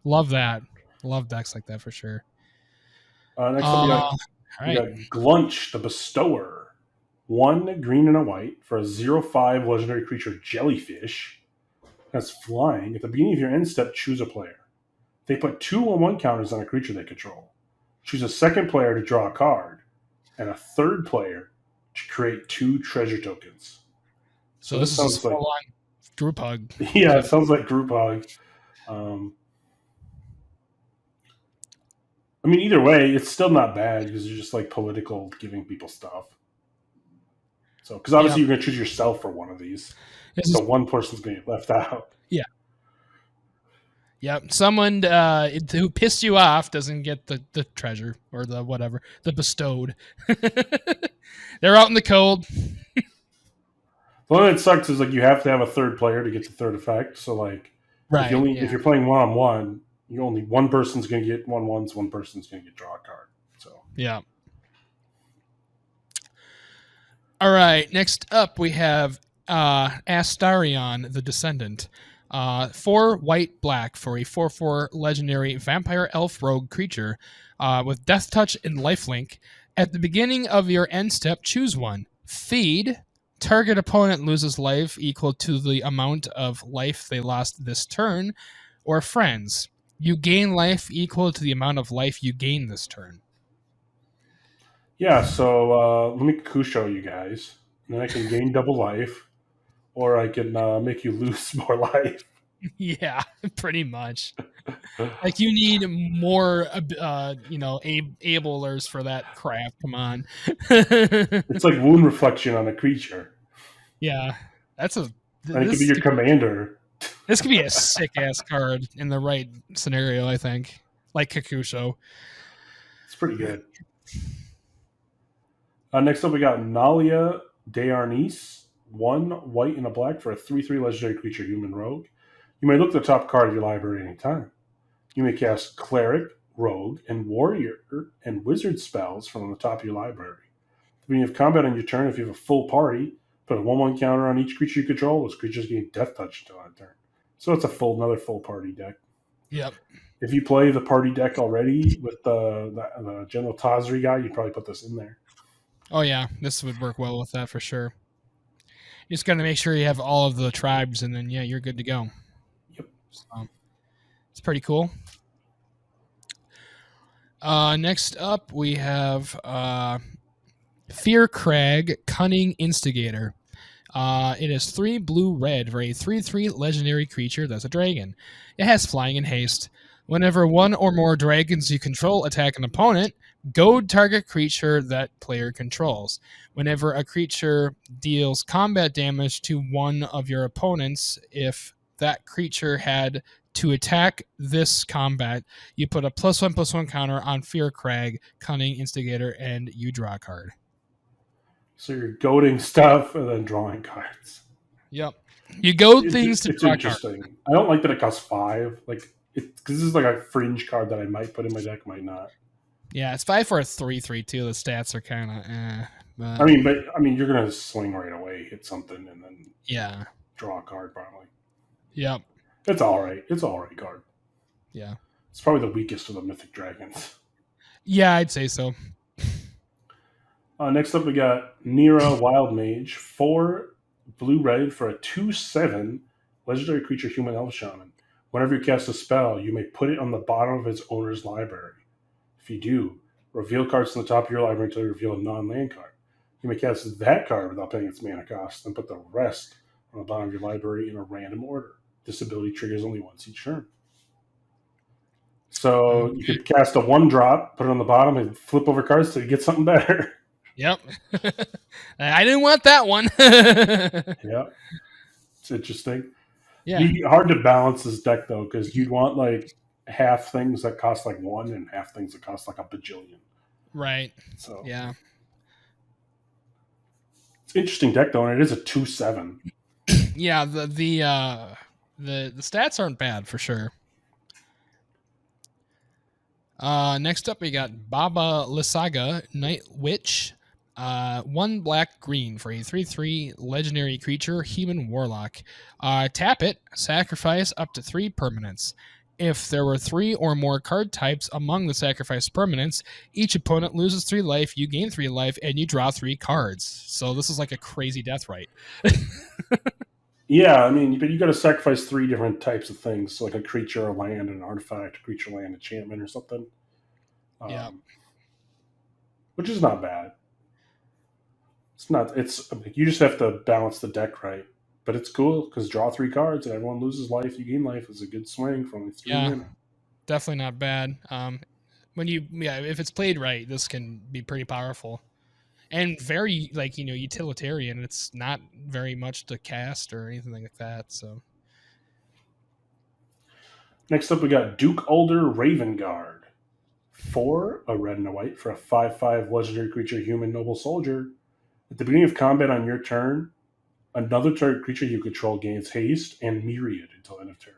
[SPEAKER 2] love that. Love decks like that for sure.
[SPEAKER 1] Next up, we got Glunch the Bestower. 1 green and a white for a 0/5 legendary creature Jellyfish. That's flying. At the beginning of your end step, choose a player. They put 2 1/1 counters on a creature they control. Choose a second player to draw a card, and a third player to create 2 treasure tokens.
[SPEAKER 2] So this sounds like group hug.
[SPEAKER 1] Yeah, it sounds like group hug. I mean, either way, it's still not bad because you're just like political giving people stuff. So, because obviously you're going to choose yourself for one of these. So one person's going to get left out.
[SPEAKER 2] Yeah. Yep. Someone who pissed you off doesn't get the treasure or the whatever, the bestowed. They're out in the cold.
[SPEAKER 1] The one that sucks is like you have to have a third player to get the third effect. So like
[SPEAKER 2] Right.
[SPEAKER 1] if
[SPEAKER 2] Yeah.
[SPEAKER 1] you're playing one on one, you only one person's going to get ones, one person's going to get draw a card. So
[SPEAKER 2] Yeah. All right. Next up, we have Astarion, the Descendant. 4 white black for a 4/4 legendary vampire elf rogue creature with Death Touch and Lifelink. At the beginning of your end step, choose one. Feed. Target opponent loses life equal to the amount of life they lost this turn. Or friends. You gain life equal to the amount of life you gain this turn.
[SPEAKER 1] yeah, so let me Kusho you guys. And then I can gain double life, or I can make you lose more life.
[SPEAKER 2] Yeah, pretty much. Like you need more, ablers for that crap. Come on.
[SPEAKER 1] It's like wound reflection on a creature.
[SPEAKER 2] Yeah, that's a
[SPEAKER 1] And it could be your commander.
[SPEAKER 2] this could be a sick ass card in the right scenario. I think, like Kakusho.
[SPEAKER 1] It's pretty good. Next up, we got Nalia de Arnis. 1 white and a black for a 3/3 legendary creature, human rogue. You may look at the top card of your library at any time. You may cast cleric, rogue, and warrior and wizard spells from the top of your library. When you have combat on your turn, if you have a full party, put a 1/1 counter on each creature you control. Those creatures gain death touch until end turn. So it's another full party deck.
[SPEAKER 2] Yep.
[SPEAKER 1] If you play the party deck already with the General Tazri guy, you probably put this in there.
[SPEAKER 2] Oh yeah, this would work well with that for sure. You just got to make sure you have all of the tribes, and then yeah, you're good to go.
[SPEAKER 1] Yep.
[SPEAKER 2] So, it's pretty cool. Next up, we have Fear Crag, Cunning Instigator. It is 3 blue red for a 3/3 legendary creature that's a dragon. It has flying and haste. Whenever one or more dragons you control attack an opponent, goad target creature that player controls. Whenever a creature deals combat damage to one of your opponents, if that creature had to attack this combat, you put a +1/+1 counter on Fear Crag, Cunning Instigator, and you draw a card.
[SPEAKER 1] So you're goading stuff and then drawing cards.
[SPEAKER 2] Yep. You goad things to
[SPEAKER 1] It's
[SPEAKER 2] draw cards.
[SPEAKER 1] interesting. I don't like that it costs 5. Like, because this is like a fringe card that I might put in my deck, might not.
[SPEAKER 2] Yeah, it's 5 for a 3/3 too. The stats are kind of
[SPEAKER 1] I mean, you're gonna swing right away, hit something, and then
[SPEAKER 2] yeah,
[SPEAKER 1] draw a card probably.
[SPEAKER 2] yep,
[SPEAKER 1] It's all right. It's all right card.
[SPEAKER 2] yeah,
[SPEAKER 1] It's probably the weakest of the mythic dragons.
[SPEAKER 2] yeah. I'd say so.
[SPEAKER 1] Next up, we got Nira Wild Mage, 4 blue red for a 2/7 legendary creature, human elf shaman. Whenever you cast a spell, you may put it on the bottom of its owner's library. If you do, reveal cards from the top of your library until you reveal a non-land card. You may cast that card without paying its mana cost, then put the rest on the bottom of your library in a random order. This ability triggers only once each turn. So you could cast a 1-drop, put it on the bottom, and flip over cards till you get something better.
[SPEAKER 2] Yep. I didn't want that one.
[SPEAKER 1] Yeah. It's interesting.
[SPEAKER 2] Yeah.
[SPEAKER 1] It'd be hard to balance this deck, though, because you'd want, like, half things that cost, like, 1 and half things that cost, like, a bajillion.
[SPEAKER 2] Right.
[SPEAKER 1] So
[SPEAKER 2] yeah.
[SPEAKER 1] It's an interesting deck, though, and it is a 2/7.
[SPEAKER 2] Yeah, the stats aren't bad for sure. Next up, we got Baba Lysaga, Night Witch. 1 black green for a 3/3 legendary creature, human warlock. Tap it, sacrifice up to 3 permanents. If there were 3 or more card types among the sacrificed permanents, each opponent loses 3 life, you gain 3 life, and you draw 3 cards. So this is like a crazy death right.
[SPEAKER 1] Yeah, I mean, but you got to sacrifice 3 different types of things, so like a creature, a land, an artifact, a creature, land, enchantment, or something.
[SPEAKER 2] Yeah.
[SPEAKER 1] Which is not bad. It's not. It's you just have to balance the deck right, but it's cool because draw 3 cards and everyone loses life. You gain life is a good swing for only 3
[SPEAKER 2] Yeah,
[SPEAKER 1] mana.
[SPEAKER 2] definitely not bad. If it's played right, this can be pretty powerful and very utilitarian. It's not very much to cast or anything like that. So
[SPEAKER 1] Next up, we got Duke Alder Raven Guard. 4, a red and a white for a 5/5 legendary creature, human noble soldier. At the beginning of combat on your turn, another target creature you control gains haste and myriad until end of turn.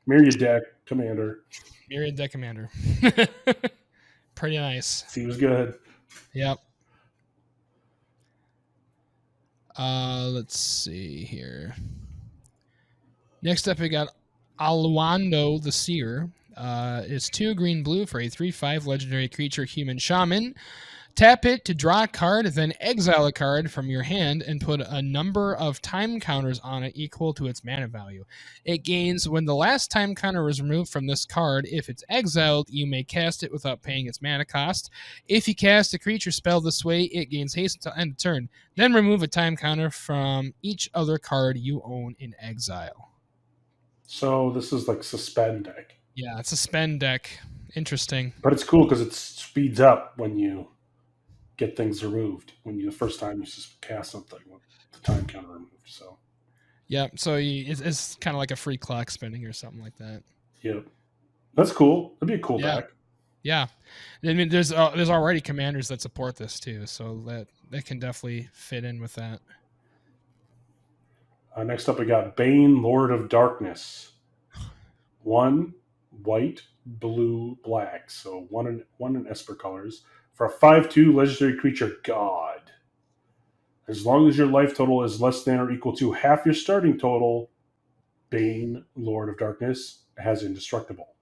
[SPEAKER 1] Myriad deck, commander.
[SPEAKER 2] Myriad deck commander. Pretty nice.
[SPEAKER 1] Seems good.
[SPEAKER 2] Yep. Let's see here. Next up, we got Alwando the Seer. It's 2 green blue for a 3/5 legendary creature human shaman. Tap it to draw a card, then exile a card from your hand and put a number of time counters on it equal to its mana value. It gains when the last time counter is removed from this card. If it's exiled, you may cast it without paying its mana cost. If you cast a creature spell this way, it gains haste until end of turn. Then remove a time counter from each other card you own in exile.
[SPEAKER 1] So this is like suspend deck.
[SPEAKER 2] Yeah, it's a spend deck. Interesting.
[SPEAKER 1] But it's cool because it speeds up when you get things removed. When you the first time you just cast something with the time counter removed. So
[SPEAKER 2] yeah, so it's kind of like a free clock spinning or something like that.
[SPEAKER 1] Yep, that's cool. That'd be a cool deck.
[SPEAKER 2] Yeah, I mean, there's already commanders that support this too, so that can definitely fit in with that.
[SPEAKER 1] Next up, we got Bane, Lord of Darkness. 1 white, blue, black. So one in Esper colors for a 5/2 legendary creature god. As long as your life total is less than or equal to half your starting total, Bane, Lord of Darkness, has indestructible.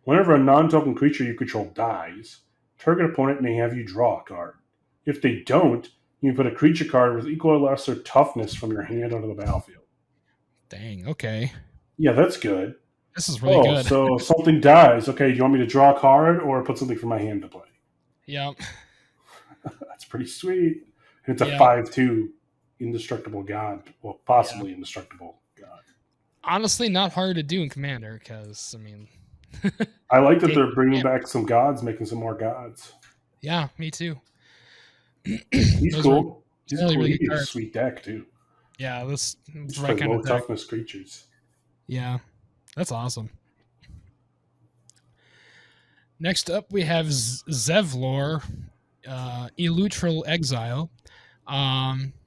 [SPEAKER 1] Whenever a non-token creature you control dies, target opponent may have you draw a card. If they don't, you can put a creature card with equal or lesser toughness from your hand onto the battlefield.
[SPEAKER 2] Dang, okay.
[SPEAKER 1] Yeah, that's good.
[SPEAKER 2] This is really good.
[SPEAKER 1] So something dies. Okay, do you want me to draw a card or put something from my hand to play?
[SPEAKER 2] Yep.
[SPEAKER 1] That's pretty sweet. And it's a 5/2 indestructible god. Well, possibly indestructible god.
[SPEAKER 2] Honestly, not hard to do in Commander because, I mean...
[SPEAKER 1] I like that they're bringing back some gods, making some more gods.
[SPEAKER 2] Yeah, me too.
[SPEAKER 1] He's cool. He's
[SPEAKER 2] really,
[SPEAKER 1] cool.
[SPEAKER 2] really
[SPEAKER 1] He'd be a sweet deck, too.
[SPEAKER 2] Yeah, this
[SPEAKER 1] is right kind of toughness creatures.
[SPEAKER 2] Yeah, that's awesome. Next up, we have Zevlor, Elutral Exile.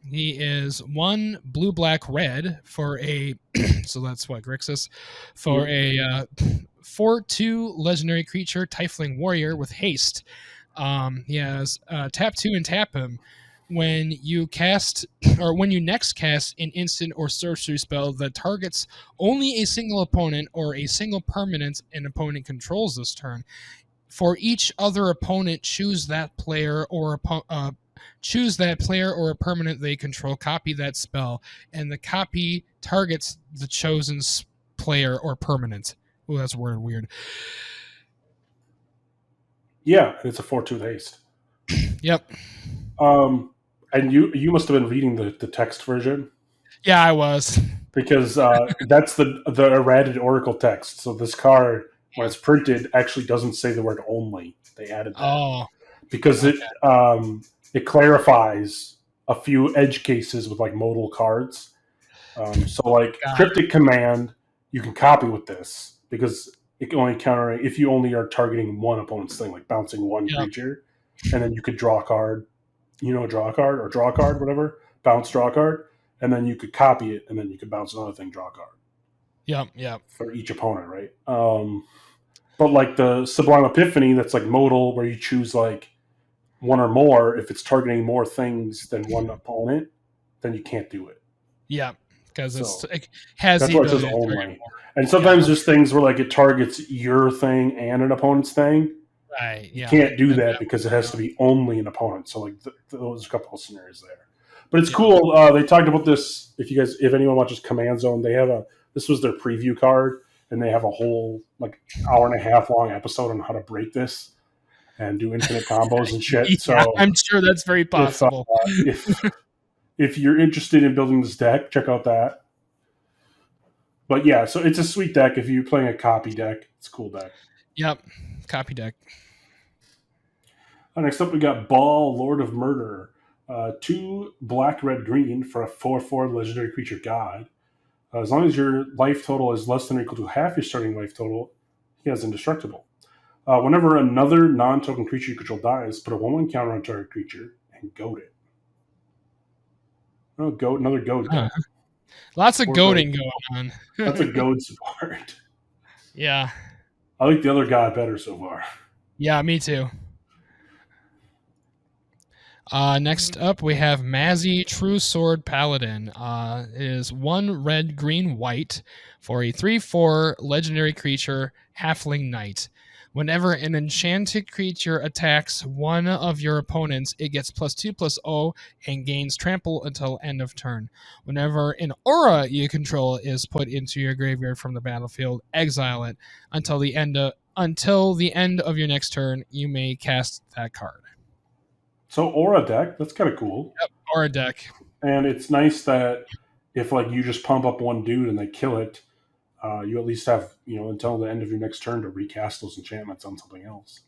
[SPEAKER 2] He is 1 blue, black, red for a so that's what Grixis for a 4/2 legendary creature, Tiefling Warrior with haste. He has tap 2 and tap him. When you cast or when you next cast an instant or sorcery spell that targets only a single opponent or a single permanent an opponent controls this turn, for each other opponent, choose that player or a permanent they control, copy that spell, and the copy targets the chosen player or permanent. Oh, that's weird.
[SPEAKER 1] Yeah, it's a 4/2 haste.
[SPEAKER 2] Yep.
[SPEAKER 1] And you must have been reading the text version.
[SPEAKER 2] Yeah, I was.
[SPEAKER 1] Because that's the errated Oracle text. So this card, when it's printed, actually doesn't say the word only. They added that.
[SPEAKER 2] Oh.
[SPEAKER 1] Because it clarifies a few edge cases with like modal cards. So like cryptic command, you can copy with this because it can only counter if you only are targeting one opponent's thing, like bouncing one creature, and then you could draw a card. Draw a card or draw a card, whatever. Bounce, draw a card, and then you could copy it, and then you could bounce another thing, draw a card.
[SPEAKER 2] Yep.
[SPEAKER 1] For each opponent, right? But like the Sublime Epiphany, that's like modal, where you choose like one or more. If it's targeting more things than one opponent, then you can't do it.
[SPEAKER 2] Yeah, because it has
[SPEAKER 1] that's why it says only. And sometimes there's things where like it targets your thing and an opponent's thing.
[SPEAKER 2] Right. Yeah.
[SPEAKER 1] You can't do that because it has to be only an opponent. So like those are a couple of scenarios there. But it's cool. They talked about this. If anyone watches Command Zone, they have this was their preview card, and they have a whole like hour and a half long episode on how to break this and do infinite combos and shit. So
[SPEAKER 2] I'm sure that's very possible.
[SPEAKER 1] If you're interested in building this deck, check out that. But yeah, so it's a sweet deck. If you're playing a copy deck, it's a cool deck.
[SPEAKER 2] Yep, copy deck.
[SPEAKER 1] Next up, we got Ball, Lord of Murder. 2 black, red, green for a 4/4 legendary creature god. As long as your life total is less than or equal to half your starting life total, he has indestructible. Whenever another non-token creature you control dies, put a 1/1 counter on target creature and goad it. Oh, goat, another goad
[SPEAKER 2] Huh.
[SPEAKER 1] deck.
[SPEAKER 2] Lots of
[SPEAKER 1] Or
[SPEAKER 2] goading
[SPEAKER 1] goad.
[SPEAKER 2] going
[SPEAKER 1] That's a
[SPEAKER 2] on.
[SPEAKER 1] goad support.
[SPEAKER 2] Yeah.
[SPEAKER 1] I like the other god better so far.
[SPEAKER 2] Yeah, me too. Next up, we have Mazzy True Sword Paladin. It is 1 red, green, white for a 3/4 legendary creature, Halfling Knight. Whenever an enchanted creature attacks one of your opponents, it gets +2/+0 and gains trample until end of turn. Whenever an aura you control is put into your graveyard from the battlefield, exile it until the end of your next turn. You may cast that card.
[SPEAKER 1] So aura deck, that's kind of cool.
[SPEAKER 2] Yep, aura deck.
[SPEAKER 1] And it's nice that if like you just pump up one dude and they kill it, you at least have until the end of your next turn to recast those enchantments on something else.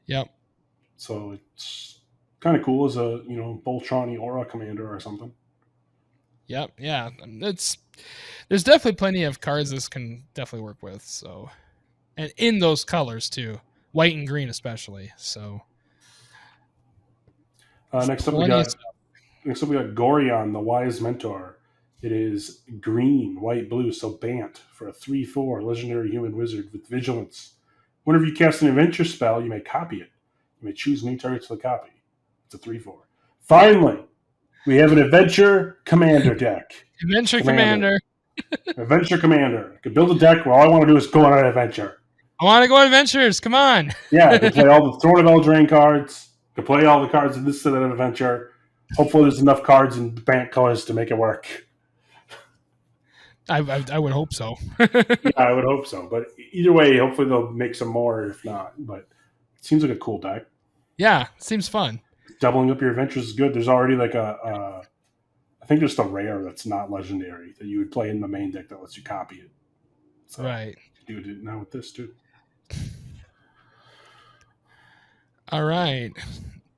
[SPEAKER 2] Yep.
[SPEAKER 1] So it's kind of cool as a Voltron aura commander or something.
[SPEAKER 2] Yep. Yeah. There's definitely plenty of cards this can definitely work with. So, and in those colors too, white and green especially. So.
[SPEAKER 1] Next up we got Gorion, the Wise Mentor. It is green, white, blue, so Bant for a 3/4 legendary human wizard with vigilance. Whenever you cast an adventure spell, you may copy it. You may choose new targets for the copy. It's a 3/4. Finally, we have an adventure commander deck.
[SPEAKER 2] Adventure Commander.
[SPEAKER 1] Adventure Commander. I could build a deck where all I want to do is go on an adventure.
[SPEAKER 2] I want to go on adventures. Come on.
[SPEAKER 1] Yeah, I could play all the Throne of Eldraine cards. I could play all the cards in this set of adventure. Hopefully there's enough cards in Bant colors to make it work.
[SPEAKER 2] I would hope so.
[SPEAKER 1] Yeah, I would hope so. But either way, hopefully they'll make some more if not. But it seems like a cool deck.
[SPEAKER 2] Yeah, seems fun.
[SPEAKER 1] Doubling up your adventures is good. There's already like I think just a rare that's not legendary that you would play in the main deck that lets you copy it. So
[SPEAKER 2] Right.
[SPEAKER 1] you do it now with this too.
[SPEAKER 2] All right.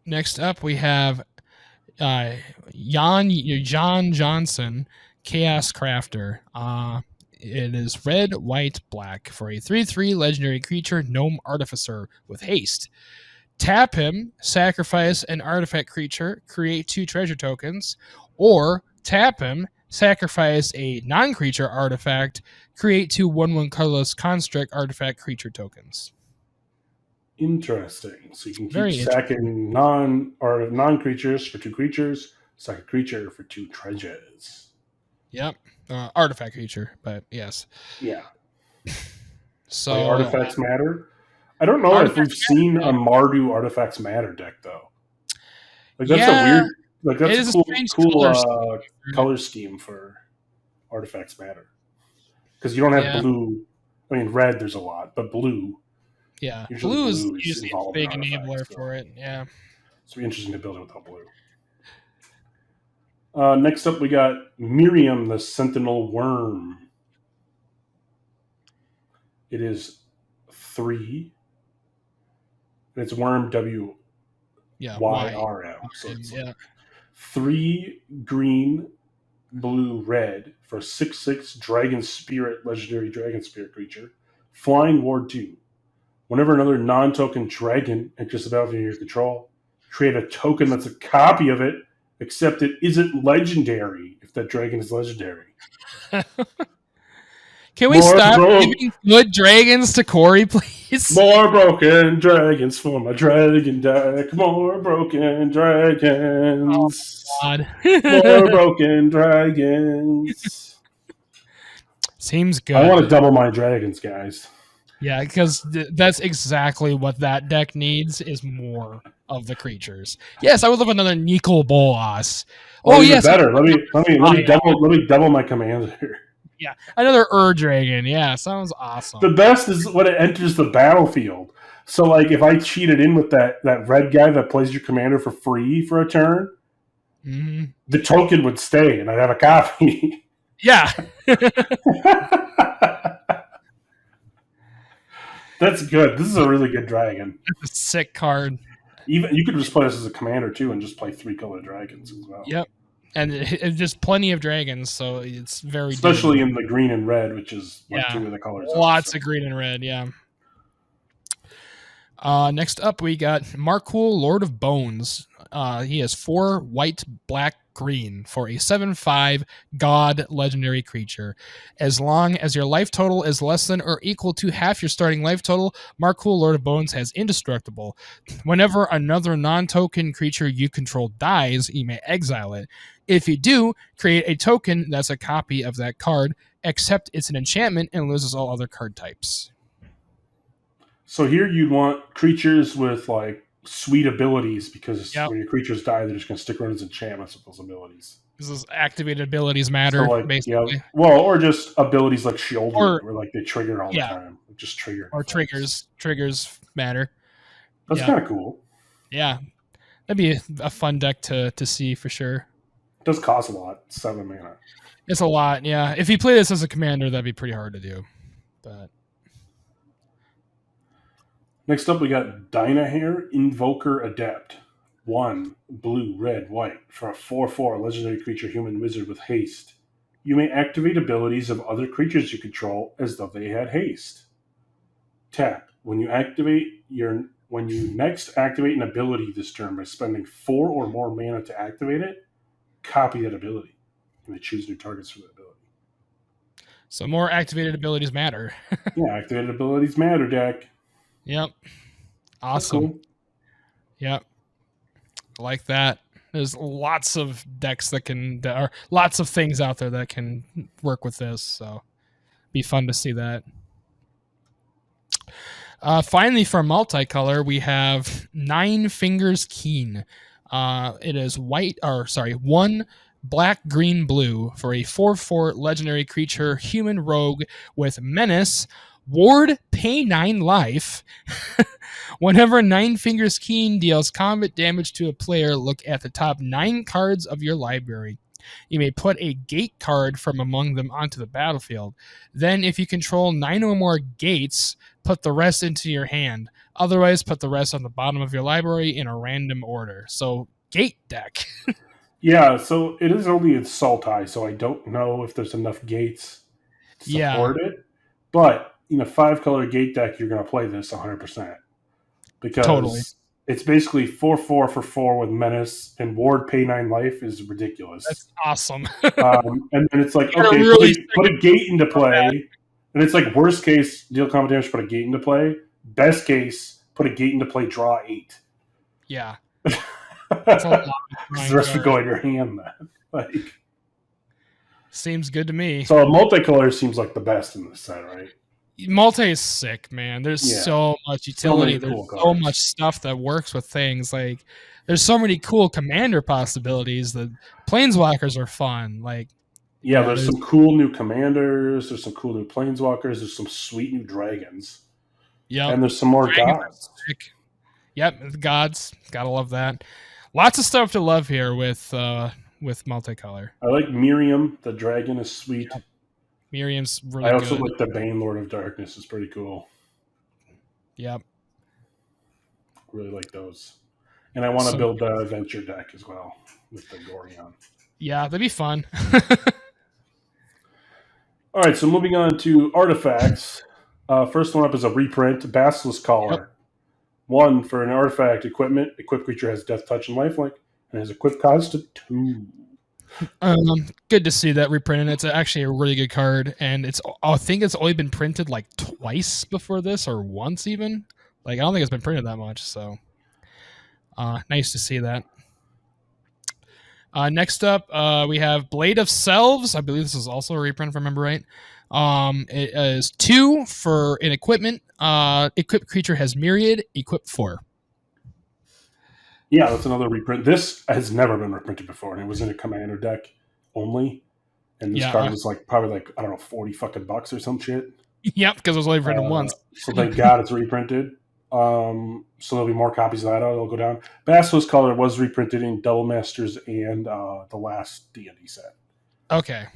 [SPEAKER 2] Next up, we have John Johnson, Chaos Crafter. It is red, white, black for a 3/3 legendary creature, Gnome Artificer with haste. Tap him, sacrifice an artifact creature, create 2 treasure tokens, or tap him, sacrifice a non-creature artifact, create 2 1/1 colorless construct artifact creature tokens.
[SPEAKER 1] Interesting. So you can
[SPEAKER 2] Very
[SPEAKER 1] keep sacking non-creatures for 2 creatures, sack a creature for 2 treasures.
[SPEAKER 2] Yep. Artifact creature, but yes.
[SPEAKER 1] Yeah.
[SPEAKER 2] So
[SPEAKER 1] like artifacts matter. I don't know if we've seen a Mardu Artifacts Matter deck though. Like that's a weird, like that's a cool color scheme for Artifacts Matter. Because you don't have blue. I mean, red there's a lot, but blue.
[SPEAKER 2] Yeah, blue is usually a big enabler for it. Yeah,
[SPEAKER 1] it's really interesting to build it without blue. Next up, we got Miriam, the Sentinel Worm. It is 3. And it's Worm WYRM. So it's 3 green, blue, red for 6/6 Dragon Spirit, legendary Dragon Spirit creature. Flying Ward 2. Whenever another non-token dragon enters the battlefield in your control, create a token that's a copy of it, except it isn't legendary if that dragon is legendary.
[SPEAKER 2] Can we stop giving good dragons to Corey, please?
[SPEAKER 1] More broken dragons for my dragon deck. More broken dragons.
[SPEAKER 2] Oh, God.
[SPEAKER 1] More broken dragons.
[SPEAKER 2] Seems good.
[SPEAKER 1] I want to double my dragons, guys.
[SPEAKER 2] Yeah, because that's exactly what that deck needs is more of the creatures. Yes, I would love another Nicol Bolas.
[SPEAKER 1] Oh yes, better. Let me double my commander.
[SPEAKER 2] Yeah, another Dragon. Yeah, sounds awesome.
[SPEAKER 1] The best is when it enters the battlefield. So, like, if I cheated in with that red guy that plays your commander for free for a turn, the token would stay, and I'd have a copy.
[SPEAKER 2] Yeah.
[SPEAKER 1] That's good. This is a really good dragon.
[SPEAKER 2] That's a sick card.
[SPEAKER 1] Even you could just play this as a commander too, and just play 3-color dragons as well.
[SPEAKER 2] Yep. And just plenty of dragons, so it's very
[SPEAKER 1] especially
[SPEAKER 2] doable.
[SPEAKER 1] in the green and red, which is like
[SPEAKER 2] Yeah,
[SPEAKER 1] two of the colors.
[SPEAKER 2] lots of green and red. Yeah. Next up, we got Markul, Lord of Bones. He has 4 white, black, green for a 7/5 god legendary creature. As long as your life total is less than or equal to half your starting life total, Markul, Lord of Bones has indestructible. Whenever another non-token creature you control dies, you may exile it. If you do, create a token that's a copy of that card, except it's an enchantment and loses all other card types.
[SPEAKER 1] So here you'd want creatures with like sweet abilities because
[SPEAKER 2] Yep.
[SPEAKER 1] when your creatures die, they're just going to stick around as enchantments with those abilities.
[SPEAKER 2] Because those activated abilities
[SPEAKER 1] So
[SPEAKER 2] matter,
[SPEAKER 1] like
[SPEAKER 2] basically.
[SPEAKER 1] well, or just abilities like shielding,
[SPEAKER 2] Or
[SPEAKER 1] where like they trigger all the
[SPEAKER 2] yeah,
[SPEAKER 1] time, just trigger.
[SPEAKER 2] or triggers matter.
[SPEAKER 1] That's
[SPEAKER 2] Yeah,
[SPEAKER 1] kind of cool.
[SPEAKER 2] yeah, that'd be a fun deck to see for sure.
[SPEAKER 1] It does cost a lot, 7 mana.
[SPEAKER 2] It's a lot, yeah. If you play this as a commander, that'd be pretty hard to do. But
[SPEAKER 1] Next up, we got Dynahair Invoker Adept. 1 blue, red, white for a 4/4 legendary creature, human wizard with haste. You may activate abilities of other creatures you control as though they had haste. Tap. When you next activate an ability this turn by spending 4 or more mana to activate it, copy that ability. You may choose new targets for the ability.
[SPEAKER 2] so more activated abilities matter.
[SPEAKER 1] Yeah, activated abilities matter, deck.
[SPEAKER 2] Yep.
[SPEAKER 1] That's
[SPEAKER 2] Awesome.
[SPEAKER 1] cool.
[SPEAKER 2] Yep. I like that. There's lots of decks there are lots of things out there that can work with this, so be fun to see that. Finally, for multicolor, we have Nine Fingers Keen. It is 1 black, green, blue for a 4/4 legendary creature, human rogue with menace, ward, pay 9 life. Whenever Nine Fingers Keen deals combat damage to a player, look at the top 9 cards of your library. You may put a gate card from among them onto the battlefield. Then, if you control 9 or more gates, put the rest into your hand. Otherwise, put the rest on the bottom of your library in a random order. So, gate deck.
[SPEAKER 1] Yeah, so it is only in Sultai, so I don't know if there's enough gates to support it. But in a 5-color gate deck, you're going to play this 100%. Because
[SPEAKER 2] Totally.
[SPEAKER 1] it's basically 4/4 for 4 with menace, and ward pay 9 life is ridiculous.
[SPEAKER 2] That's awesome.
[SPEAKER 1] And then it's like,
[SPEAKER 2] You gotta
[SPEAKER 1] okay,
[SPEAKER 2] really
[SPEAKER 1] put a gate into play. And it's like, worst case, deal combat damage, put a gate into play. Best case, put a gate into play, draw 8.
[SPEAKER 2] Yeah. That's a lot.
[SPEAKER 1] The rest would go in your hand then. Like,
[SPEAKER 2] seems good to me.
[SPEAKER 1] so a multicolor seems like the best in this set, right?
[SPEAKER 2] Multi is sick, man. There's so much utility. There's
[SPEAKER 1] cool
[SPEAKER 2] so much stuff that works with things. Like, there's so many cool commander possibilities. The planeswalkers are fun. Like,
[SPEAKER 1] yeah, there's some cool new commanders. There's some cool new planeswalkers. There's some sweet new dragons.
[SPEAKER 2] Yeah,
[SPEAKER 1] and there's some more gods.
[SPEAKER 2] Yep, gods. Gotta love that. Lots of stuff to love here with multicolor.
[SPEAKER 1] I like Miriam. The dragon is sweet. Yep.
[SPEAKER 2] Miriam's really
[SPEAKER 1] I also
[SPEAKER 2] good.
[SPEAKER 1] like the Bane Lord of Darkness. It's pretty cool.
[SPEAKER 2] Yep.
[SPEAKER 1] Really like those. And I want to build the adventure deck as well with the Gorion.
[SPEAKER 2] Yeah, that'd be fun.
[SPEAKER 1] All right, so moving on to artifacts. First one up is a reprint, Basilisk Collar. Yep. 1 for an artifact equipment. Equipped creature has death, touch, and lifelink, and has equipped cost to 2.
[SPEAKER 2] Good to see that reprinted. It's actually a really good card, and I think it's only been printed like twice before this, or once even. Like, I don't think it's been printed that much, so nice to see that. Next up, we have Blade of Selves. I believe this is also a reprint, if I remember right. It is 2 for an equipment. Equipped creature has Myriad, equipped 4.
[SPEAKER 1] Yeah, that's another reprint. This has never been reprinted before, and it was in a commander deck only. And this card was probably I don't know, $40 or some shit.
[SPEAKER 2] Yep, because it was only printed once.
[SPEAKER 1] So thank God it's reprinted. So there'll be more copies of that. It'll go down. Basilisk Color was reprinted in Double Masters and the last D&D set.
[SPEAKER 2] Okay.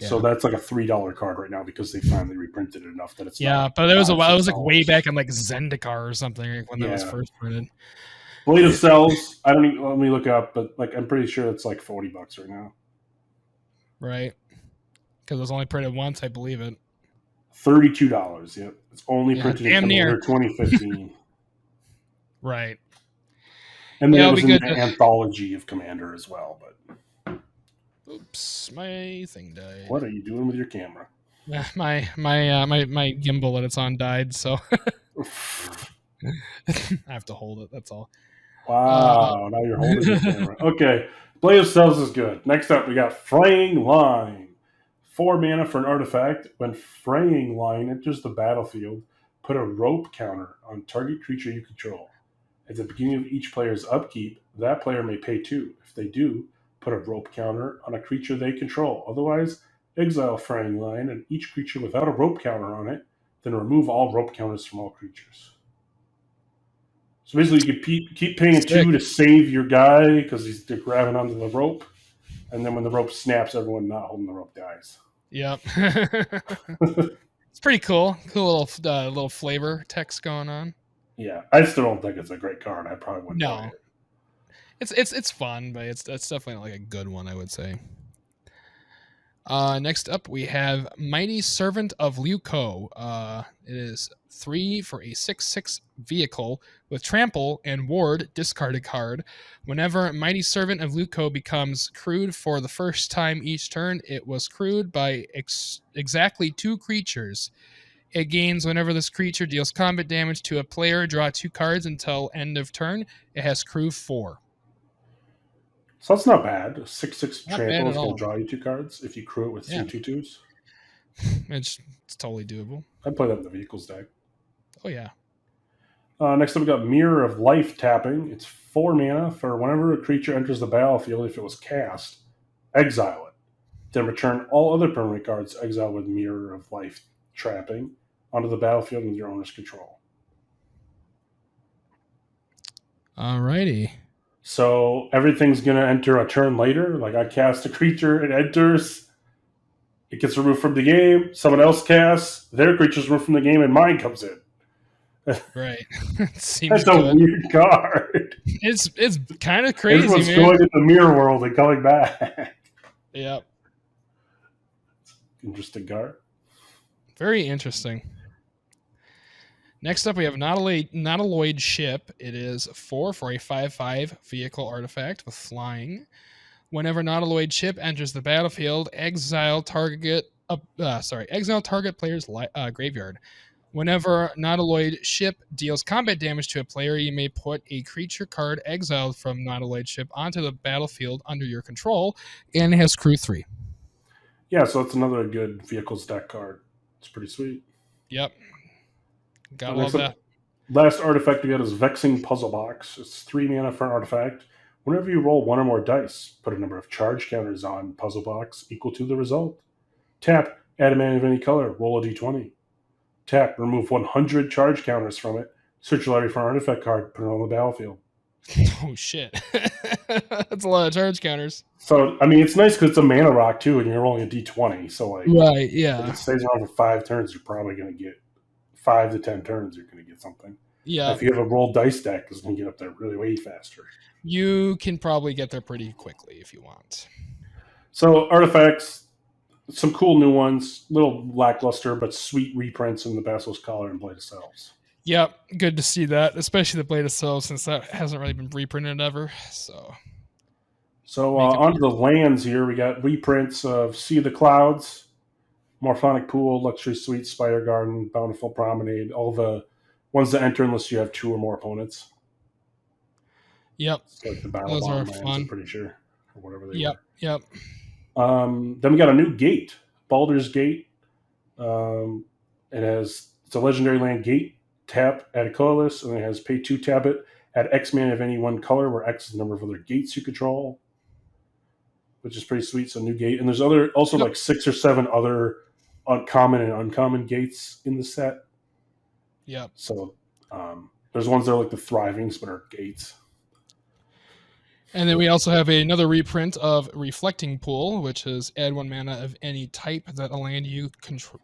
[SPEAKER 1] So that's like a $3 card right now because they finally reprinted it enough that it's
[SPEAKER 2] but it was a while. It was like way back in like Zendikar or something when that was first printed.
[SPEAKER 1] Blade of Cells. I don't even, let me look up, but like I'm pretty sure it's like $40 right now.
[SPEAKER 2] Right. Because it was only printed once, I believe it.
[SPEAKER 1] $32. Yep, it's only
[SPEAKER 2] Yeah,
[SPEAKER 1] printed in
[SPEAKER 2] damn
[SPEAKER 1] Commander
[SPEAKER 2] near.
[SPEAKER 1] 2015,
[SPEAKER 2] Right.
[SPEAKER 1] and then
[SPEAKER 2] Yeah,
[SPEAKER 1] it
[SPEAKER 2] it'll be
[SPEAKER 1] was in
[SPEAKER 2] good.
[SPEAKER 1] the anthology of Commander as well. But
[SPEAKER 2] Oops, my thing died.
[SPEAKER 1] what are you doing with your camera?
[SPEAKER 2] My gimbal that it's on died, so I have to hold it. That's all.
[SPEAKER 1] Wow, now you're holding the camera. Okay, Blade of Cells is good. Next up, we got Fraying Line. 4 mana for an artifact. When Fraying Line enters the battlefield, put a rope counter on target creature you control. At the beginning of each player's upkeep, that player may pay 2. If they do, put a rope counter on a creature they control. Otherwise, exile Fraying Line and each creature without a rope counter on it, then remove all rope counters from all creatures. So basically, you could keep paying
[SPEAKER 2] Sick.
[SPEAKER 1] 2 to save your guy because they're grabbing onto the rope, and then when the rope snaps, everyone not holding the rope dies.
[SPEAKER 2] Yep. It's pretty cool. Cool little flavor text going on.
[SPEAKER 1] Yeah, I still don't think it's a great card. I probably wouldn't play
[SPEAKER 2] No,
[SPEAKER 1] it.
[SPEAKER 2] it's fun, but it's definitely not like a good one, I would say. Next up, we have Mighty Servant of Luco. It is 3 for a 6/6 vehicle with trample and ward. Discard a card. Whenever Mighty Servant of Luco becomes crewed for the first time each turn, it was crewed by exactly 2 creatures. It gains whenever this creature deals combat damage to a player. Draw 2 cards until end of turn. It has crew 4.
[SPEAKER 1] So that's not bad. 6/6
[SPEAKER 2] Not bad
[SPEAKER 1] trample
[SPEAKER 2] at
[SPEAKER 1] is going
[SPEAKER 2] all.
[SPEAKER 1] to draw you 2 cards if you crew it with
[SPEAKER 2] Yeah.
[SPEAKER 1] 2 2s.
[SPEAKER 2] It's totally doable.
[SPEAKER 1] I'd play that in the vehicles deck.
[SPEAKER 2] Oh yeah.
[SPEAKER 1] Next up, we got Mirror of Life tapping. It's 4 mana for whenever a creature enters the battlefield. If it was cast, exile it. Then return all other permanent cards exiled with Mirror of Life trapping onto the battlefield with your owner's control.
[SPEAKER 2] Alrighty.
[SPEAKER 1] So everything's going to enter a turn later. Like I cast a creature, it enters, it gets removed from the game. Someone else casts, their creature's removed from the game, and mine comes in.
[SPEAKER 2] Right. Seems
[SPEAKER 1] That's a
[SPEAKER 2] good.
[SPEAKER 1] weird card.
[SPEAKER 2] It's kind of crazy,
[SPEAKER 1] Everyone's
[SPEAKER 2] man.
[SPEAKER 1] going in the mirror world and coming back.
[SPEAKER 2] Yep.
[SPEAKER 1] Interesting card.
[SPEAKER 2] Very interesting. Next up, we have Nautiloid Ship. It is 4 for a 5/5 vehicle artifact with flying. Whenever Nautiloid Ship enters the battlefield, exile target player's graveyard. Whenever Nautiloid Ship deals combat damage to a player, you may put a creature card exiled from Nautiloid Ship onto the battlefield under your control, and it has crew 3.
[SPEAKER 1] Yeah, so that's another good vehicles deck card. It's pretty sweet.
[SPEAKER 2] Yep. Gotta love that.
[SPEAKER 1] Last artifact we got is Vexing Puzzle Box. It's 3 mana for an artifact. Whenever you roll 1 or more dice, put a number of charge counters on Puzzle Box equal to the result. Tap, add a mana of any color, roll a d20. Tap, remove 100 charge counters from it, search your library for an artifact card, put it on the battlefield.
[SPEAKER 2] Oh, shit. That's a lot of charge counters.
[SPEAKER 1] So, I mean, it's nice because it's a mana rock, too, and you're rolling a d20. So, like,
[SPEAKER 2] right, yeah.
[SPEAKER 1] If it stays around for 5 turns, you're probably going to get 5 to 10 turns, you're going to get something.
[SPEAKER 2] Yeah.
[SPEAKER 1] If you have a rolled dice deck, it's going to get up there really way faster.
[SPEAKER 2] You can probably get there pretty quickly if you want.
[SPEAKER 1] So, artifacts, some cool new ones, little lackluster, but sweet reprints in the Basilisk Collar and Blade of Cells.
[SPEAKER 2] Yep, good to see that, especially the Blade of Cells, since that hasn't really been reprinted ever. So
[SPEAKER 1] onto the lands here, we got reprints of Sea of the Clouds, Morphonic Pool, Luxury Suite, Spire Garden, Bountiful Promenade, all the ones that enter unless you have 2 or more opponents.
[SPEAKER 2] Yep.
[SPEAKER 1] It's like the Battle
[SPEAKER 2] Those
[SPEAKER 1] Bomb
[SPEAKER 2] are
[SPEAKER 1] lands,
[SPEAKER 2] fun.
[SPEAKER 1] I'm pretty sure. Or whatever they
[SPEAKER 2] Yep.
[SPEAKER 1] Then we got a new gate, Baldur's Gate. It's a legendary land gate. Tap, add a colorless, and it has pay 2, tap it, add X mana of any one color, where X is the number of other gates you control, which is pretty sweet. So new gate, and there's also like 6 or 7 other uncommon and uncommon gates in the set.
[SPEAKER 2] Yep.
[SPEAKER 1] So there's ones that are like the Thrivings, but are gates.
[SPEAKER 2] And then we also have another reprint of Reflecting Pool, which is add 1 mana of any type that a land you control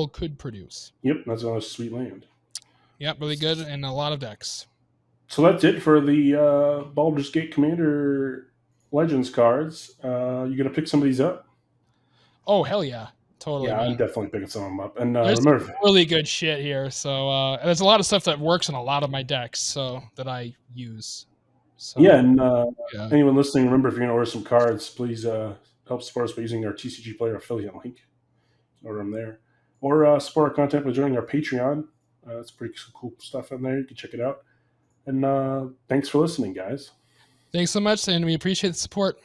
[SPEAKER 2] could produce.
[SPEAKER 1] Yep, that's another sweet land.
[SPEAKER 2] Yep, really good, and a lot of decks.
[SPEAKER 1] So that's it for the Baldur's Gate Commander Legends cards. You gonna pick some of these up?
[SPEAKER 2] Oh hell yeah, totally,
[SPEAKER 1] Yeah,
[SPEAKER 2] man.
[SPEAKER 1] I'm definitely picking some of them up. And
[SPEAKER 2] There's some
[SPEAKER 1] remember,
[SPEAKER 2] really good shit here. So there's a lot of stuff that works in a lot of my decks, so that I use.
[SPEAKER 1] yeah,
[SPEAKER 2] So
[SPEAKER 1] and
[SPEAKER 2] yeah.
[SPEAKER 1] anyone listening, remember if you're gonna order some cards, please help support us by using our TCG Player affiliate link. Order them there, or support our content by joining our Patreon. It's pretty cool stuff in there. You can check it out. And thanks for listening, guys.
[SPEAKER 2] Thanks so much, and we appreciate the support.